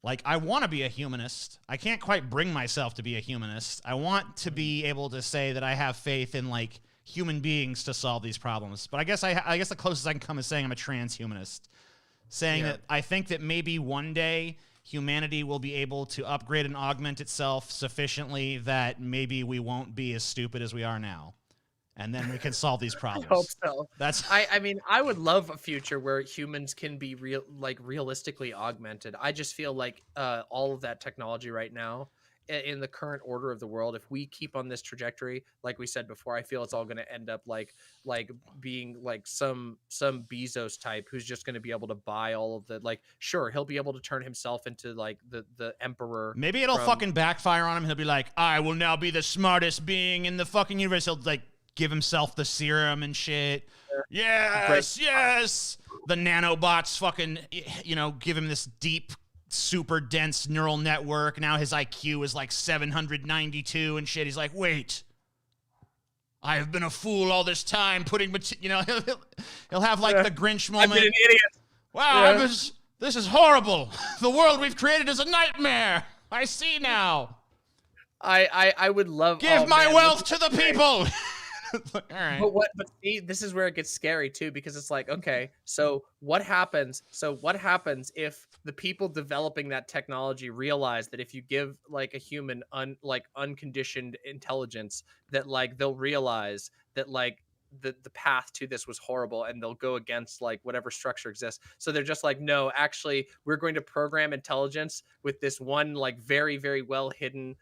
S2: like, I want to be a humanist. I can't quite bring myself to be a humanist. I want to be able to say that I have faith in like human beings to solve these problems. But I guess the closest I can come is saying I'm a transhumanist, saying that I think that maybe one day humanity will be able to upgrade and augment itself sufficiently that maybe we won't be as stupid as we are now. And then we can solve these problems.
S1: I hope so. I mean, I would love a future where humans can be realistically augmented. I just feel like all of that technology right now, in the current order of the world, if we keep on this trajectory, like we said before, I feel it's all going to end up like being like some Bezos type who's just going to be able to buy all of the, like, sure, he'll be able to turn himself into like the emperor.
S2: Maybe it'll fucking backfire on him. He'll be like, I will now be the smartest being in the fucking universe. He'll like give himself the serum and shit. Yes. The nanobots fucking, give him this deep, super dense neural network. Now his IQ is like 792 and shit. He's like, wait, I have been a fool all this time putting, he'll have like the Grinch moment.
S1: I've been an idiot.
S2: Wow, this is horrible. The world we've created is a nightmare. I see now.
S1: I would love.
S2: Give my wealth to the people. All right.
S1: But see, this is where it gets scary too, because it's like, okay, so what happens if the people developing that technology realize that if you give like a human unconditioned intelligence, that like they'll realize that like the path to this was horrible, and they'll go against like whatever structure exists. So they're just like, no, actually we're going to program intelligence with this one like very, very well hidden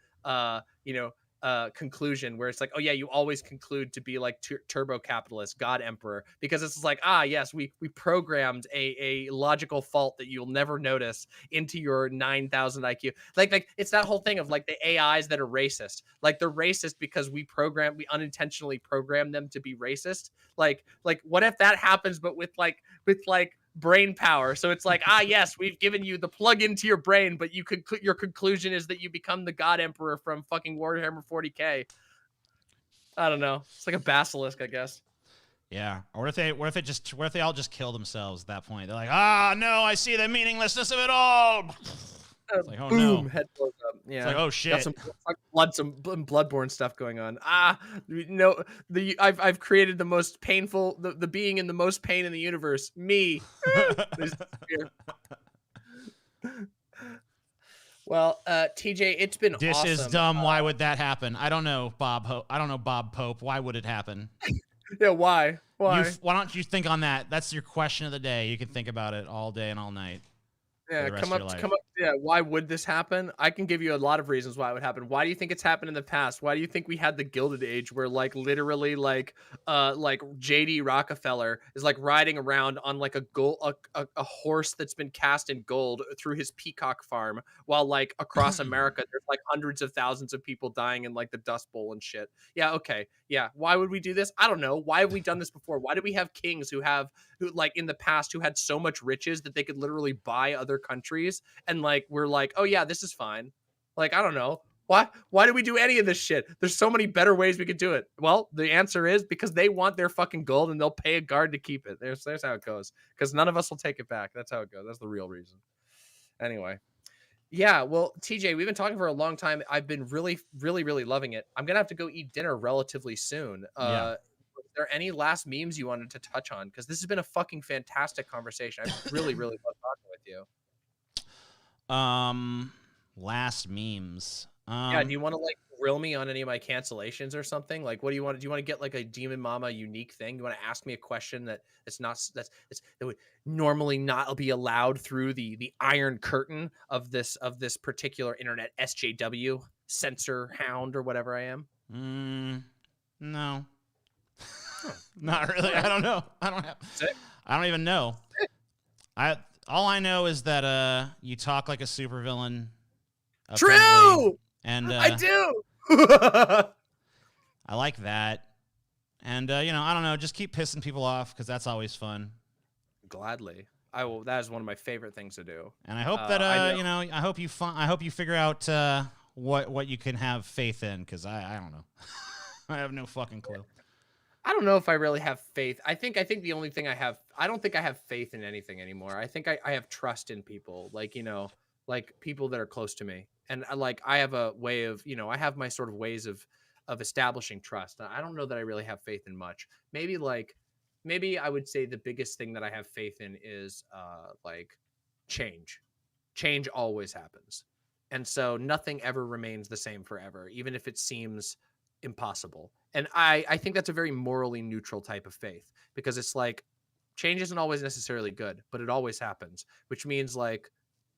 S1: conclusion where it's like, oh yeah, you always conclude to be like turbo capitalist god emperor, because it's like, yes, we programmed a logical fault that you'll never notice into your 9,000 IQ. Like it's that whole thing of like the AIs that are racist, like they're racist because we unintentionally program them to be racist. Like what if that happens, but with brain power. So it's like, yes, we've given you the plug into your brain, but your conclusion is that you become the God Emperor from fucking Warhammer 40K. I don't know. It's like a basilisk, I guess.
S2: Yeah. Or what if they all just kill themselves at that point? They're like, no, I see the meaninglessness of it all. It's like, oh
S1: boom,
S2: no.
S1: head blows up. Yeah.
S2: It's like, oh shit.
S1: Got some bloodborne stuff going on. No, I've created the most painful, the being in the most pain in the universe. Me. Well, TJ, it's been
S2: this
S1: awesome.
S2: Is dumb. Why would that happen? I don't know, Bob Pope. Why would it happen?
S1: Yeah, why? Why
S2: don't you think on that? That's your question of the day. You can think about it all day and all night.
S1: Yeah, come up. Yeah, why would this happen? I can give you a lot of reasons why it would happen. Why do you think it's happened in the past? Why do you think we had the Gilded Age, where like literally like JD Rockefeller is like riding around on like a horse that's been cast in gold through his peacock farm, while like across America there's like hundreds of thousands of people dying in like the Dust Bowl and shit. Yeah, okay, yeah. Why would we do this? I don't know. Why have we done this before? Why do we have kings who like in the past who had so much riches that they could literally buy other countries, and like we're like, oh yeah, this is fine. Like, I don't know. Why do we do any of this shit? There's so many better ways we could do it. Well, the answer is because they want their fucking gold and they'll pay a guard to keep it. There's how it goes. Because none of us will take it back. That's how it goes. That's the real reason. Anyway. Yeah, well, TJ, we've been talking for a long time. I've been really, really, really loving it. I'm gonna have to go eat dinner relatively soon.
S2: Yeah.
S1: Are there any last memes you wanted to touch on? Because this has been a fucking fantastic conversation. I really, really love talking with you.
S2: Last memes.
S1: Yeah, do you want to like grill me on any of my cancellations or something? Like, what do you want? Do you want to get like a DemonMama unique thing? You want to ask me a question that would normally not be allowed through the iron curtain of this particular internet SJW censor hound or whatever I am?
S2: No. Not really. I don't know. I don't even know. All I know is that you talk like a supervillain.
S1: True.
S2: And
S1: I do.
S2: I like that. And I don't know, just keep pissing people off because that's always fun.
S1: Gladly. I will. That is one of my favorite things to do.
S2: And I hope that I hope you figure out what you can have faith in, because I don't know. I have no fucking clue.
S1: I don't know if I really have faith. I think the only thing I don't think I have faith in anything anymore. I think I have trust in people, like, like people that are close to me. And like, I have a way of, I have my sort of ways of establishing trust. I don't know that I really have faith in much. Maybe I would say the biggest thing that I have faith in is like change. Change always happens. And so nothing ever remains the same forever, even if it seems impossible. And I think that's a very morally neutral type of faith, because it's like change isn't always necessarily good, but it always happens, which means like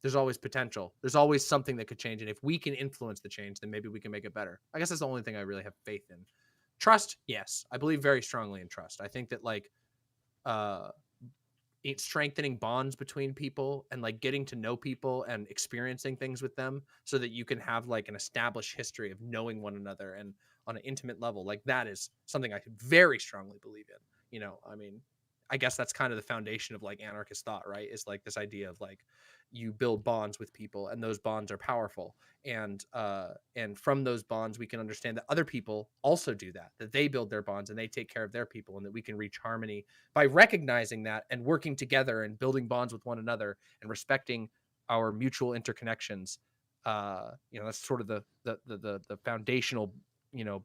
S1: there's always potential. There's always something that could change. And if we can influence the change, then maybe we can make it better. I guess that's the only thing I really have faith in. Trust, yes. I believe very strongly in trust. I think that like it's strengthening bonds between people and like getting to know people and experiencing things with them so that you can have like an established history of knowing one another and on an intimate level. Like that is something I very strongly believe in. I mean, I guess that's kind of the foundation of like anarchist thought, right? Is like this idea of like you build bonds with people and those bonds are powerful. And from those bonds, we can understand that other people also do that they build their bonds and they take care of their people, and that we can reach harmony by recognizing that and working together and building bonds with one another and respecting our mutual interconnections. That's sort of the foundational,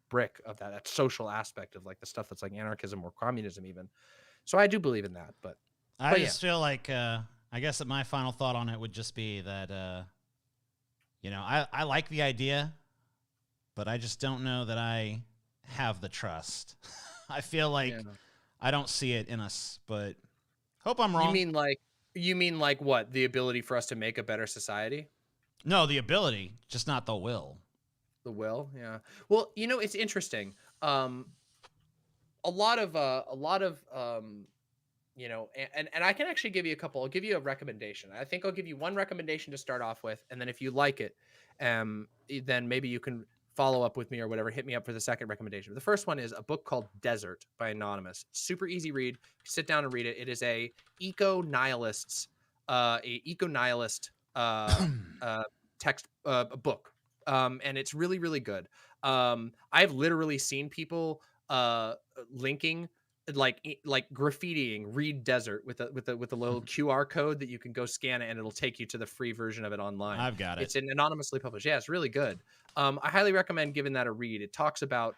S1: brick of that social aspect of like the stuff that's like anarchism or communism even. So I do believe in that, but
S2: I just feel like, I guess that my final thought on it would just be that, I like the idea, but I just don't know that I have the trust. I feel like I don't see it in us, but hope I'm wrong.
S1: You mean like what? The ability for us to make a better society?
S2: No, the ability, just not the will.
S1: The will, yeah. Well, it's interesting. A lot of and I can actually give you a couple. I'll give you a recommendation. I think I'll give you one recommendation to start off with, and then if you like it, then maybe you can follow up with me or whatever, hit me up for the second recommendation. The first one is a book called Desert by Anonymous. Super easy read. Sit down and read it. It is a eco-nihilist text book. And it's really, really good. I've literally seen people linking like graffitiing read Desert with a little QR code that you can go scan it and it'll take you to the free version of it online.
S2: I've got it.
S1: It's an anonymously published. Yeah, it's really good. I highly recommend giving that a read. It talks about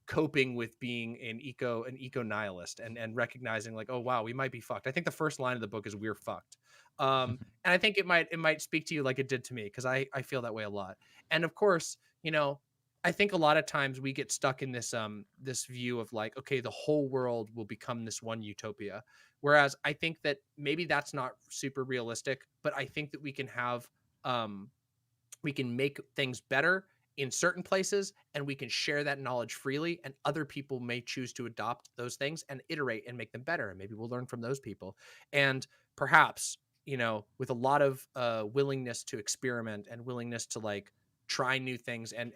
S1: coping with being an eco nihilist and recognizing like, oh wow, we might be fucked. I think the first line of the book is we're fucked. And I think it might speak to you like it did to me, because I feel that way a lot. And of course, I think a lot of times we get stuck in this this view of like, okay, the whole world will become this one utopia. Whereas I think that maybe that's not super realistic, but I think that we can have we can make things better in certain places, and we can share that knowledge freely, and other people may choose to adopt those things and iterate and make them better, and maybe we'll learn from those people. And perhaps, with a lot of willingness to experiment and willingness to like try new things and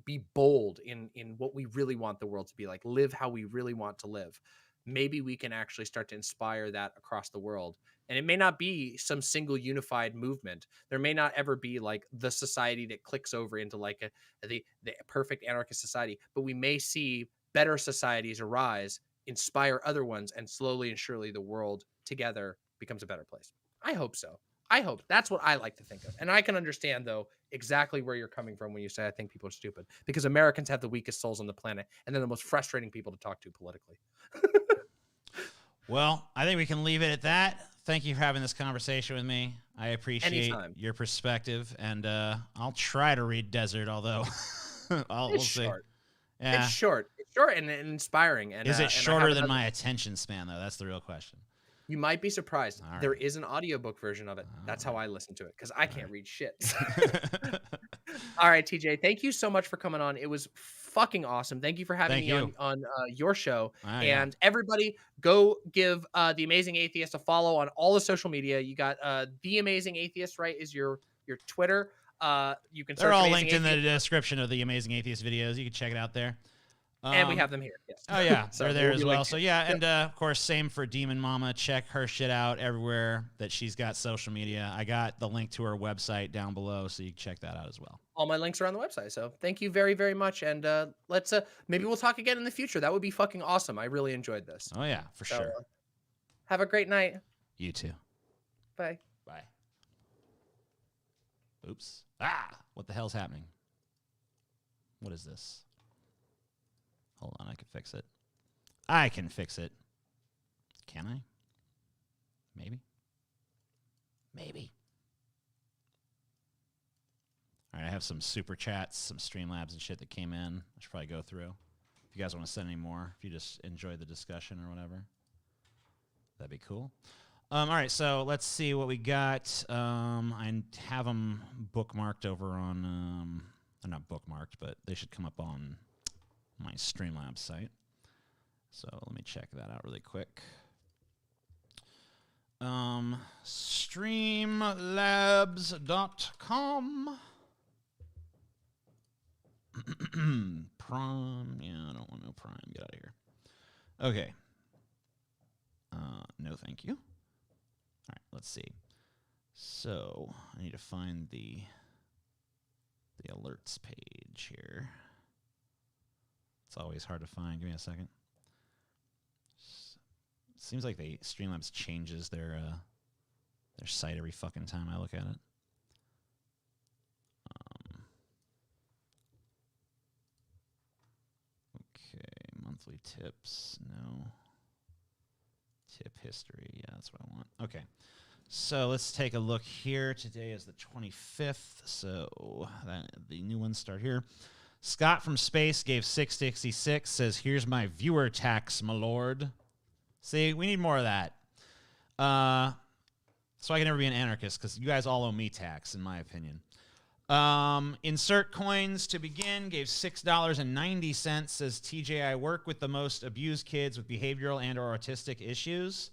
S1: be bold in what we really want the world to be like, live how we really want to live, maybe we can actually start to inspire that across the world. And it may not be some single unified movement. There may not ever be like the society that clicks over into like the perfect anarchist society, but we may see better societies arise, inspire other ones, and slowly and surely the world together becomes a better place. I hope so. I hope. That's what I like to think of. And I can understand, though, exactly where you're coming from when you say I think people are stupid, because Americans have the weakest souls on the planet, and they're the most frustrating people to talk to politically.
S2: Well, I think we can leave it at that. Thank you for having this conversation with me. I appreciate your perspective, and I'll try to read Desert, although we'll see.
S1: Yeah. It's short. It's short and inspiring. And
S2: is it shorter than my attention span, though? That's the real question.
S1: You might be surprised. Right. There is an audiobook version of it. That's how I listen to it, because I can't read shit. All right, TJ, thank you so much for coming on. It was fucking awesome. Thank you for having me on your show. And everybody, go give The Amazing Atheist a follow on all the social media. You got The Amazing Atheist, right, is your Twitter. You can.
S2: They're all linked in the description of the Amazing Atheist videos. You can check it out there.
S1: And we have them here. Yes.
S2: Oh, yeah. So they're there as well. So, yeah. And, of course, same for DemonMama. Check her shit out everywhere that she's got social media. I got the link to her website down below, so you can check that out as well.
S1: All my links are on the website. So thank you very, very much. And let's maybe we'll talk again in the future. That would be fucking awesome. I really enjoyed this.
S2: Oh, yeah, for sure.
S1: Have a great night.
S2: You too.
S1: Bye.
S2: Bye. Oops. What the hell's happening? What is this? Hold on, I can fix it. I can fix it. Can I? Maybe. Maybe. All right, I have some super chats, some Streamlabs and shit that came in. I should probably go through. If you guys want to send any more, if you just enjoy the discussion or whatever, that'd be cool. All right, so let's see what we got. I have them bookmarked over on, they're not bookmarked, but they should come up on my Streamlabs site. So let me check that out really quick. Streamlabs.com. Prime. Yeah, I don't want no Prime. Get out of here. Okay. No, thank you. All right, let's see. So I need to find the alerts page here. It's always hard to find. Give me a second. Seems like Streamlabs changes their site every fucking time I look at it. Okay, monthly tips. No. Tip history. Yeah, that's what I want. Okay. So let's take a look here. Today is the 25th, so the new ones start here. Scott from Space gave 666, says, here's my viewer tax, my lord. See, we need more of that. So I can never be an anarchist, because you guys all owe me tax, in my opinion. Insert coins to begin, gave $6.90, says, TJ, I work with the most abused kids with behavioral and or autistic issues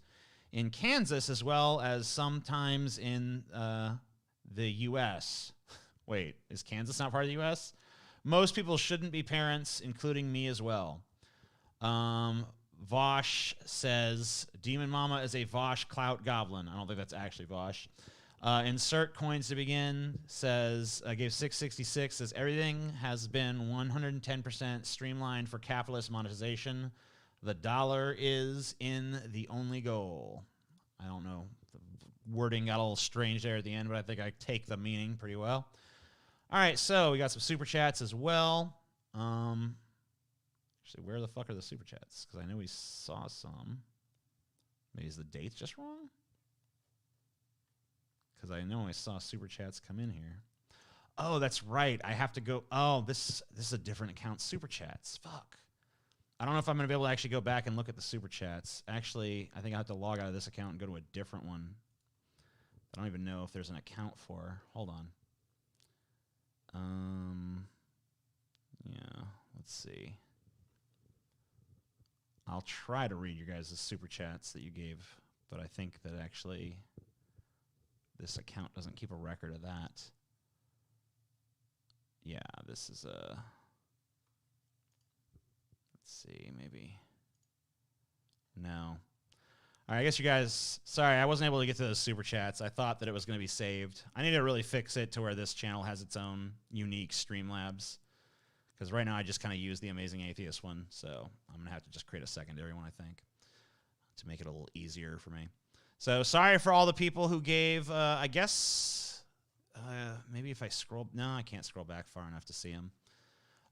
S2: in Kansas, as well as sometimes in the U.S. Wait, is Kansas not part of the U.S.? Most people shouldn't be parents, including me as well. Vosh says, DemonMama is a Vosh clout goblin. I don't think that's actually Vosh. Insert coins to begin says, I gave 666, says, everything has been 110% streamlined for capitalist monetization. The dollar is in the only goal. I don't know. The wording got a little strange there at the end, but I think I take the meaning pretty well. All right, so we got some super chats as well. Actually, where the fuck are the super chats? Because I know we saw some. Maybe is the dates just wrong? Because I know I saw super chats come in here. Oh, that's right. I have to go. Oh, this is a different account. Super chats. Fuck. I don't know if I'm going to be able to actually go back and look at the super chats. Actually, I think I have to log out of this account and go to a different one. I don't even know if there's an account for. Hold on. Yeah, let's see. I'll try to read your guys' super chats that you gave, but I think that actually this account doesn't keep a record of that. Yeah, this is a... Let's see, maybe... No. All right, I guess you guys... Sorry, I wasn't able to get to those super chats. I thought that it was going to be saved. I need to really fix it to where this channel has its own unique Streamlabs. Because right now I just kind of use the Amazing Atheist one, so I'm going to have to just create a secondary one, I think, to make it a little easier for me. So sorry for all the people who gave, I guess, maybe if I scroll, no, I can't scroll back far enough to see them.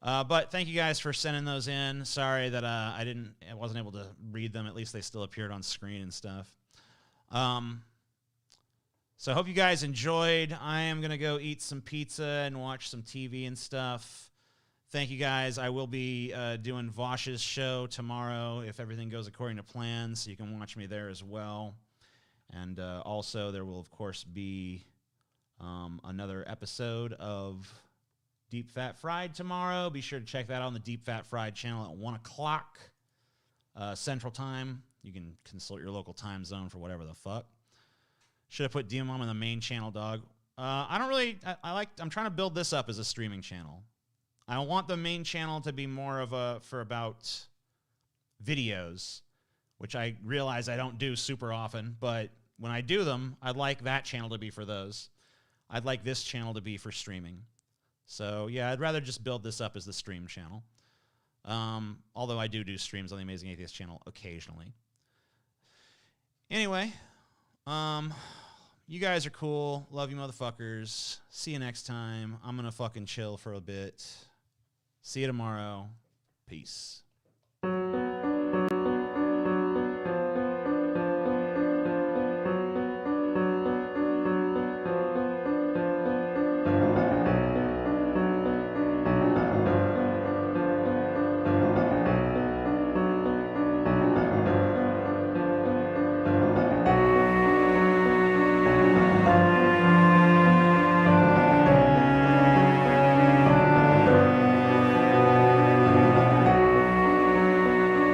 S2: But thank you guys for sending those in. Sorry that I wasn't able to read them. At least they still appeared on screen and stuff. So I hope you guys enjoyed. I am going to go eat some pizza and watch some TV and stuff. Thank you, guys. I will be doing Vosh's show tomorrow if everything goes according to plan, so you can watch me there as well. And also, there will, of course, be another episode of Deep Fat Fried tomorrow. Be sure to check that out on the Deep Fat Fried channel at 1 o'clock Central Time. You can consult your local time zone for whatever the fuck. Should have put DemonMama on the main channel, dog. I'm trying to build this up as a streaming channel. I want the main channel to be more of for about videos, which I realize I don't do super often, but when I do them, I'd like that channel to be for those. I'd like this channel to be for streaming. So, yeah, I'd rather just build this up as the stream channel. Although I do streams on the Amazing Atheist channel occasionally. Anyway, you guys are cool. Love you, motherfuckers. See you next time. I'm going to fucking chill for a bit. See you tomorrow. Peace.